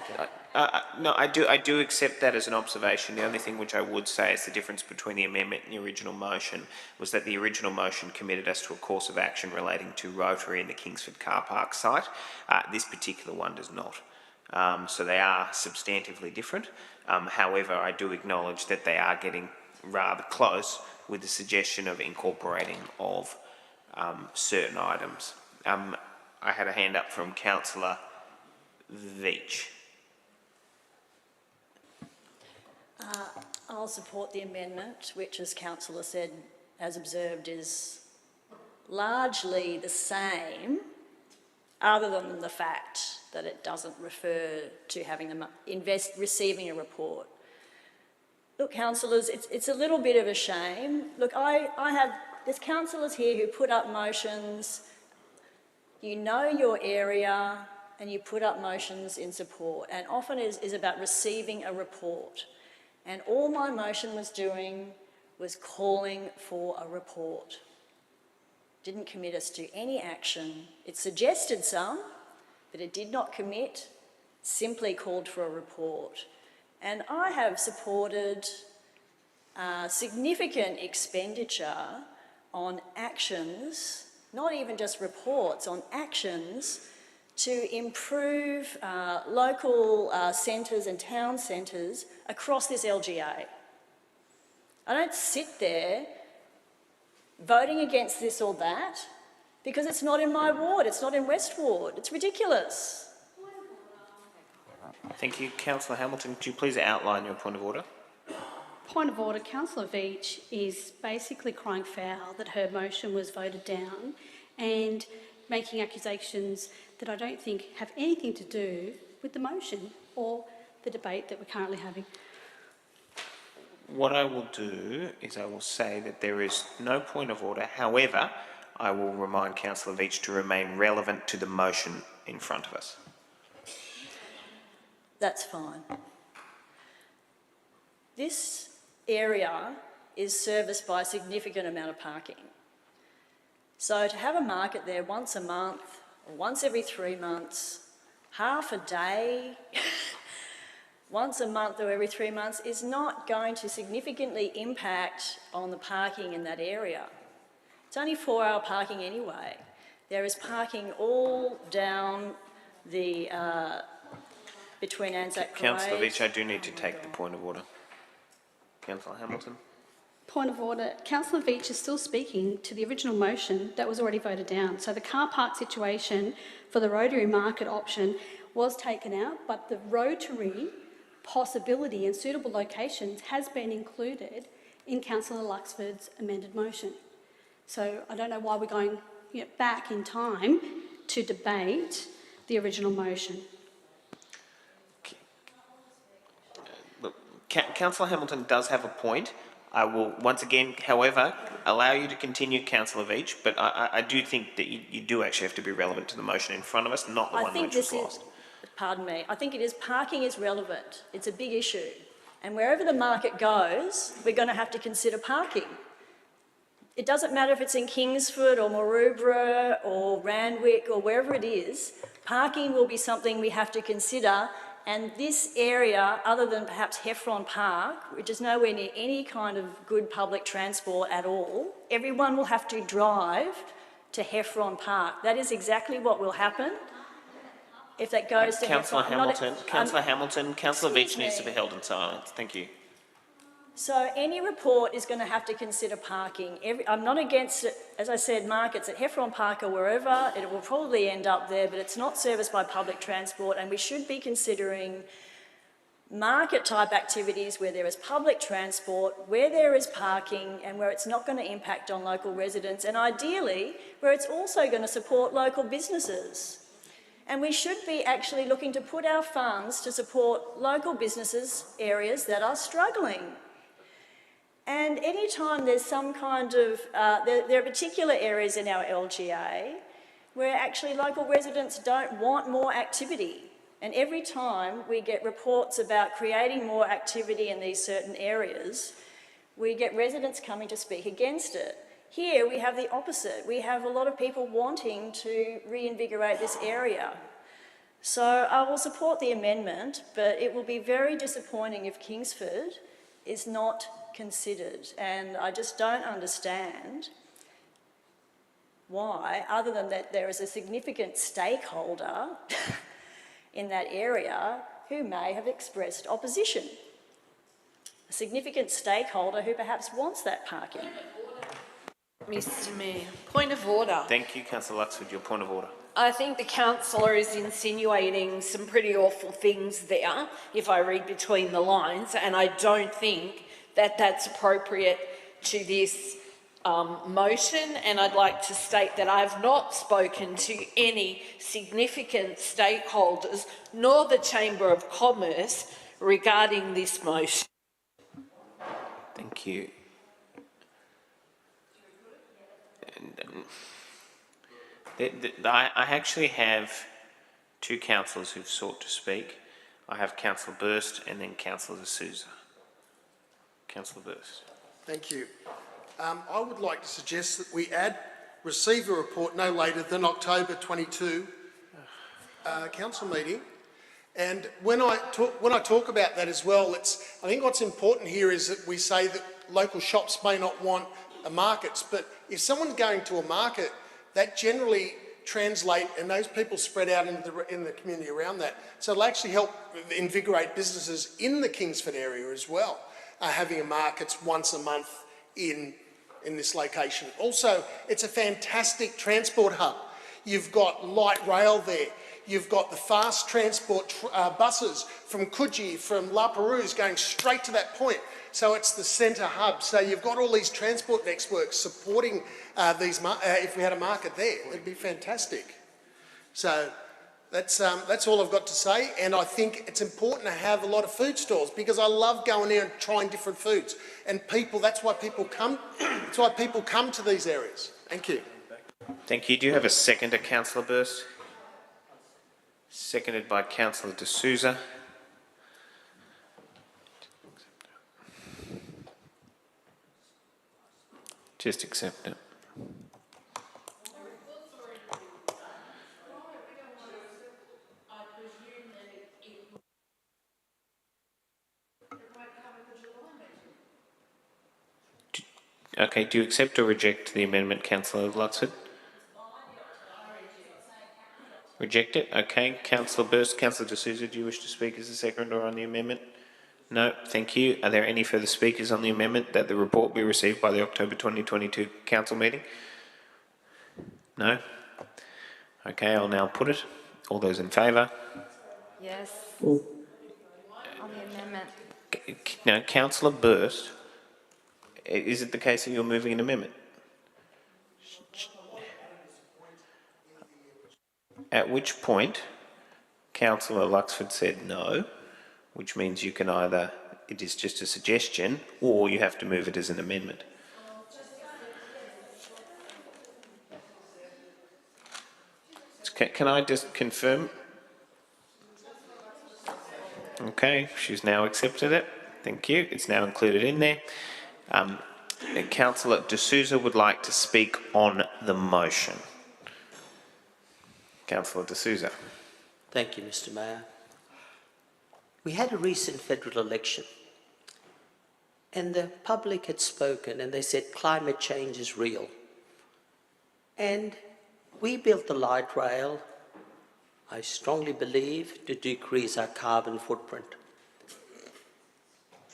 No, I do accept that as an observation. The only thing which I would say is the difference between the amendment and the original motion was that the original motion committed us to a course of action relating to Rotary and the Kingsford car park site. This particular one does not. So they are substantively different. However, I do acknowledge that they are getting rather close with the suggestion of incorporating of certain items. I had a hand up from Councillor Veach. I'll support the amendment, which, as Councillor Said, as observed, is largely the same, other than the fact that it doesn't refer to having them receiving a report. Look, councillors, it's a little bit of a shame. Look, there's councillors here who put up motions, you know your area, and you put up motions in support, and often is about receiving a report. And all my motion was doing was calling for a report. Didn't commit us to any action. It suggested some, but it did not commit, simply called for a report. And I have supported significant expenditure on actions, not even just reports, on actions to improve local centres and town centres across this LGA. I don't sit there voting against this or that because it's not in my ward, it's not in West Ward. It's ridiculous. Thank you. Councillor Hamilton, could you please outline your point of order? Point of order. Councillor Veach is basically crying foul that her motion was voted down and making accusations that I don't think have anything to do with the motion or the debate that we're currently having. What I will do is I will say that there is no point of order. However, I will remind Councillor Veach to remain relevant to the motion in front of us. That's fine. This area is serviced by a significant amount of parking. So to have a market there once a month, or once every 3 months, half a day, once a month or every 3 months is not going to significantly impact on the parking in that area. It's only 4-hour parking anyway. There is parking all down the between Anzac Parade. Councillor Veach, I do need to take the point of order. Councillor Hamilton. Point of order. Councillor Veach is still speaking to the original motion that was already voted down. So the car park situation for the Rotary market option was taken out, but the Rotary possibility and suitable locations has been included in Councillor Luxford's amended motion. So I don't know why we're going back in time to debate the original motion. Look, Councillor Hamilton does have a point. I will once again, however, allow you to continue, Councillor Veach, but I do think that you do actually have to be relevant to the motion in front of us, not the one which was lost. Pardon me, I think it is, parking is relevant. It's a big issue. And wherever the market goes, we're going to have to consider parking. It doesn't matter if it's in Kingsford or Maroubra or Randwick or wherever it is, parking will be something we have to consider. And this area, other than perhaps Heffron Park, which is nowhere near any kind of good public transport at all, everyone will have to drive to Heffron Park. That is exactly what will happen if that goes to Councillor Heffron. Hamilton, Councillor Veitch needs to be held in silence. Thank you. So any report is going to have to consider parking. I'm not against it, as I said, markets at Heffron Park or wherever, it will probably end up there, but it's not serviced by public transport, and we should be considering market type activities where there is public transport, where there is parking, and where it's not going to impact on local residents, and ideally where it's also going to support local businesses. And we should be actually looking to put our funds to support local businesses, areas that are struggling. And any time there's some kind of, there are particular areas in our LGA where actually local residents don't want more activity. And every time we get reports about creating more activity in these certain areas, we get residents coming to speak against it. Here we have the opposite. We have a lot of people wanting to reinvigorate this area. So I will support the amendment, but it will be very disappointing if Kingsford is not considered, and I just don't understand why, other than that there is a significant stakeholder in that area who may have expressed opposition. A significant stakeholder who perhaps wants that parking. Mr Mayor, point of order. Thank you, Councillor Luxford. Your point of order. I think the councillor is insinuating some pretty awful things there, if I read between the lines, and I don't think that that's appropriate to this motion, and I'd like to state that I've not spoken to any significant stakeholders, nor the Chamber of Commerce, regarding this motion. Thank you. I actually have two councillors who've sought to speak. I have Councillor Burst and then Councillor D'Souza. Councillor Burst. Thank you. I would like to suggest that we receive a report no later than October 22 council meeting. And when I talk about that as well, I think what's important here is that we say that local shops may not want markets, but if someone's going to a market, that generally translate, and those people spread out in the community around that. So it'll actually help invigorate businesses in the Kingsford area as well, having a markets once a month in this location. Also, it's a fantastic transport hub. You've got light rail there. You've got the fast transport buses from Coogee, from La Perouse going straight to that point. So it's the centre hub. So you've got all these transport networks supporting these, if we had a market there, it'd be fantastic. So that's all I've got to say. And I think it's important to have a lot of food stalls because I love going there and trying different foods. And that's why people come, that's why people come to these areas. Thank you. Thank you. Do you have a seconder, Councillor Burst? Seconded by Councillor D'Souza. Just accept it. Okay, do you accept or reject the amendment, Councillor Luxford? Reject it? Okay. Councillor Burst, Councillor D'Souza, do you wish to speak as a seconder on the amendment? No, thank you. Are there any further speakers on the amendment that the report be received by the October 2022 council meeting? No? Okay, I'll now put it. All those in favour? Yes. On the amendment. Now, Councillor Burst, is it the case that you're moving an amendment? At which point, Councillor Luxford said no, which means you can either, it is just a suggestion, or you have to move it as an amendment. Can I just confirm? Okay, she's now accepted it. thank you. It's now included in there. Councillor D'Souza would like to speak on the motion. Councillor D'Souza. Thank you, Mr. Mayor. We had a recent federal election and the public had spoken and they said climate change is real. And we built the light rail, I strongly believe, to decrease our carbon footprint.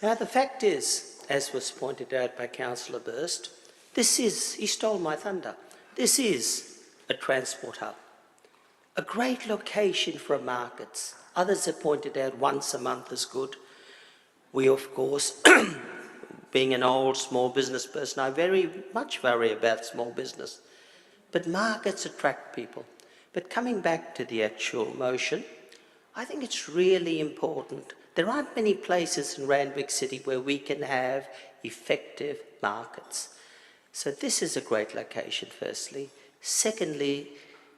Now the fact is, as was pointed out by Councillor Burst, he stole my thunder, this is a transport hub. A great location for markets. Others have pointed out once a month is good. We, of course, being an old small business person, I very much worry about small business. But markets attract people. But coming back to the actual motion, I think it's really important. There aren't many places in Randwick City where we can have effective markets. So this is a great location, firstly. Secondly,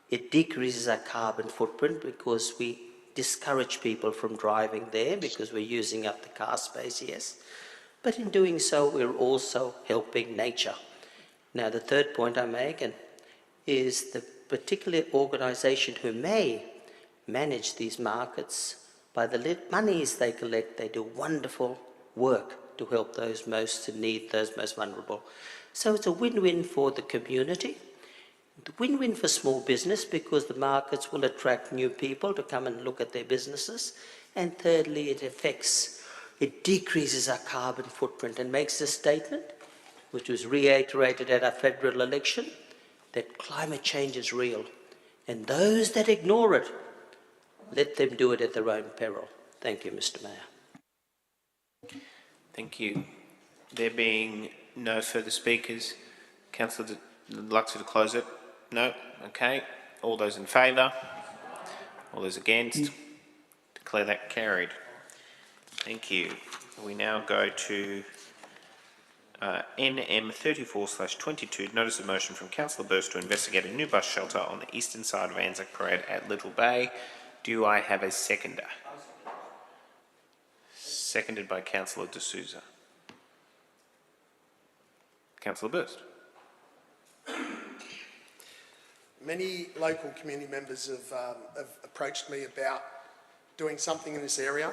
it decreases our carbon footprint because we discourage people from driving there because we're using up the car space, yes. But in doing so, we're also helping nature. Now, the third point I make is the particular organisation who may manage these markets, by the monies they collect, they do wonderful work to help those most in need, those most vulnerable. So it's a win-win for the community. The win-win for small business because the markets will attract new people to come and look at their businesses. And thirdly, it decreases our carbon footprint and makes a statement, which was reiterated at our federal election, that climate change is real. And those that ignore it, let them do it at their own peril. Thank you, Mr. Mayor. Thank you. There being no further speakers, Councillor Luxon to close it? No? Okay. All those in favour? All those against? Declare that carried. Thank you. We now go to NM 34/22, notice of motion from Councillor Burst to investigate a new bus shelter on the eastern side of Anzac Parade at Little Bay. Do I have a seconder? Seconded by Councillor D'Souza. Councillor Burst. Many local community members have approached me about doing something in this area.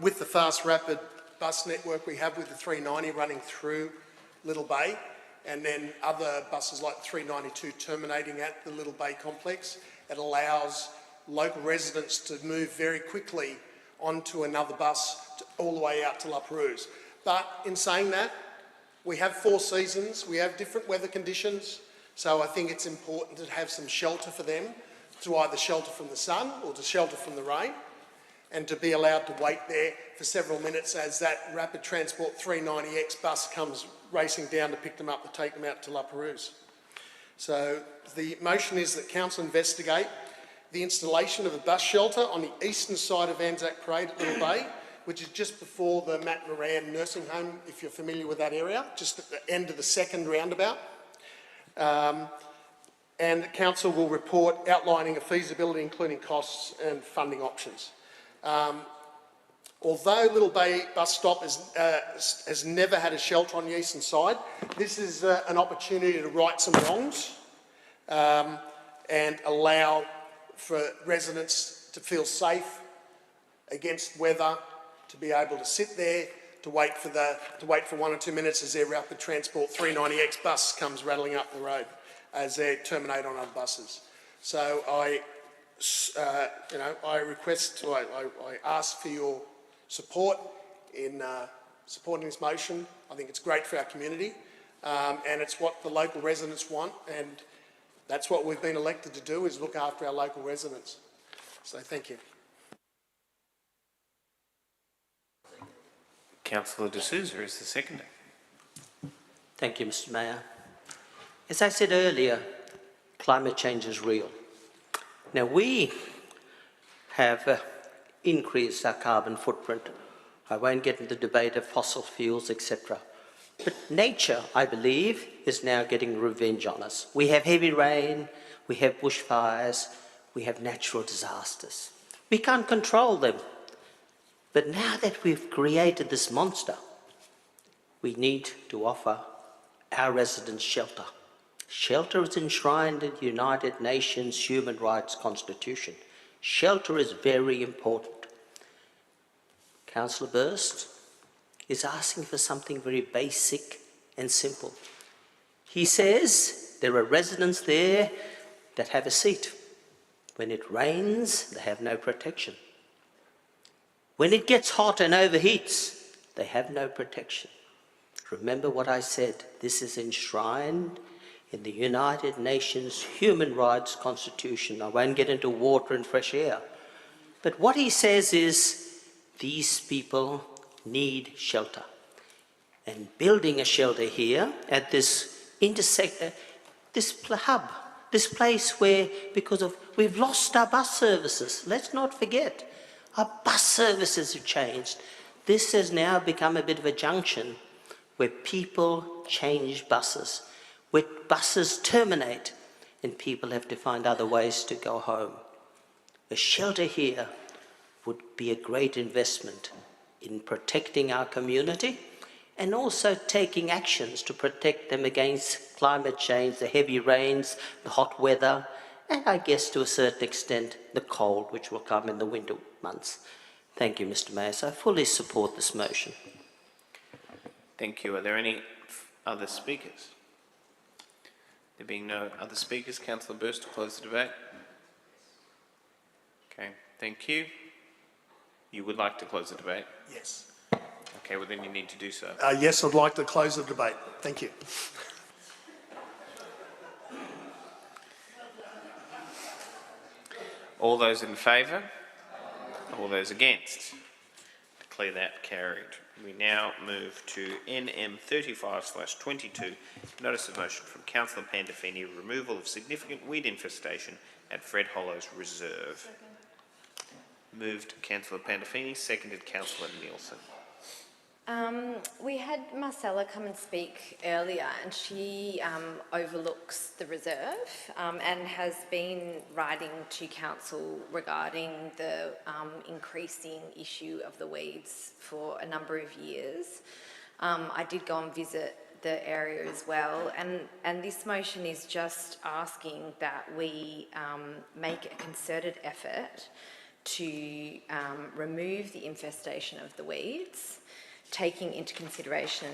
With the fast rapid bus network we have with the 390 running through Little Bay, and then other buses like the 392 terminating at the Little Bay complex, it allows local residents to move very quickly onto another bus all the way out to La Perouse. But in saying that, we have 4 seasons, we have different weather conditions, so I think it's important to have some shelter for them, to either shelter from the sun or to shelter from the rain, and to be allowed to wait there for several minutes as that Rapid Transport 390X bus comes racing down to pick them up to take them out to La Perouse. So the motion is that Council investigate the installation of a bus shelter on the eastern side of Anzac Parade at Little Bay, which is just before the Matt Moran nursing home, if you're familiar with that area, just at the end of the second roundabout. And the Council will report outlining a feasibility, including costs and funding options. Although Little Bay bus stop has never had a shelter on the eastern side, this is an opportunity to right some wrongs and allow for residents to feel safe against weather, to be able to sit there, to wait for 1 or 2 minutes as their Rapid Transport 390X bus comes rattling up the road as they terminate on other buses. So I ask for your support in supporting this motion. I think it's great for our community, and it's what the local residents want, and that's what we've been elected to do, is look after our local residents. So thank you. Councillor D'Souza is the seconder. Thank you, Mr. Mayor. As I said earlier, climate change is real. Now, we have increased our carbon footprint. I won't get into the debate of fossil fuels, etc. But nature, I believe, is now getting revenge on us. We have heavy rain, we have bushfires, we have natural disasters. We can't control them. But now that we've created this monster, we need to offer our residents shelter. Shelter is enshrined in the United Nations Human Rights Constitution. Shelter is very important. Councillor Burst is asking for something very basic and simple. He says there are residents there that have a seat. When it rains, they have no protection. When it gets hot and overheats, they have no protection. Remember what I said, this is enshrined in the United Nations Human Rights Constitution. I won't get into water and fresh air. But what he says is, these people need shelter. And building a shelter here at this intersector, this hub, this place where, because of, we've lost our bus services. Let's not forget, our bus services have changed. This has now become a bit of a junction where people change buses, where buses terminate and people have to find other ways to go home. A shelter here would be a great investment in protecting our community and also taking actions to protect them against climate change, the heavy rains, the hot weather, and I guess to a certain extent the cold which will come in the winter months. Thank you, Mr. Mayor. So I fully support this motion. Thank you. Are there any other speakers? There being no other speakers, Councillor Burst to close the debate. Okay, thank you. You would like to close the debate? Yes. Okay, well then you need to do so. Yes, I'd like to close the debate. Thank you. All those in favour? All those against? Declare that carried. We now move to NM 35/22, notice of motion from Councillor Pandolfini, removal of significant weed infestation at Fred Hollows Reserve. Moved Councillor Pandolfini, seconded Councillor Nielsen. We had Marcella come and speak earlier, and she overlooks the reserve and has been writing to council regarding the increasing issue of the weeds for a number of years. I did go and visit the area as well, and this motion is just asking that we make a concerted effort to remove the infestation of the weeds, taking into consideration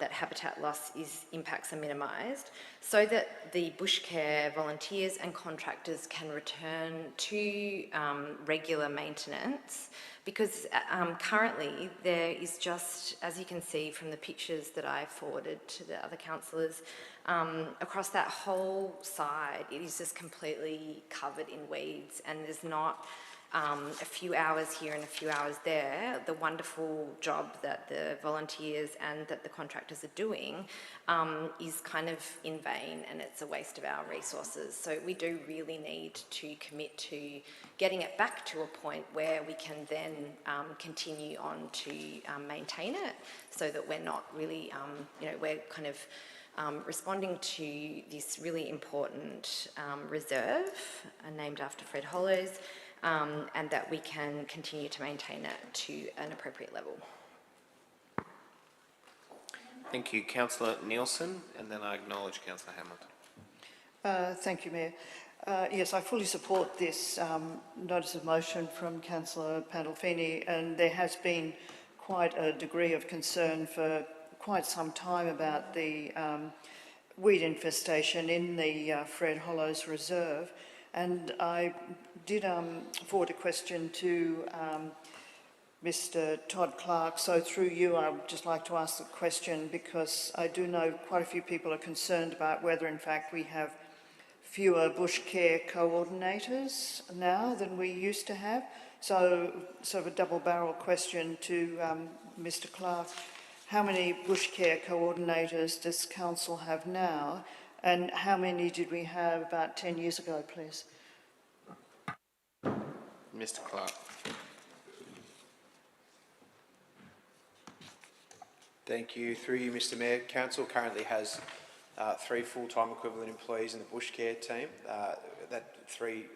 that habitat loss impacts are minimised, so that the bush care volunteers and contractors can return to regular maintenance, because currently there is just, as you can see from the pictures that I forwarded to the other councillors, across that whole side it is just completely covered in weeds, and there's not a few hours here and a few hours there. The wonderful job that the volunteers and that the contractors are doing is kind of in vain, and it's a waste of our resources. So we do really need to commit to getting it back to a point where we can then continue on to maintain it, so that we're not really, we're kind of responding to this really important reserve named after Fred Hollows, and that we can continue to maintain it to an appropriate level. Thank you, Councillor Nielsen, and then I acknowledge Councillor Hamilton. Thank you, Mayor. Yes, I fully support this notice of motion from Councillor Pandolfini, and there has been quite a degree of concern for quite some time about the weed infestation in the Fred Hollows Reserve. And I did forward a question to Mr. Todd Clark, so through you I would just like to ask the question, because I do know quite a few people are concerned about whether in fact we have fewer bush care coordinators now than we used to have. So sort of a double barrel question to Mr. Clark. How many bush care coordinators does council have now, and how many did we have about 10 years ago, please? Mr. Clark. Thank you. Through you, Mr. Mayor, council currently has 3 full-time equivalent employees in the bush care team. That three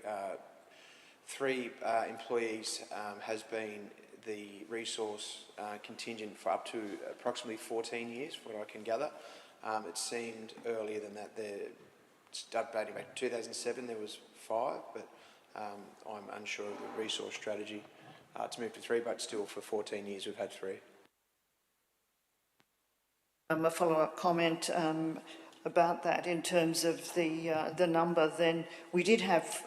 employees has been the resource contingent for up to approximately 14 years, from what I can gather. It seemed earlier than that. Dating back to 2007, there was 5, but I'm unsure of the resource strategy to move to 3, but still for 14 years we've had 3. A follow-up comment about that in terms of the number, then we did have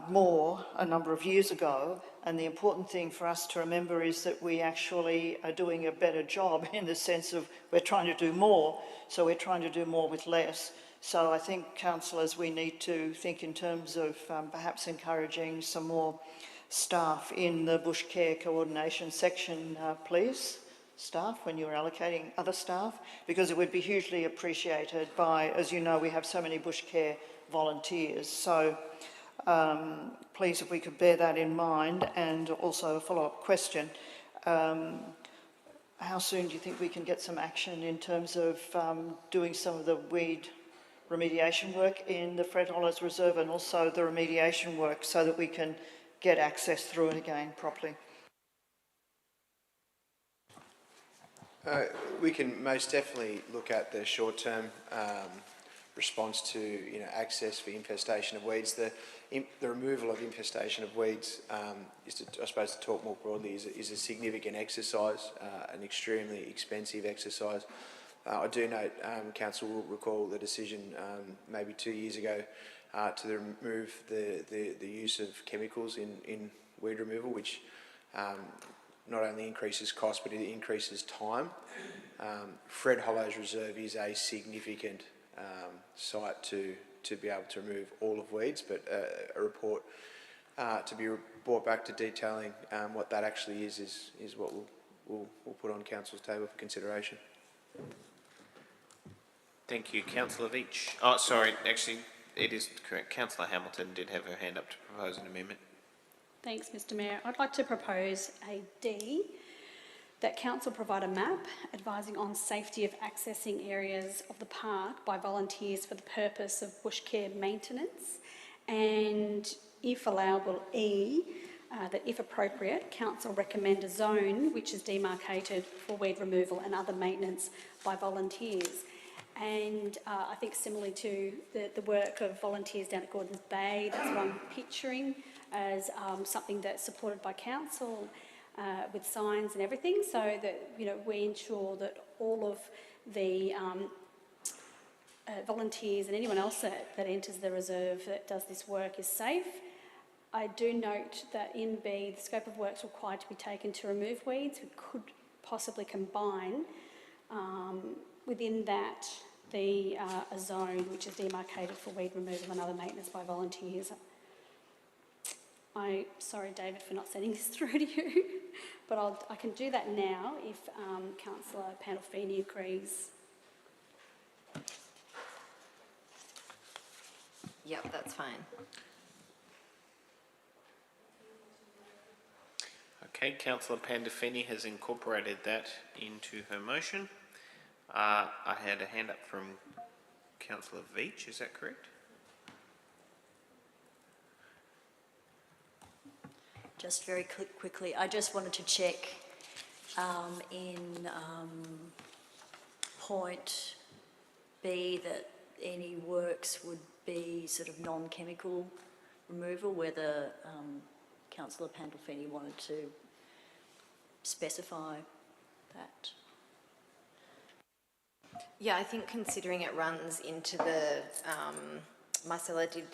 more a number of years ago, and the important thing for us to remember is that we actually are doing a better job in the sense of we're trying to do more, so we're trying to do more with less. So I think, councillors, we need to think in terms of perhaps encouraging some more staff in the bush care coordination section, please. Staff, when you're allocating other staff, because it would be hugely appreciated by, as you know, we have so many bush care volunteers. So please, if we could bear that in mind. And also a follow-up question, how soon do you think we can get some action in terms of doing some of the weed remediation work in the Fred Hollows Reserve, and also the remediation work, so that we can get access through it again properly? We can most definitely look at the short-term response to access for infestation of weeds. The removal of infestation of weeds is, I suppose, to talk more broadly, is a significant exercise, an extremely expensive exercise. I do note Council will recall the decision maybe 2 years ago to remove the use of chemicals in weed removal, which not only increases cost, but it increases time. Fred Hollows Reserve is a significant site to be able to remove all of weeds, but a report to be brought back to detailing what that actually is what we'll put on Council's table for consideration. Thank you. Councillor Veitch. Oh, sorry, actually, it is correct. Councillor Hamilton did have her hand up to propose an amendment. Thanks, Mr Mayor. I'd like to propose a D, that Council provide a map advising on safety of accessing areas of the park by volunteers for the purpose of bush care maintenance, and if allowable, E, that if appropriate, Council recommend a zone which is demarcated for weed removal and other maintenance by volunteers. And I think similarly to the work of volunteers down at Gordons Bay, that's what I'm picturing as something that's supported by Council with signs and everything, so that we ensure that all of the volunteers and anyone else that enters the reserve that does this work is safe. I do note that in B, the scope of works required to be taken to remove weeds, we could possibly combine within that a zone which is demarcated for weed removal and other maintenance by volunteers. Sorry, David, for not sending this through to you, but I can do that now if Councillor Pandolfini agrees. Yep, that's fine. Okay, Councillor Pandolfini has incorporated that into her motion. I had a hand up from Councillor Veitch, is that correct? Just very quickly, I just wanted to check in point B that any works would be sort of non-chemical removal, whether Councillor Pandolfini wanted to specify that. Yeah, I think considering it runs into the, Marcella did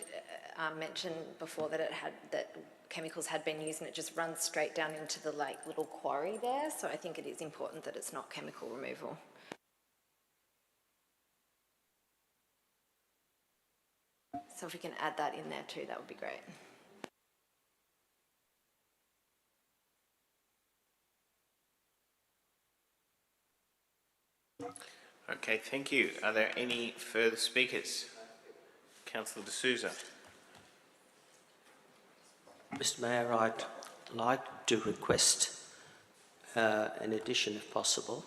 mention before that chemicals had been used, and it just runs straight down into the little quarry there, so I think it is important that it's not chemical removal. So if we can add that in there too, that would be great. Okay, thank you. Are there any further speakers? Councillor De Souza. Mr Mayor, I'd like to request an addition if possible,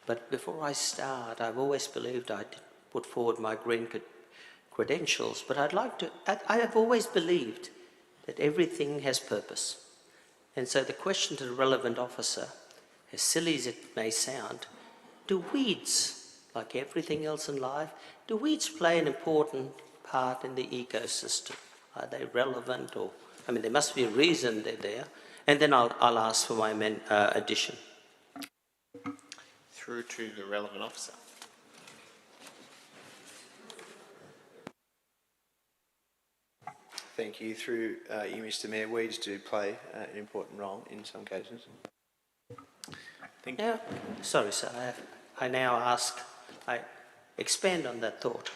but before I start, I've always believed I'd put forward my green credentials, but I have always believed that everything has purpose, And so the question to the relevant officer, as silly as it may sound, do weeds, like everything else in life, do weeds play an important part in the ecosystem? Are they relevant, or, I mean, there must be a reason they're there. And then I'll ask for my addition. Through to the relevant officer. Thank you. Through you, Mr. Mayor, weeds do play an important role in some cases. Thank you. Now, sorry, sir, I now ask, I expand on that thought.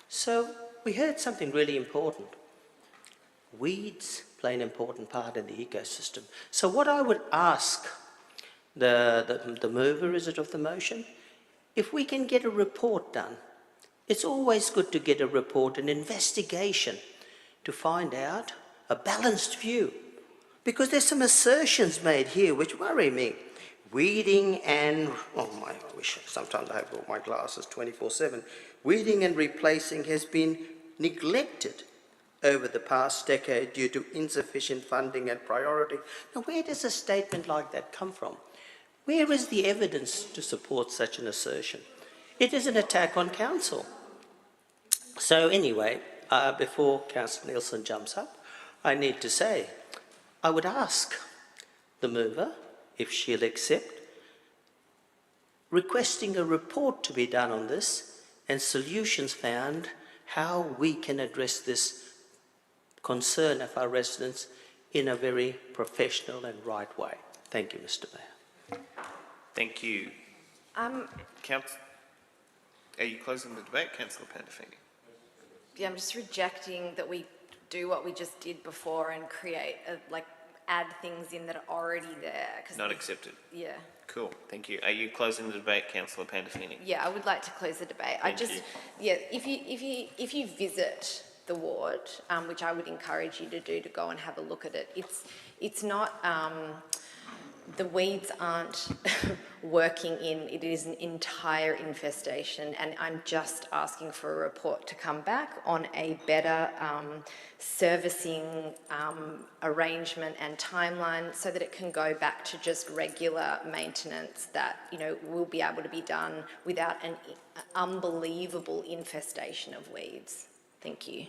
So we heard something really important. Weeds play an important part in the ecosystem. So what I would ask the mover, is it, of the motion, if we can get a report done. It's always good to get a report, an investigation, to find out a balanced view. Because there's some assertions made here which worry me. Weeding and, I wish sometimes I have all my glasses 24/7. Weeding and replacing has been neglected over the past decade due to insufficient funding and priority. Now, where does a statement like that come from? Where is the evidence to support such an assertion? It is an attack on council. So anyway, before Councillor Nielsen jumps up, I need to say, I would ask the mover, if she'll accept, requesting a report to be done on this and solutions found how we can address this concern of our residents in a very professional and right way. Thank you, Mr. Mayor. Thank you. Are you closing the debate, Councillor Pandolfini? Yeah, I'm just rejecting that we do what we just did before and create, add things in that are already there. Not accepted. Yeah. Cool, thank you. Are you closing the debate, Councillor Pandolfini? Yeah, I would like to close the debate. Thank you. Yeah, if you visit the ward, which I would encourage you to do, to go and have a look at it, it's not, the weeds aren't working in, it is an entire infestation, and I'm just asking for a report to come back on a better servicing arrangement and timeline so that it can go back to just regular maintenance that, will be able to be done without an unbelievable infestation of weeds. Thank you.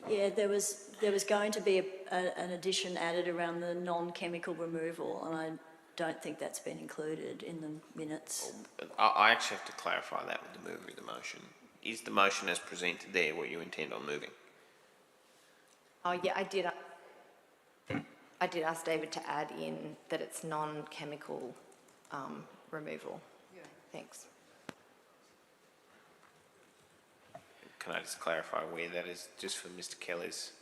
Yeah, there was going to be an addition added around the non-chemical removal, and I don't think that's been included in the minutes. I actually have to clarify that with the mover of the motion. Is the motion as presented there what you intend on moving? Oh yeah, I did ask David to add in that it's non-chemical removal. Yeah. Thanks. Can I just clarify where that is, just for Mr. Kelly's?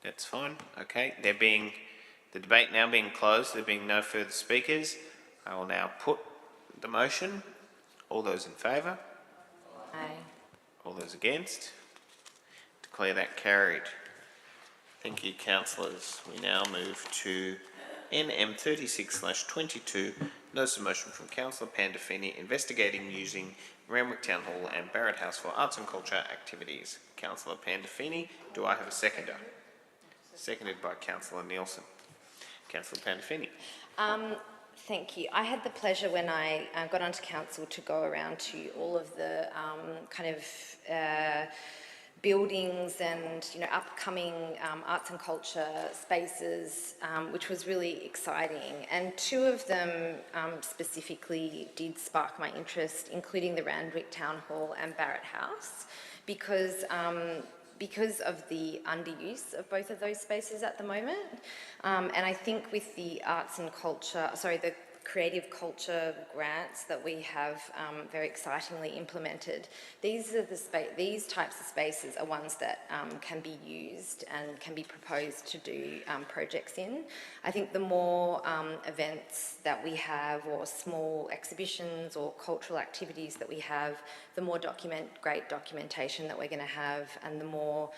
That's fine, okay. The debate now being closed, there being no further speakers, I will now put the motion. All those in favour? Aye. All those against? Declare that carried. Thank you, councillors. We now move to NM 36/22, notice of motion from Councillor Pandolfini investigating using Randwick Town Hall and Barrett House for arts and culture activities. Councillor Pandolfini, do I have a seconder? Seconded by Councillor Nielsen. Councillor Pandolfini. Thank you. I had the pleasure when I got onto council to go around to all of the buildings and upcoming arts and culture spaces, which was really exciting. And two of them specifically did spark my interest, including the Randwick Town Hall and Barrett House, because of the underuse of both of those spaces at the moment. And I think with the arts and culture, the creative culture grants that we have very excitingly implemented, these types of spaces are ones that can be used and can be proposed to do projects in. I think the more events that we have, or small exhibitions or cultural activities that we have, the more great documentation that we're going to have, and the more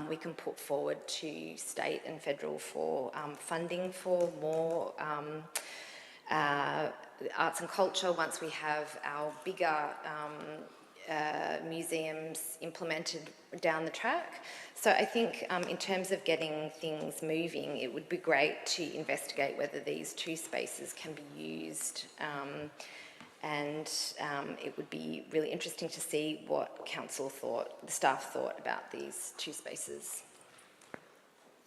we can put forward to state and federal for funding for more arts and culture once we have our bigger museums implemented down the track. So I think in terms of getting things moving, it would be great to investigate whether these two spaces can be used, and it would be really interesting to see what the staff thought about these two spaces.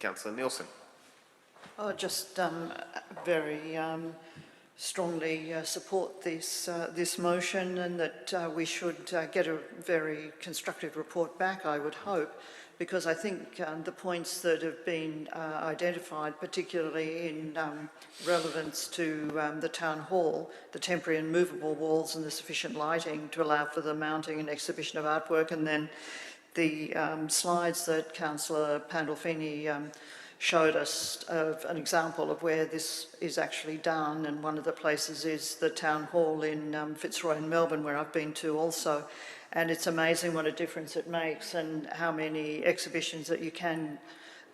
Councillor Nielsen. I just very strongly support this motion, and that we should get a very constructive report back, I would hope, because I think the points that have been identified, particularly in relevance to the town hall, the temporary and movable walls and the sufficient lighting to allow for the mounting and exhibition of artwork, and then the slides that Councillor Pandolfini showed us of an example of where this is actually done, and one of the places is the town hall in Fitzroy in Melbourne, where I've been to also, and it's amazing what a difference it makes and how many exhibitions that you can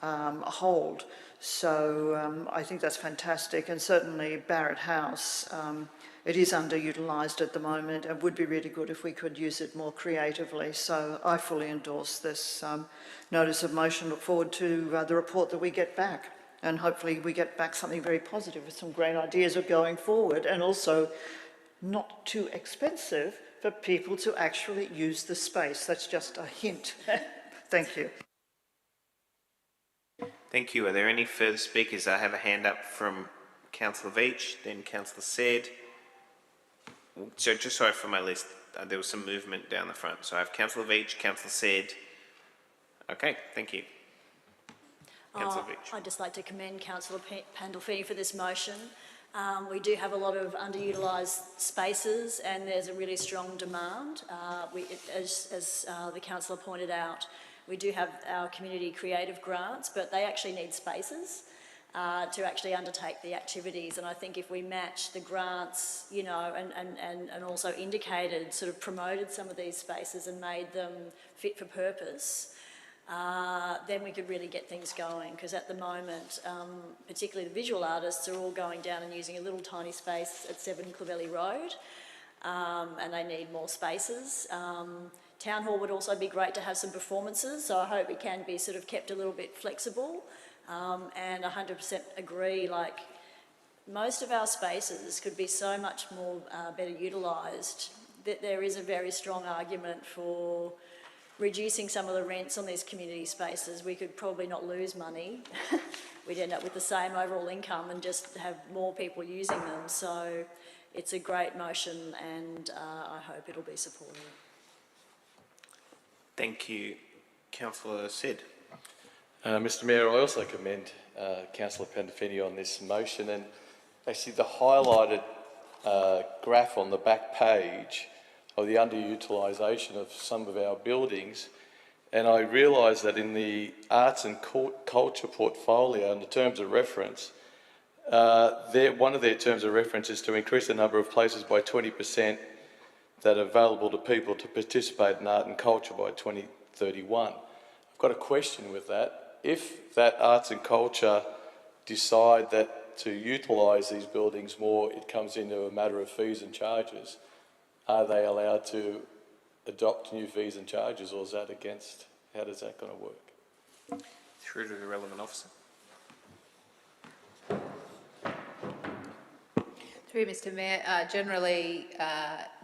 hold. So I think that's fantastic, and certainly Barrett House, it is underutilised at the moment and would be really good if we could use it more creatively. So I fully endorse this notice of motion. Look forward to the report that we get back, and hopefully we get back something very positive with some great ideas of going forward, and also not too expensive for people to actually use the space. That's just a hint. Thank you. Thank you. Are there any further speakers? I have a hand up from Councillor Veach, then Councillor Said. So just sorry for my list, there was some movement down the front. So I have Councillor Veach, Councillor Said. Okay, thank you. Councillor Veach. I'd just like to commend Councillor Pandolfini for this motion. We do have a lot of underutilised spaces, and there's a really strong demand. As the councillor pointed out, we do have our community creative grants, but they actually need spaces to actually undertake the activities. And I think if we match the grants, you know, and also indicated, sort of promoted some of these spaces and made them fit for purpose, then we could really get things going. Because at the moment, particularly the visual artists are all going down and using a little tiny space at 7 Clovelly Road, and they need more spaces. Town hall would also be great to have some performances, so I hope it can be sort of kept a little bit flexible. And 100% agree, like, most of our spaces could be so much more better utilised, that there is a very strong argument for reducing some of the rents on these community spaces. We could probably not lose money. We'd end up with the same overall income and just have more people using them. So it's a great motion, and I hope it'll be supported. Thank you. Councillor Sid. Mr Mayor, I also commend Councillor Pandolfini on this motion, and actually the highlighted graph on the back page of the underutilisation of some of our buildings, and I realise that in the arts and culture portfolio, in the terms of reference, one of their terms of reference is to increase the number of places by 20% that are available to people to participate in art and culture by 2031. I've got a question with that. If that arts and culture decide that to utilise these buildings more, it comes into a matter of fees and charges, are they allowed to adopt new fees and charges, or is that against? How does that going to work? Through to the relevant officer. Through Mr Mayor, generally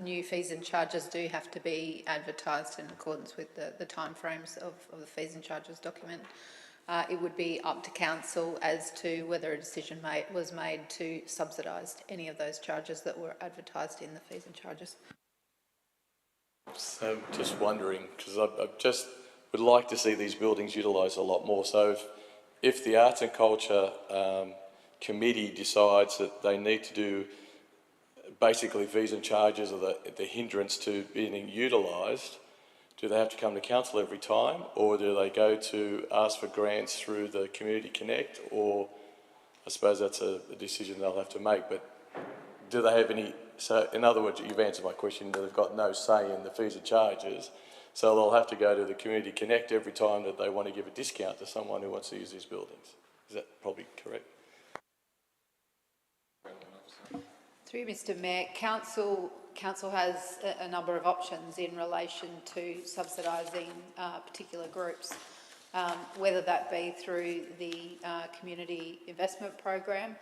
new fees and charges do have to be advertised in accordance with the timeframes of the fees and charges document. It would be up to council as to whether a decision was made to subsidise any of those charges that were advertised in the fees and charges. So just wondering, because I just would like to see these buildings utilised a lot more. So if the Arts and Culture Committee decides that they need to do basically fees and charges are the hindrance to being utilised, do they have to come to council every time, or do they go to ask for grants through the Community Connect? Or I suppose that's a decision they'll have to make, but do they have any, so in other words, you've answered my question, they've got no say in the fees and charges, so they'll have to go to the Community Connect every time that they want to give a discount to someone who wants to use these buildings. Is that probably correct? Through Mr Mayor, Council has a number of options in relation to subsidising particular groups, whether that be through the community investment program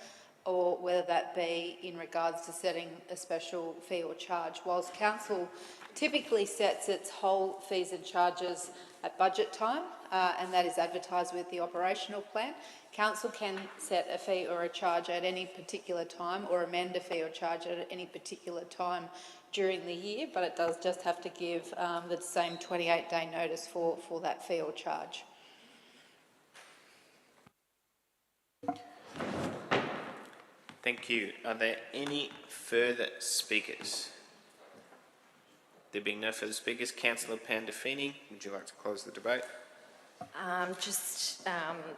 or whether that be in regards to setting a special fee or charge. Whilst Council typically sets its whole fees and charges at budget time, and that is advertised with the operational plan, Council can set a fee or a charge at any particular time or amend a fee or charge at any particular time during the year, but it does just have to give the same 28-day notice for that fee or charge. Thank you. Are there any further speakers? There being no further speakers, Councillor Pandolfini, would you like to close the debate?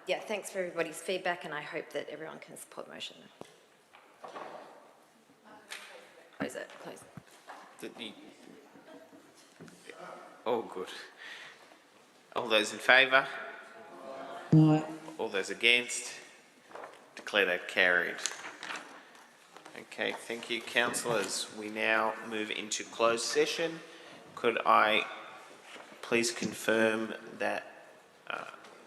Yeah, thanks for everybody's feedback, and I hope that everyone can support the motion. Close it, close. Oh, good. All those in favour? No. All those against? Declare that carried. Okay, thank you, councillors. We now move into closed session. Could I please confirm that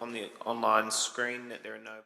on the online screen that there are no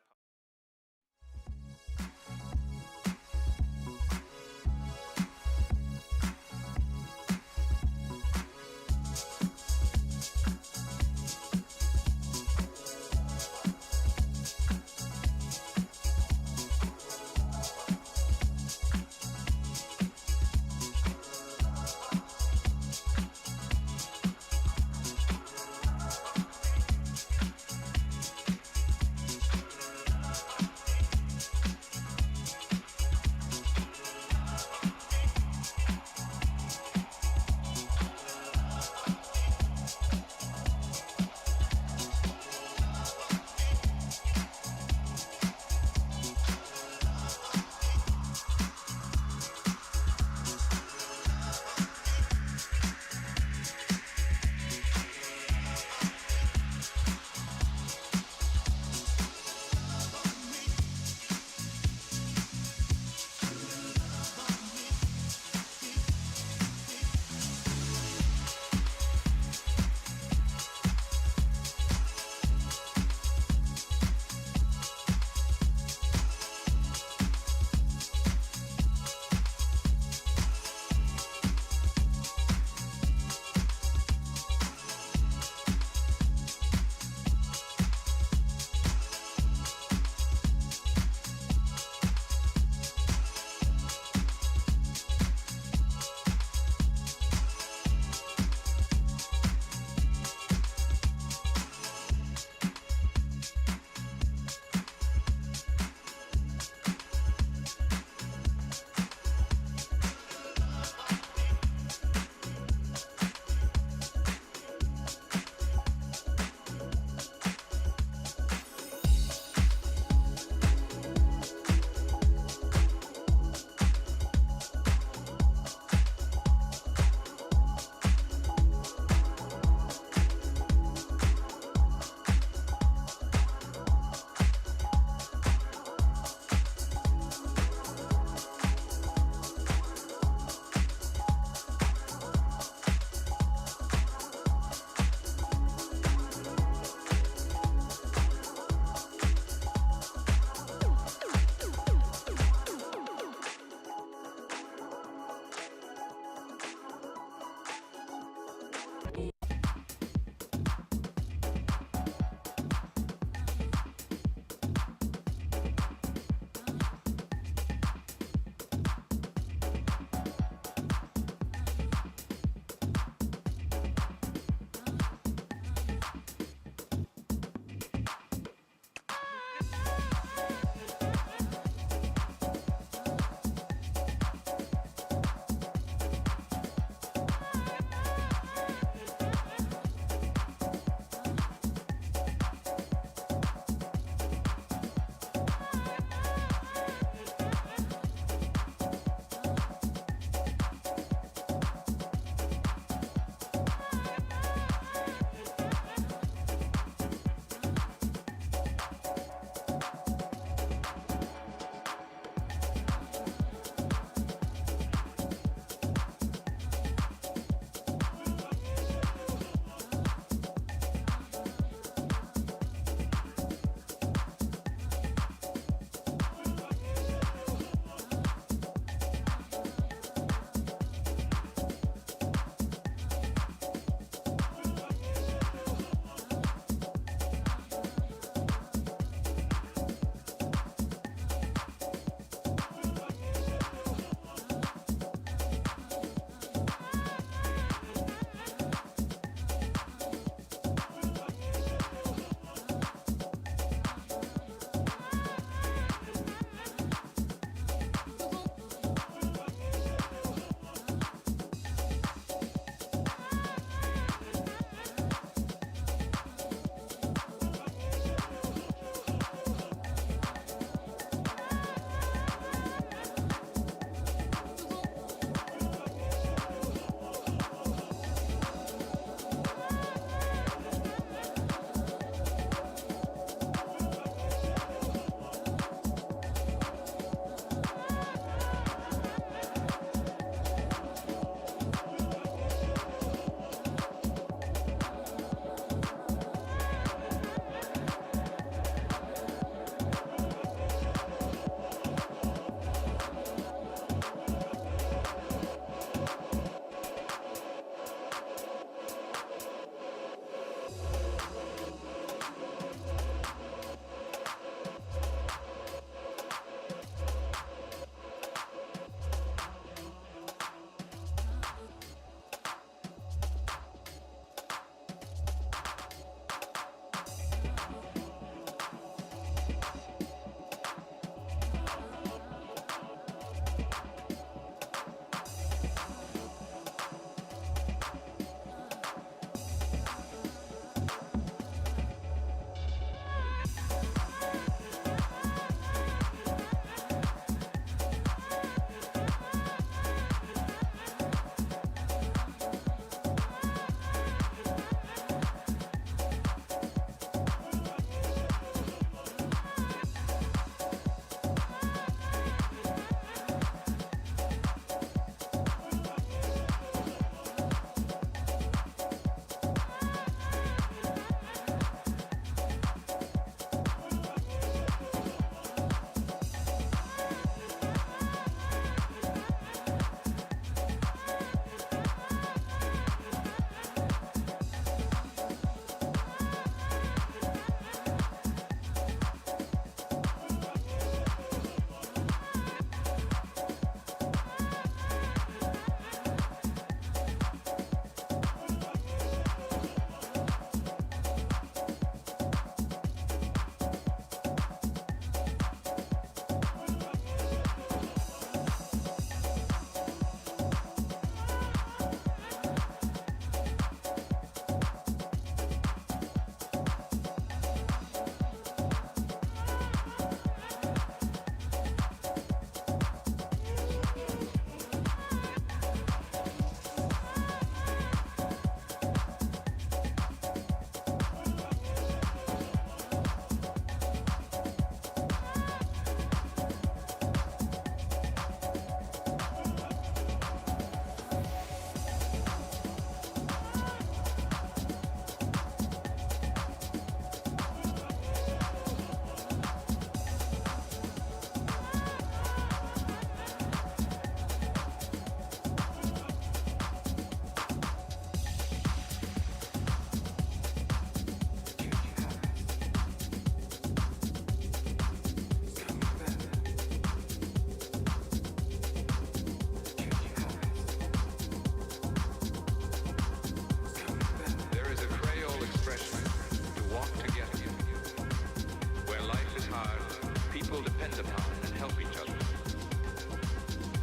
people depend upon and help each other,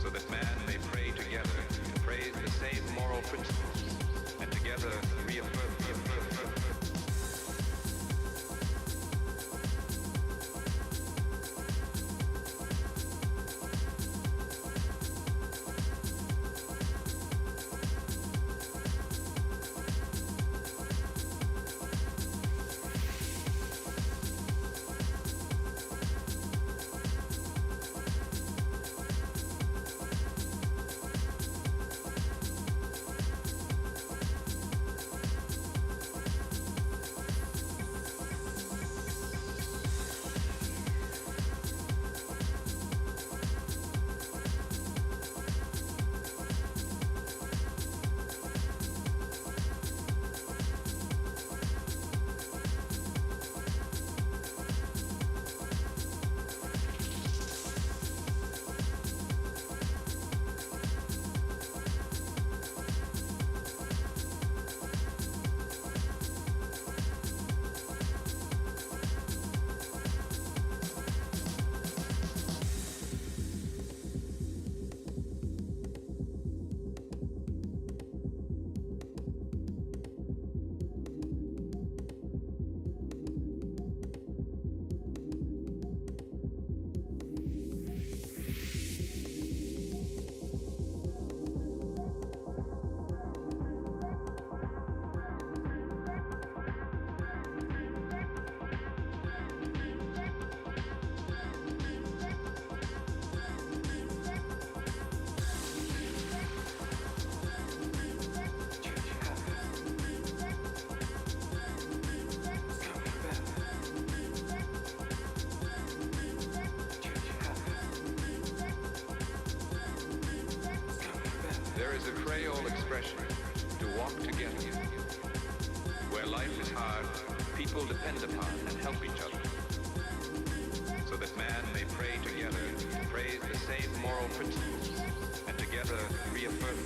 so that man may pray together to praise the same moral principles, and together reaffirm. There is a Creole expression, to walk together. Where life is hard, people depend upon and help each other, so that man may pray together to praise the same moral principles, and together reaffirm.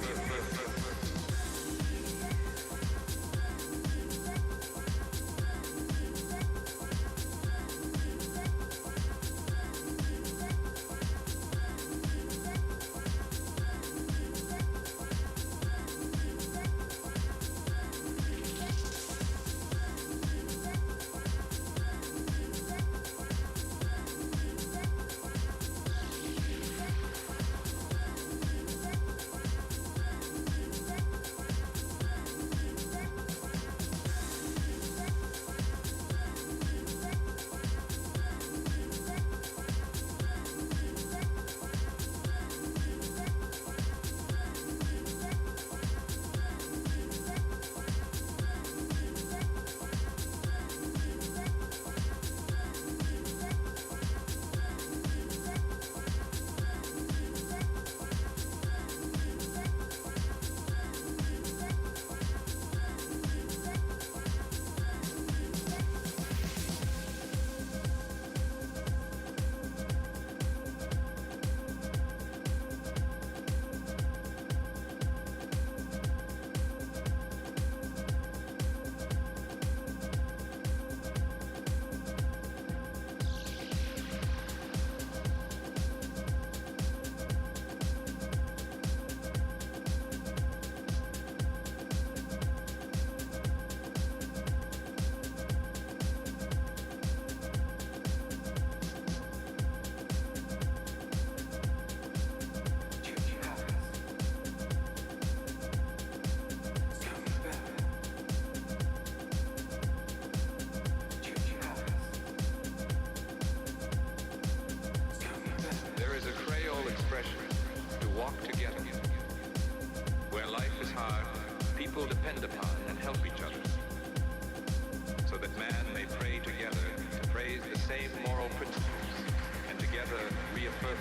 People depend upon and help each other, so that man may pray together to praise the same moral principles, and together reaffirm.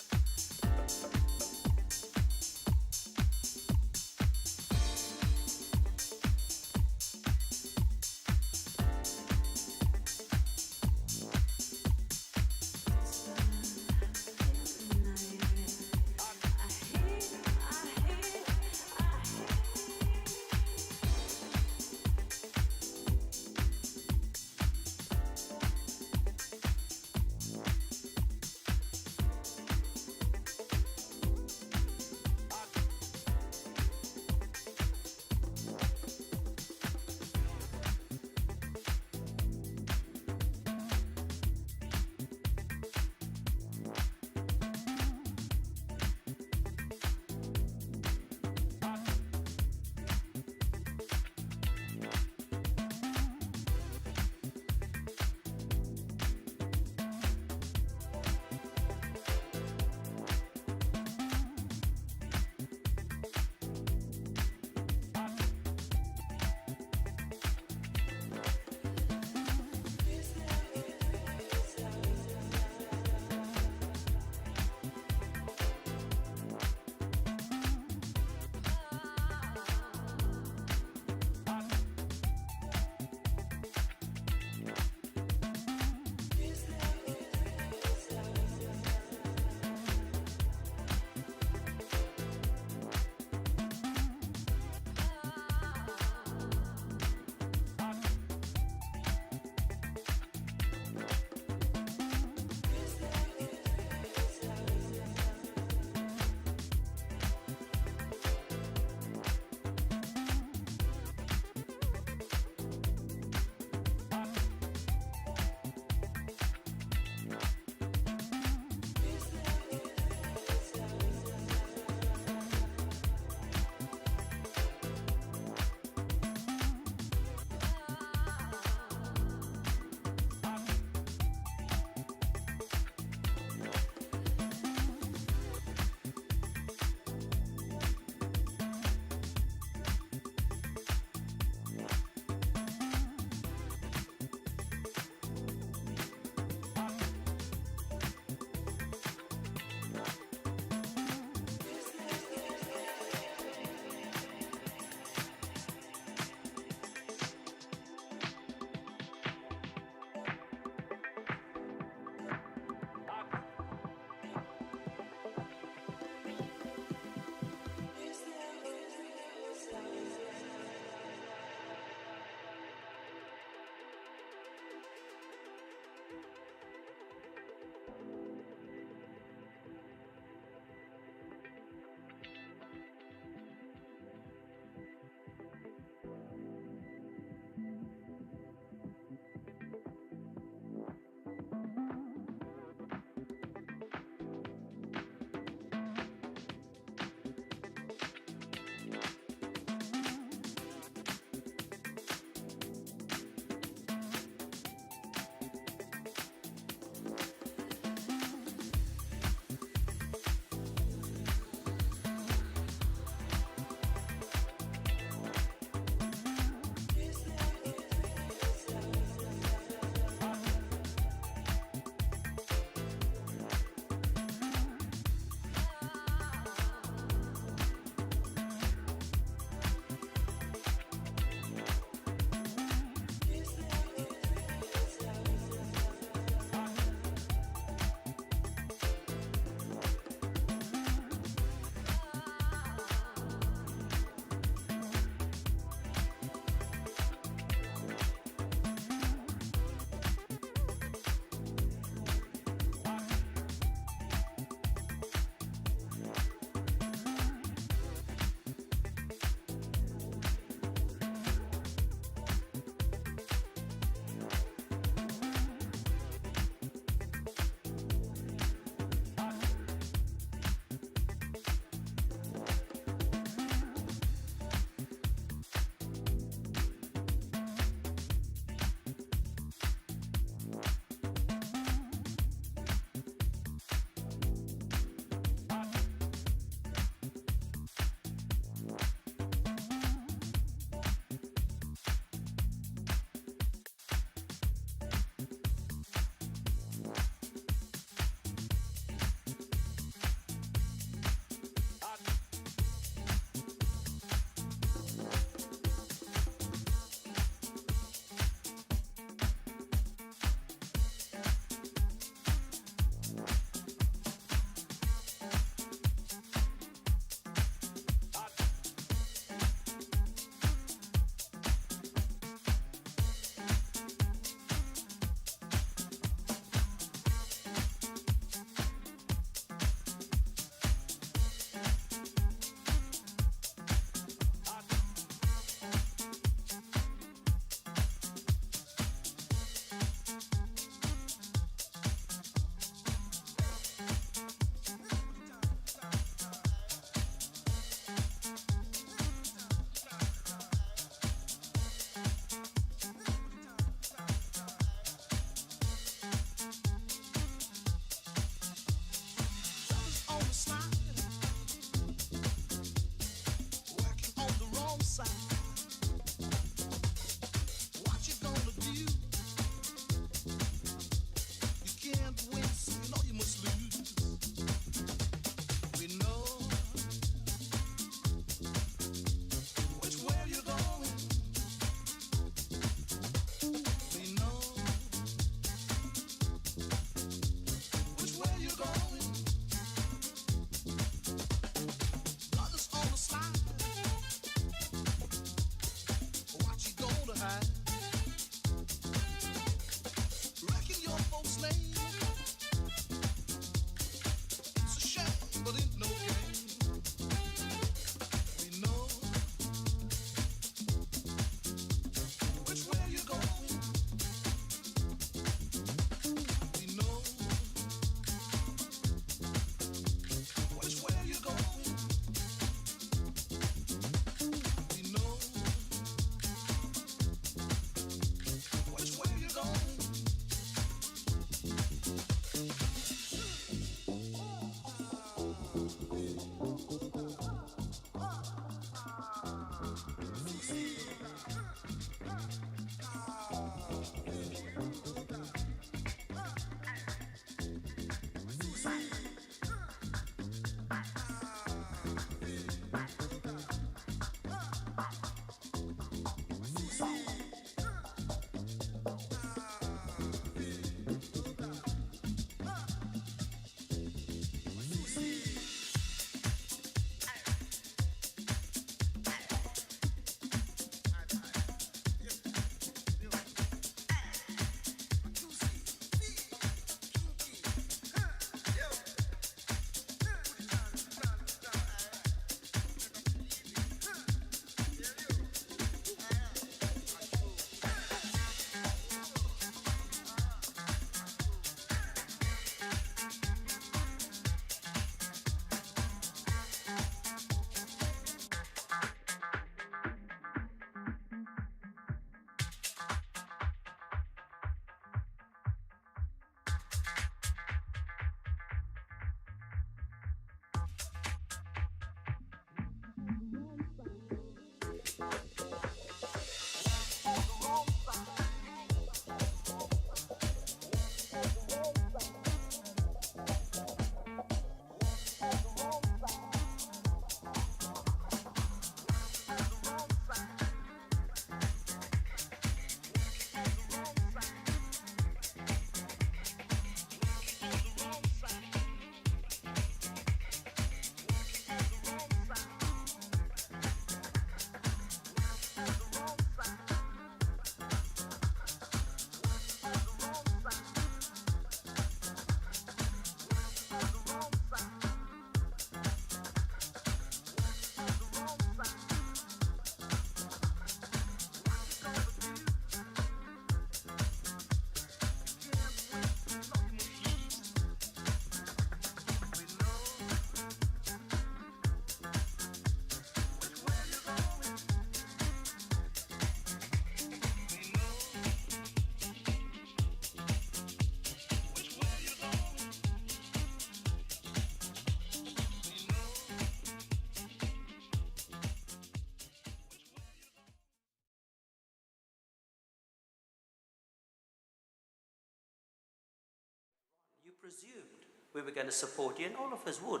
presumed we were going to support you, and all of us would.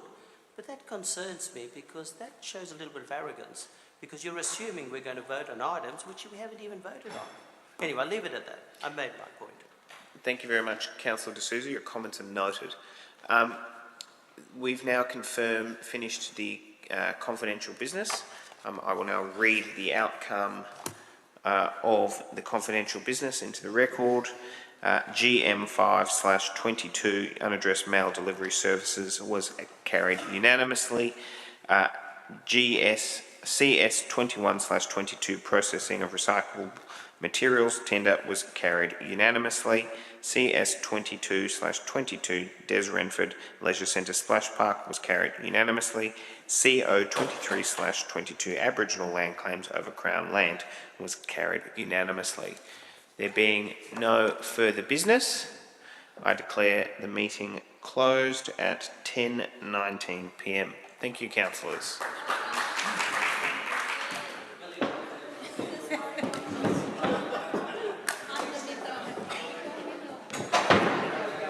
But that concerns me because that shows a little bit of arrogance, because you're assuming we're going to vote on items which we haven't even voted on. Anyway, I'll leave it at that. I made my point. Thank you very much, Councillor De Souza. Your comments are noted. We've now finished the confidential business. I will now read the outcome of the confidential business into the record. GM5/22 unaddressed mail delivery services was carried unanimously. CS21/22 processing of recyclable materials tender was carried unanimously. CS22/22 Des Renford Leisure Centre Splash Park was carried unanimously. CO23/22 Aboriginal land claims over Crown land was carried unanimously. There being no further business, I declare the meeting closed at 10:19 p.m. Thank you, councillors.